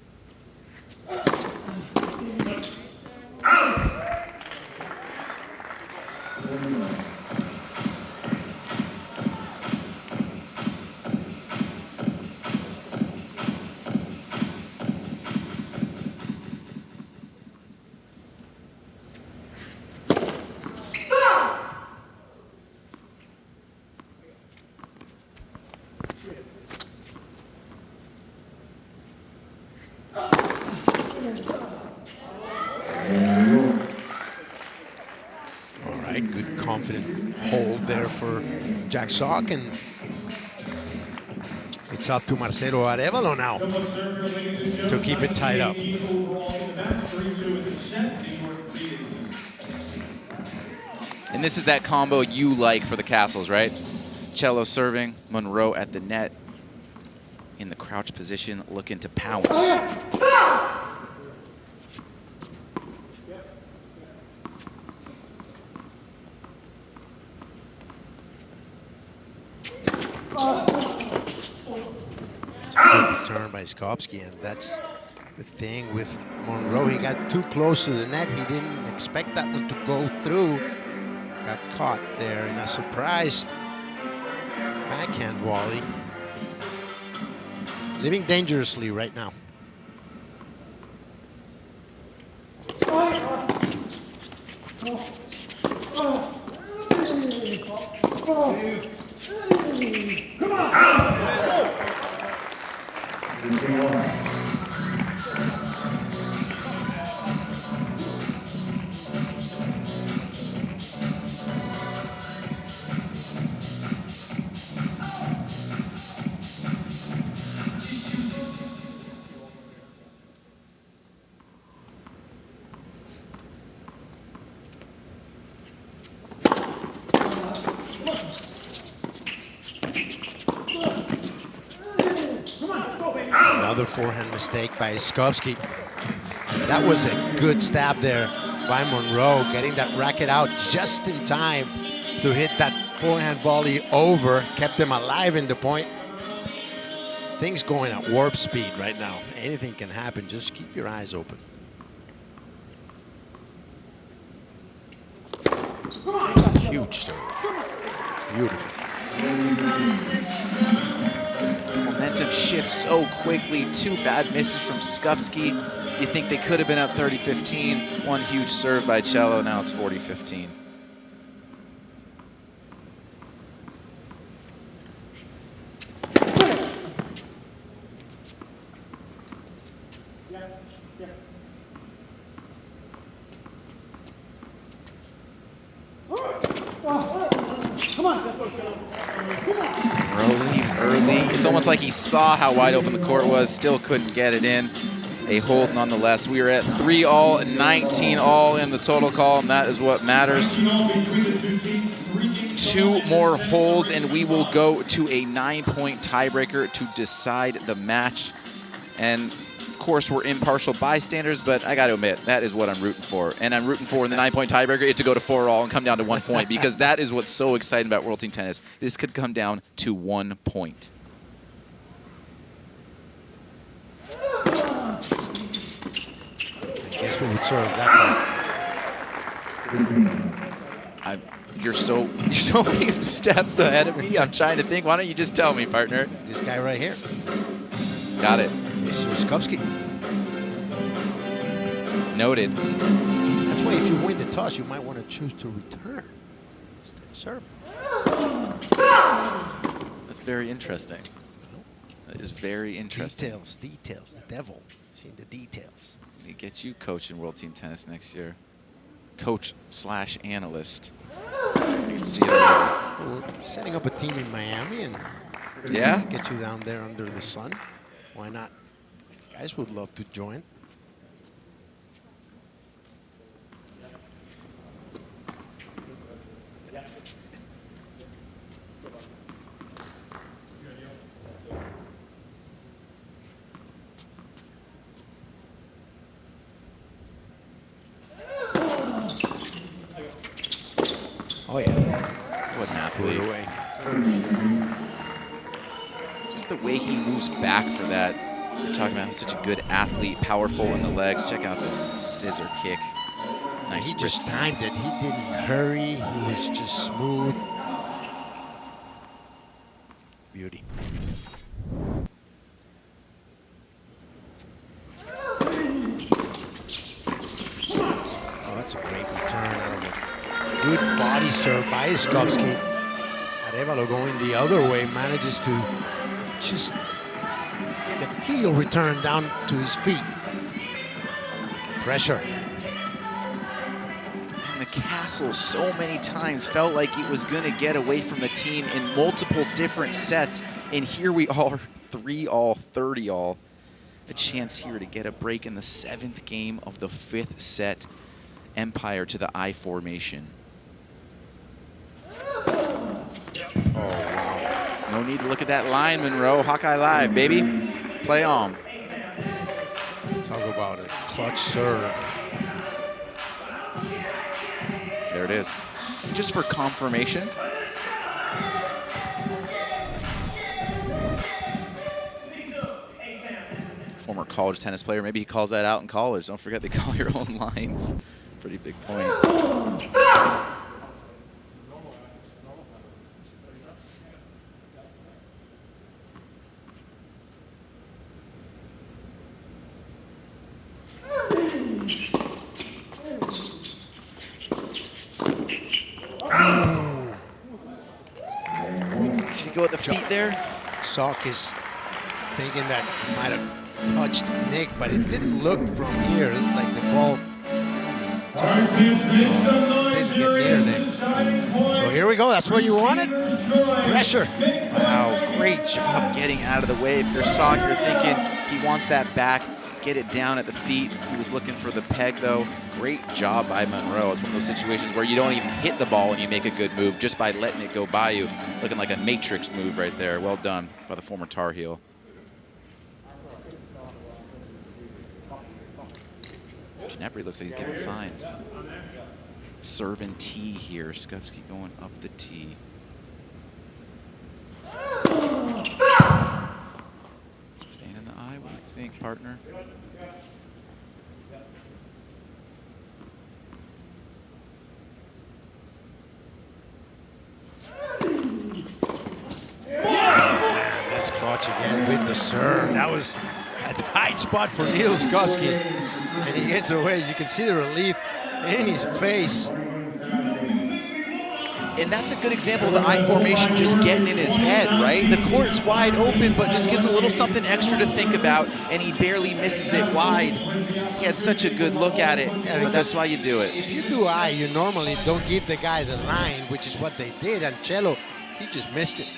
All right, good confident hold there for Jack Sock, and it's up to Marcelo Arevalo now to keep it tied up. And this is that combo you like for the Kastles, right? Cello serving, Monroe at the net in the crouch position, looking to pounce. It's a good return by Skopsky, and that's the thing with Monroe. He got too close to the net. He didn't expect that one to go through. Got caught there in a surprised backhand volley. Living dangerously right now. Another forehand mistake by Skopsky. That was a good stab there by Monroe, getting that racket out just in time to hit that forehand volley over, kept them alive in the point. Things going at warp speed right now. Anything can happen. Just keep your eyes open. Huge serve. Beautiful. Momentum shifts so quickly. Two bad misses from Skopsky. You think they could have been up 30-15. One huge serve by Cello. Now it's 40-15. Monroe leaves early. It's almost like he saw how wide open the court was, still couldn't get it in. A hold nonetheless. We are at 3-all, 19-all in the total call, and that is what matters. 2 more holds, and we will go to a 9-point tiebreaker to decide the match. And of course, we're impartial bystanders, but I got to admit, that is what I'm rooting for. And I'm rooting for in the 9-point tiebreaker it to go to 4-all and come down to 1 point, because that is what's so exciting about World Team Tennis. This could come down to 1 point. I guess we would serve that one. You're so many steps ahead of me. I'm trying to think. Why don't you just tell me, partner? This guy right here. Got it. Skopsky. Noted. That's why if you win the toss, you might want to choose to return instead of serve. That's very interesting. That is very interesting. Details. The devil. Seeing the details. We get you coaching World Team Tennis next year. Coach/analyst. You can see it already. We're setting up a team in Miami and Yeah? get you down there under the sun. Why not? Guys would love to join. Oh yeah. What an athlete. Just the way he moves back for that. We're talking about such a good athlete, powerful in the legs. Check out this scissor kick. Nice He wrist just time. timed it. He didn't hurry. He was just smooth. Beauty. Oh, that's a great return out of it. Good body serve by Skopsky. Arevalo going the other way manages to just get the field return down to his feet. Pressure. And the Kastles so many times felt like it was going to get away from the team in multiple different sets. And here we are, 3-all, 30-all. A chance here to get a break in the 7th game of the 5th set. Empire to the I formation. Oh, wow. No need to look at that line, Monroe. Hawkeye Live, baby. Play on. Talk about a clutch serve. There it is. Just for confirmation. Former college tennis player. Maybe he calls that out in college. Don't forget they call your own lines. Pretty big point. Should he go at the feet there? Sock is thinking that he might have touched Nick, but it didn't look from here. It looked like the ball didn't get near Nick. So here we go. That's what you wanted. Pressure. Wow, great job getting out of the way. If you're Sock, you're thinking he wants that back. Get it down at the feet. He was looking for the peg, though. Great job by Monroe. It's one of those situations where you don't even hit the ball and you make a good move just by letting it go by you. Looking like a matrix move right there. Well done by the former Tar Heel. Ginepri looks like he's giving signs. Serve and tee here. Skopsky going up the tee. Staying in the eye. What do you think, partner? That's clutch again with the serve. That was a tight spot for Neil Skopsky. And he gets away. You can see the relief in his face. And that's a good example of the I formation just getting in his head, right? The court's wide open, but just gives a little something extra to think about, and he barely misses it wide. He had such a good look at it, but that's why you do it. If you do I, you normally don't give the guy the line, which is what they did. And Cello He just missed it.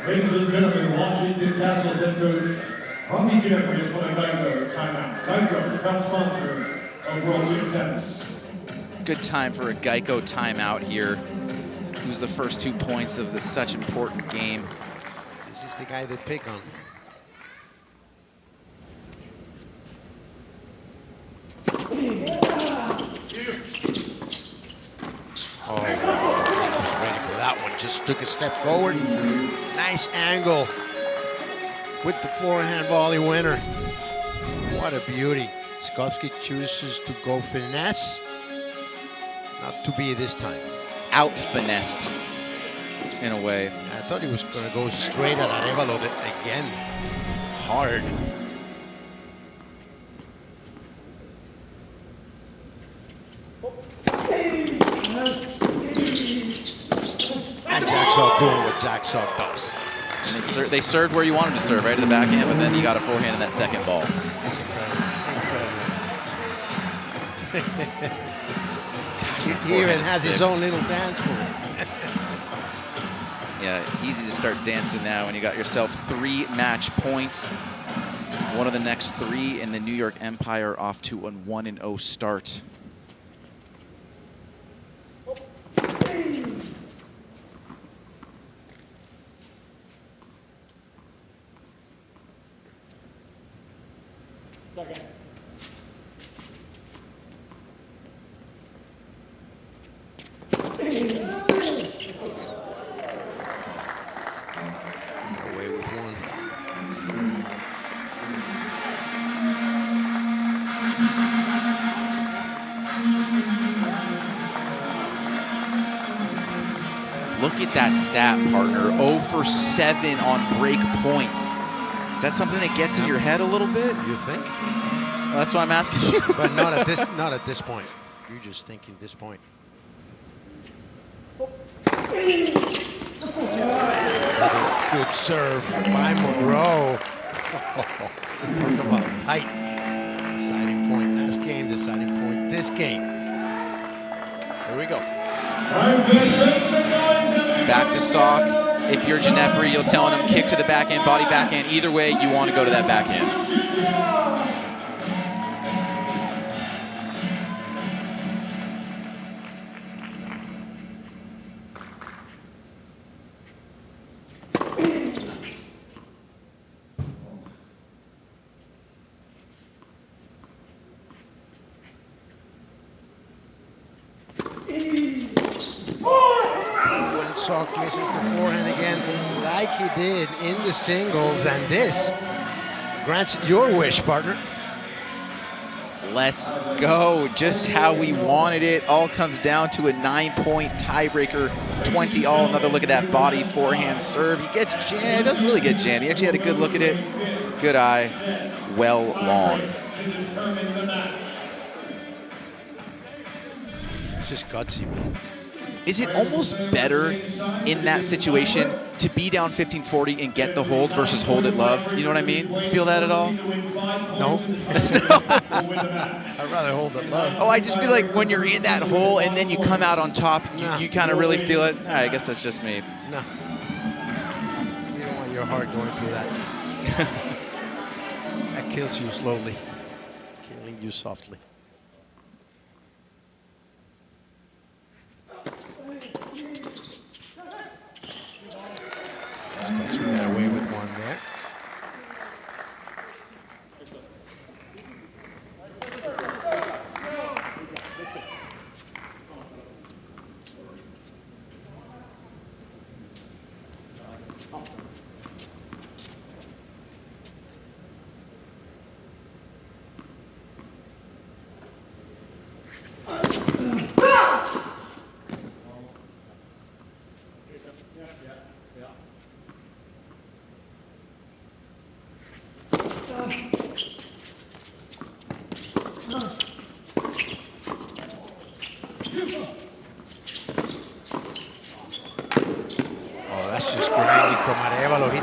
Ladies and gentlemen, Washington Kastles head coach Robbie Jeffrey is calling Geico timeout. Geico, proud sponsor of World Team Tennis. Good time for a Geico timeout here. Lose the first 2 points of this such important game. This is the guy they pick on. Oh, he was ready for that one. Just took a step forward. Nice angle with the forehand volley winner. What a beauty. Skovsky chooses to go finesse. Not to be this time. Out finessed in a way. I thought he was going to go straight at Arevalo again. Hard. And Jack Sock doing what Jack Sock does. They served where you want them to serve, right to the backhand, but then you got a forehand in that second ball. It's incredible. Incredible. He even has his own little dance for it. Yeah, easy to start dancing now when you got yourself 3 match points. One of the next 3 in the New York Empire off to a 1-0 start. Away with one. Look at that stat, partner. 0 for 7 on break points. Is that something that gets in your head a little bit? You think? Well, that's why I'm asking you. But not at this point. You're just thinking this point. Another good serve by Monroe. Talk about tight. Deciding point last game, deciding point this game. Here we go. Back to Sock. If you're Ginepri, you're telling him kick to the backhand, body backhand. Either way, you want to go to that backhand. When Sock misses the forehand again, like he did in the singles, and this grants your wish, partner. Let's go. Just how we wanted it. All comes down to a 9-point tiebreaker, 20 all. Another look at that body forehand serve. He gets jammed. Doesn't really get jammed. He actually had a good look at it. Good eye. Well long. It's just gutsy, man. Is it almost better in that situation to be down 15-40 and get the hold versus hold it love? You know what I mean? Feel that at all? No. I'd rather hold it low. Oh, I just feel like when you're in that hole and then you come out on top, you kind of really feel it. All right, I guess that's just me. No. You don't want your heart going through that. That kills you slowly, killing you softly. Scott's got away with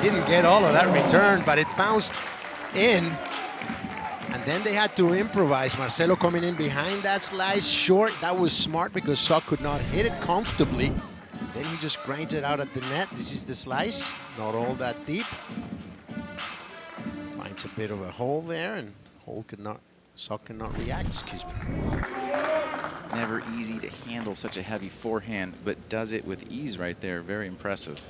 didn't get all of that return, but it bounced in. And then they had to improvise. Marcelo coming in behind that slice short. That was smart because Sock could not hit it comfortably. Then he just grinds it out at the net. This is the slice, not all that deep. Finds a bit of a hole there, and Sock cannot react, excuse me. Never easy to handle such a heavy forehand, but does it with ease right there. Very impressive.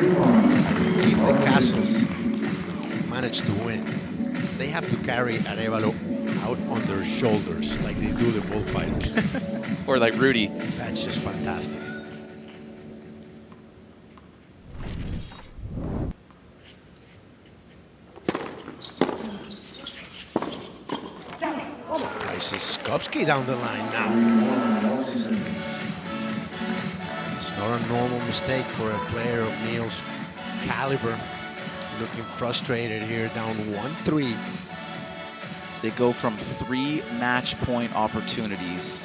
If the Kastles manage to win, they have to carry Arévalo out on their shoulders like they do the bullfighters. Or like Rudy. That's just fantastic. Places Skupski down the line now. It's not a normal mistake for a player of Neil's caliber. Looking frustrated here, down 1-3. They go from 3 match point opportunities.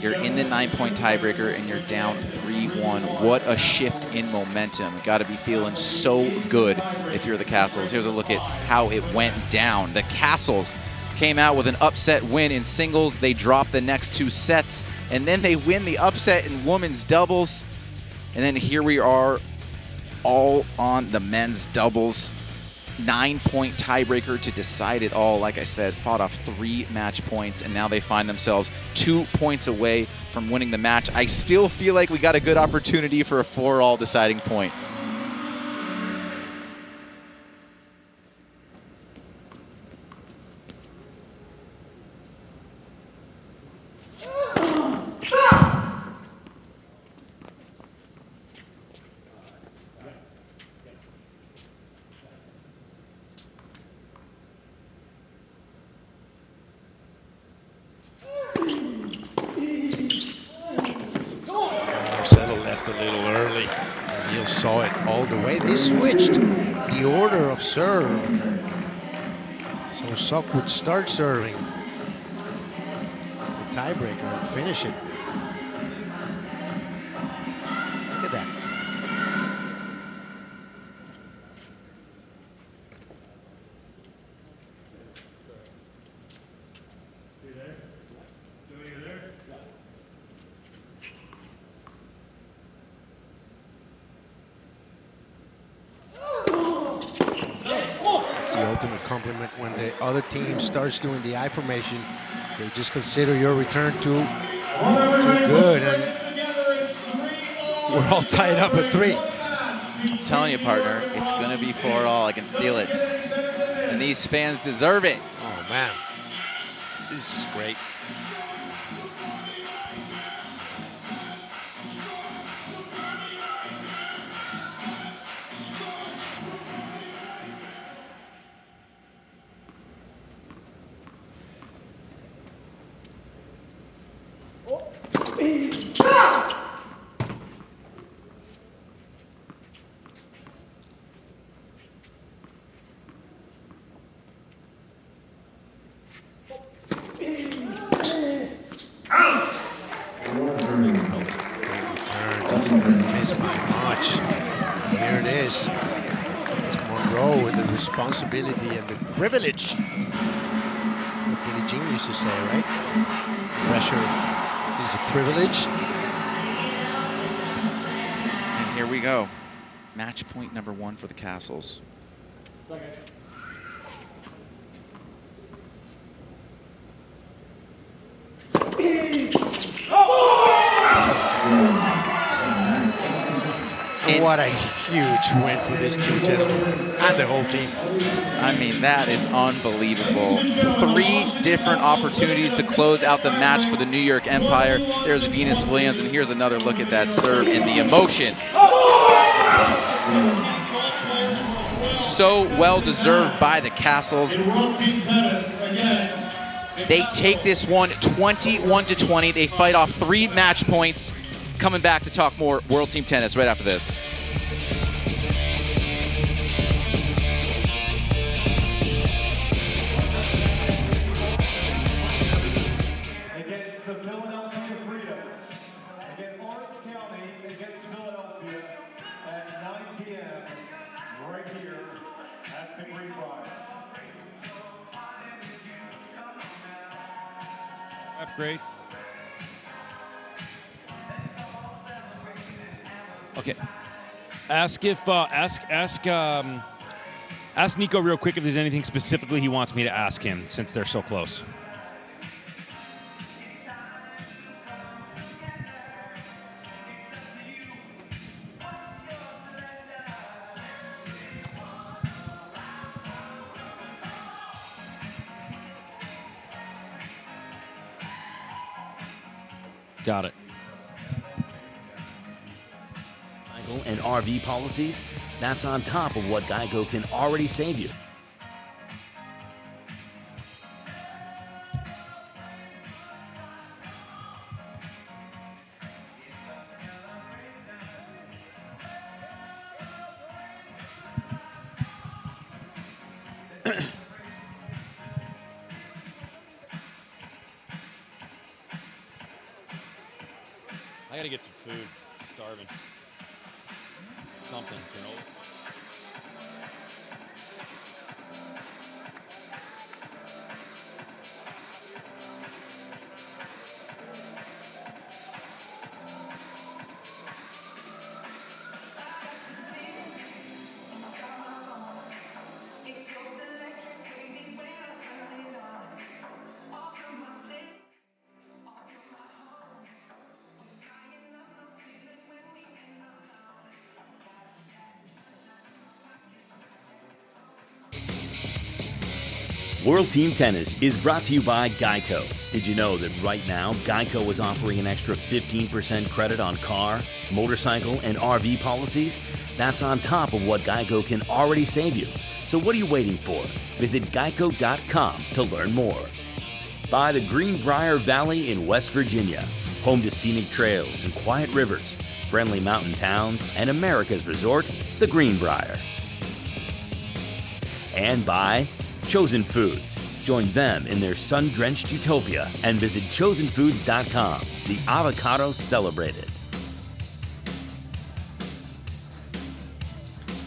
You're in the 9-point tiebreaker and you're down 3-1. What a shift in momentum. Got to be feeling so good if you're the Kastles. Here's a look at how it went down. The Kastles came out with an upset win in singles. They dropped the next 2 sets, and then they win the upset in women's doubles. And then here we are all on the men's doubles. 9-point tiebreaker to decide it all. Like I said, fought off 3 match points, and now they find themselves 2 points away from winning the match. I still feel like we got a good opportunity for a 4-all deciding point. Marcelo left a little early, and Neil saw it all the way. They switched the order of serve, so Sock would start serving the tiebreaker and finish it. Look at that. The ultimate compliment when the other team starts doing the I formation. They just consider your return too good, and we're all tied up at 3. I'm telling you, partner, it's going to be 4-all. I can feel it. And these fans deserve it. Oh, man. This is great. Missed by much. Here it is. It's Monroe with the responsibility and the privilege. What Billie Jean used to say, right? Pressure is a privilege. And here we go. Match point number 1 for the Kastles. What a huge win for these 2 gentlemen and the whole team. I mean, that is unbelievable. 3 different opportunities to close out the match for the New York Empire. There's Venus Williams, and here's another look at that serve and the emotion. So well deserved by the Kastles. They take this one 21-20. They fight off 3 match points. Coming back to talk more World Team Tennis right after this. Philadelphia Freedoms. Again, Orange County against Philadelphia at 9 p.m. right here at the Greenbrier. Upgrade. Okay. Ask Nico real quick if there's anything specifically he wants me to ask him since they're so close. Got it. And RV policies, that's on top of what Geico can already save you. I gotta get some food. Starving. Something, you know. World Team Tennis is brought to you by Geico. Did you know that right now, Geico is offering an extra 15% credit on car, motorcycle, and RV policies? That's on top of what Geico can already save you. So what are you waiting for? Visit geico.com to learn more. By the Greenbrier Valley in West Virginia, home to scenic trails and quiet rivers, friendly mountain towns, and America's resort, the Greenbrier. And by Chosen Foods. Join them in their sun-drenched utopia and visit chosenfoods.com. The avocado celebrated.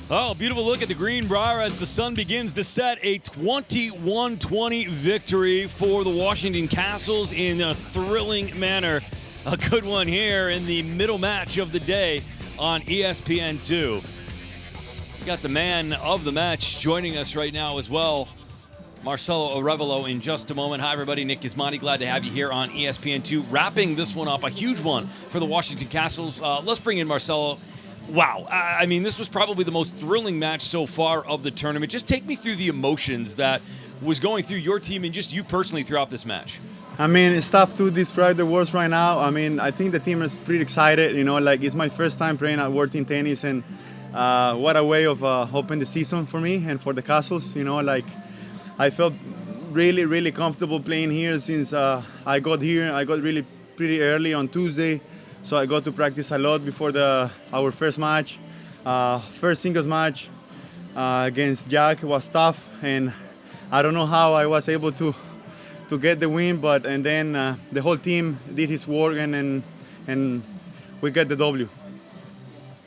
Oh, beautiful look at the Greenbrier as the sun begins to set. A 21-20 victory for the Washington Kastles in a thrilling manner. A good one here in the middle match of the day on ESPN2. We got the man of the match joining us right now as well, Marcelo Arevalo, in just a moment. Hi, everybody. Nick Gismondi. Glad to have you here on ESPN2. Wrapping this one up, a huge one for the Washington Kastles. Let's bring in Marcelo. Wow. I mean, this was probably the most thrilling match so far of the tournament. Just take me through the emotions that was going through your team and just you personally throughout this match. I mean, it's tough to describe the words right now. I mean, I think the team is pretty excited. You know, like it's my first time playing at World Team Tennis, and what a way of opening the season for me and for the Kastles. You know, like I felt really, really comfortable playing here since I got here. I got really pretty early on Tuesday, so I got to practice a lot before our first match. First singles match against Jack was tough, and I don't know how I was able to get the win, and then the whole team did his work, and we got the W.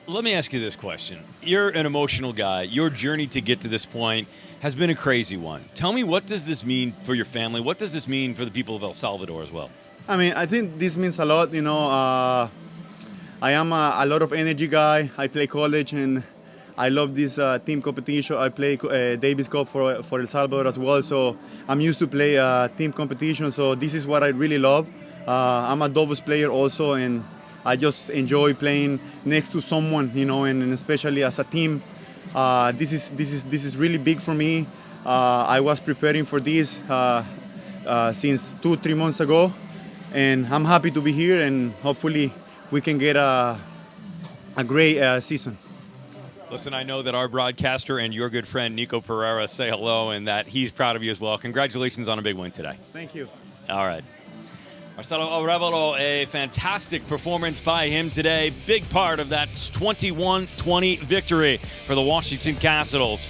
Let me ask you this question. You're an emotional guy. Your journey to get to this point has been a crazy one. Tell me, what does this mean for your family? What does this mean for the people of El Salvador as well? I mean, I think this means a lot. You know, I am a lot of energy guy. I play college, and I love this team competition. I play Davis Cup for El Salvador as well, so I'm used to play team competition. So this is what I really love. I'm a doubles player also, and I just enjoy playing next to someone, you know, and especially as a team. This is really big for me. I was preparing for this since 2-3 months ago, and I'm happy to be here, and hopefully we can get a great season. Listen, I know that our broadcaster and your good friend Nico Pereira say hello and that he's proud of you as well. Congratulations on a big win today. Thank you. All right. Marcelo Arevalo, a fantastic performance by him today. Big part of that 21-20 victory for the Washington Kastles.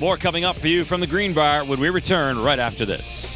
More coming up for you from the Greenbrier when we return right after this.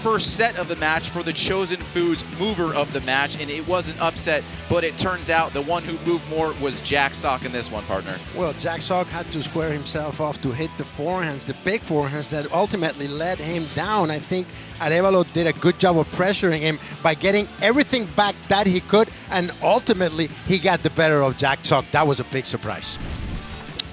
First set of the match for the Chosen Foods mover of the match, and it was an upset, but it turns out the one who moved more was Jack Sock in this one, partner. Well, Jack Sock had to square himself off to hit the forehands, the big forehands that ultimately led him down. I think Arévalo did a good job of pressuring him by getting everything back that he could, and ultimately he got the better of Jack Sock. That was a big surprise.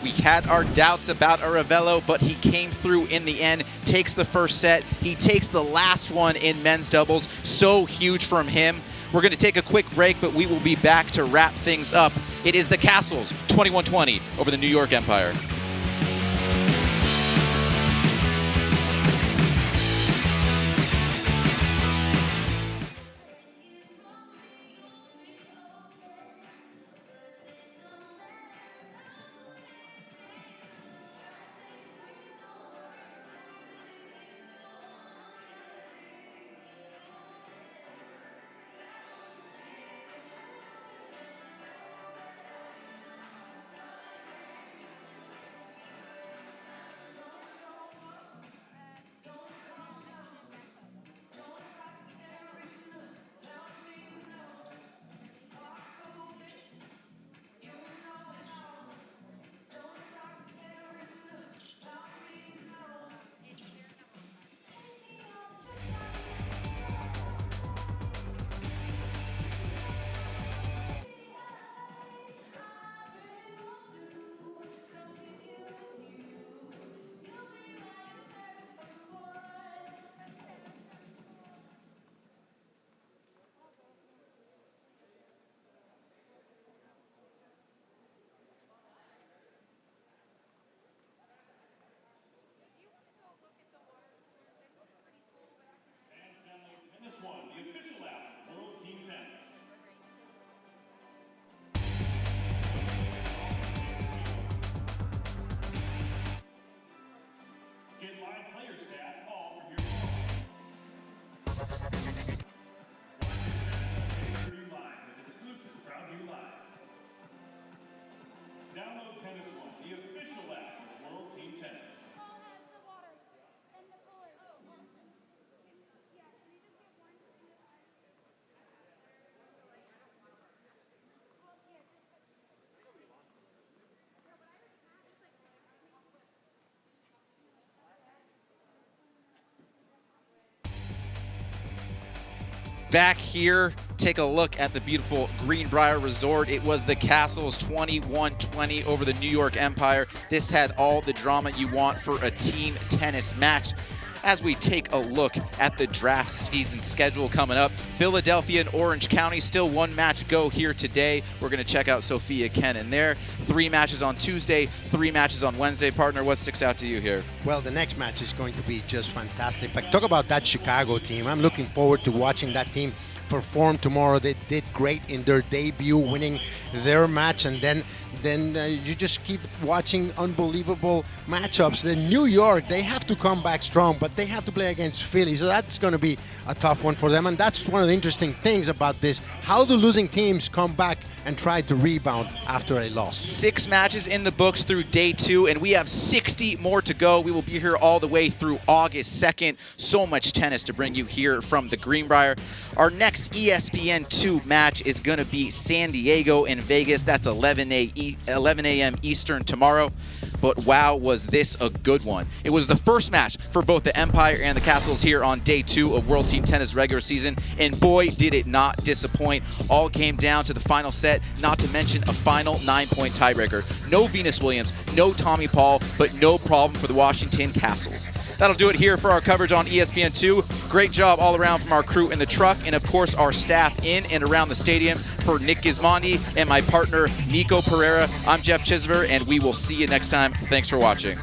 We had our doubts about Arévalo, but he came through in the end, takes the first set. He takes the last one in men's doubles. So huge from him. We're going to take a quick break, but we will be back to wrap things up. It is the Kastles 21-20 over the New York Empire. Tennis One, the official app, World Team Tennis. Get live player stats all from your phone. View Live with exclusive crowd view live. Download Tennis One, the official app of World Team Tennis. Back here, take a look at the beautiful Greenbrier Resort. It was the Kastles 21-20 over the New York Empire. This had all the drama you want for a team tennis match. As we take a look at the draft season schedule coming up, Philadelphia and Orange County, still one match go here today. We're going to check out Sophia Kenin there. 3 matches on Tuesday, 3 matches on Wednesday. Partner, what sticks out to you here? Well, the next match is going to be just fantastic. But talk about that Chicago team. I'm looking forward to watching that team perform tomorrow. They did great in their debut, winning their match, and then you just keep watching unbelievable matchups. The New York, they have to come back strong, but they have to play against Philly, so that's going to be a tough one for them. And that's one of the interesting things about this, how the losing teams come back and try to rebound after a loss. 6 matches in the books through day 2, and we have 60 more to go. We will be here all the way through August 2nd. So much tennis to bring you here from the Greenbrier. Our next ESPN2 match is going to be San Diego and Vegas. That's 11 a.m. Eastern tomorrow. But wow, was this a good one. It was the first match for both the Empire and the Kastles here on day 2 of World Team Tennis regular season, and boy, did it not disappoint. All came down to the final set, not to mention a final 9-point tiebreaker. No Venus Williams, no Tommy Paul, but no problem for the Washington Kastles. That'll do it here for our coverage on ESPN2. Great job all around from our crew in the truck, and of course our staff in and around the stadium. For Nick Gismondi and my partner Nico Pereira, I'm Jeff Chisver, and we will see you next time. Thanks for watching.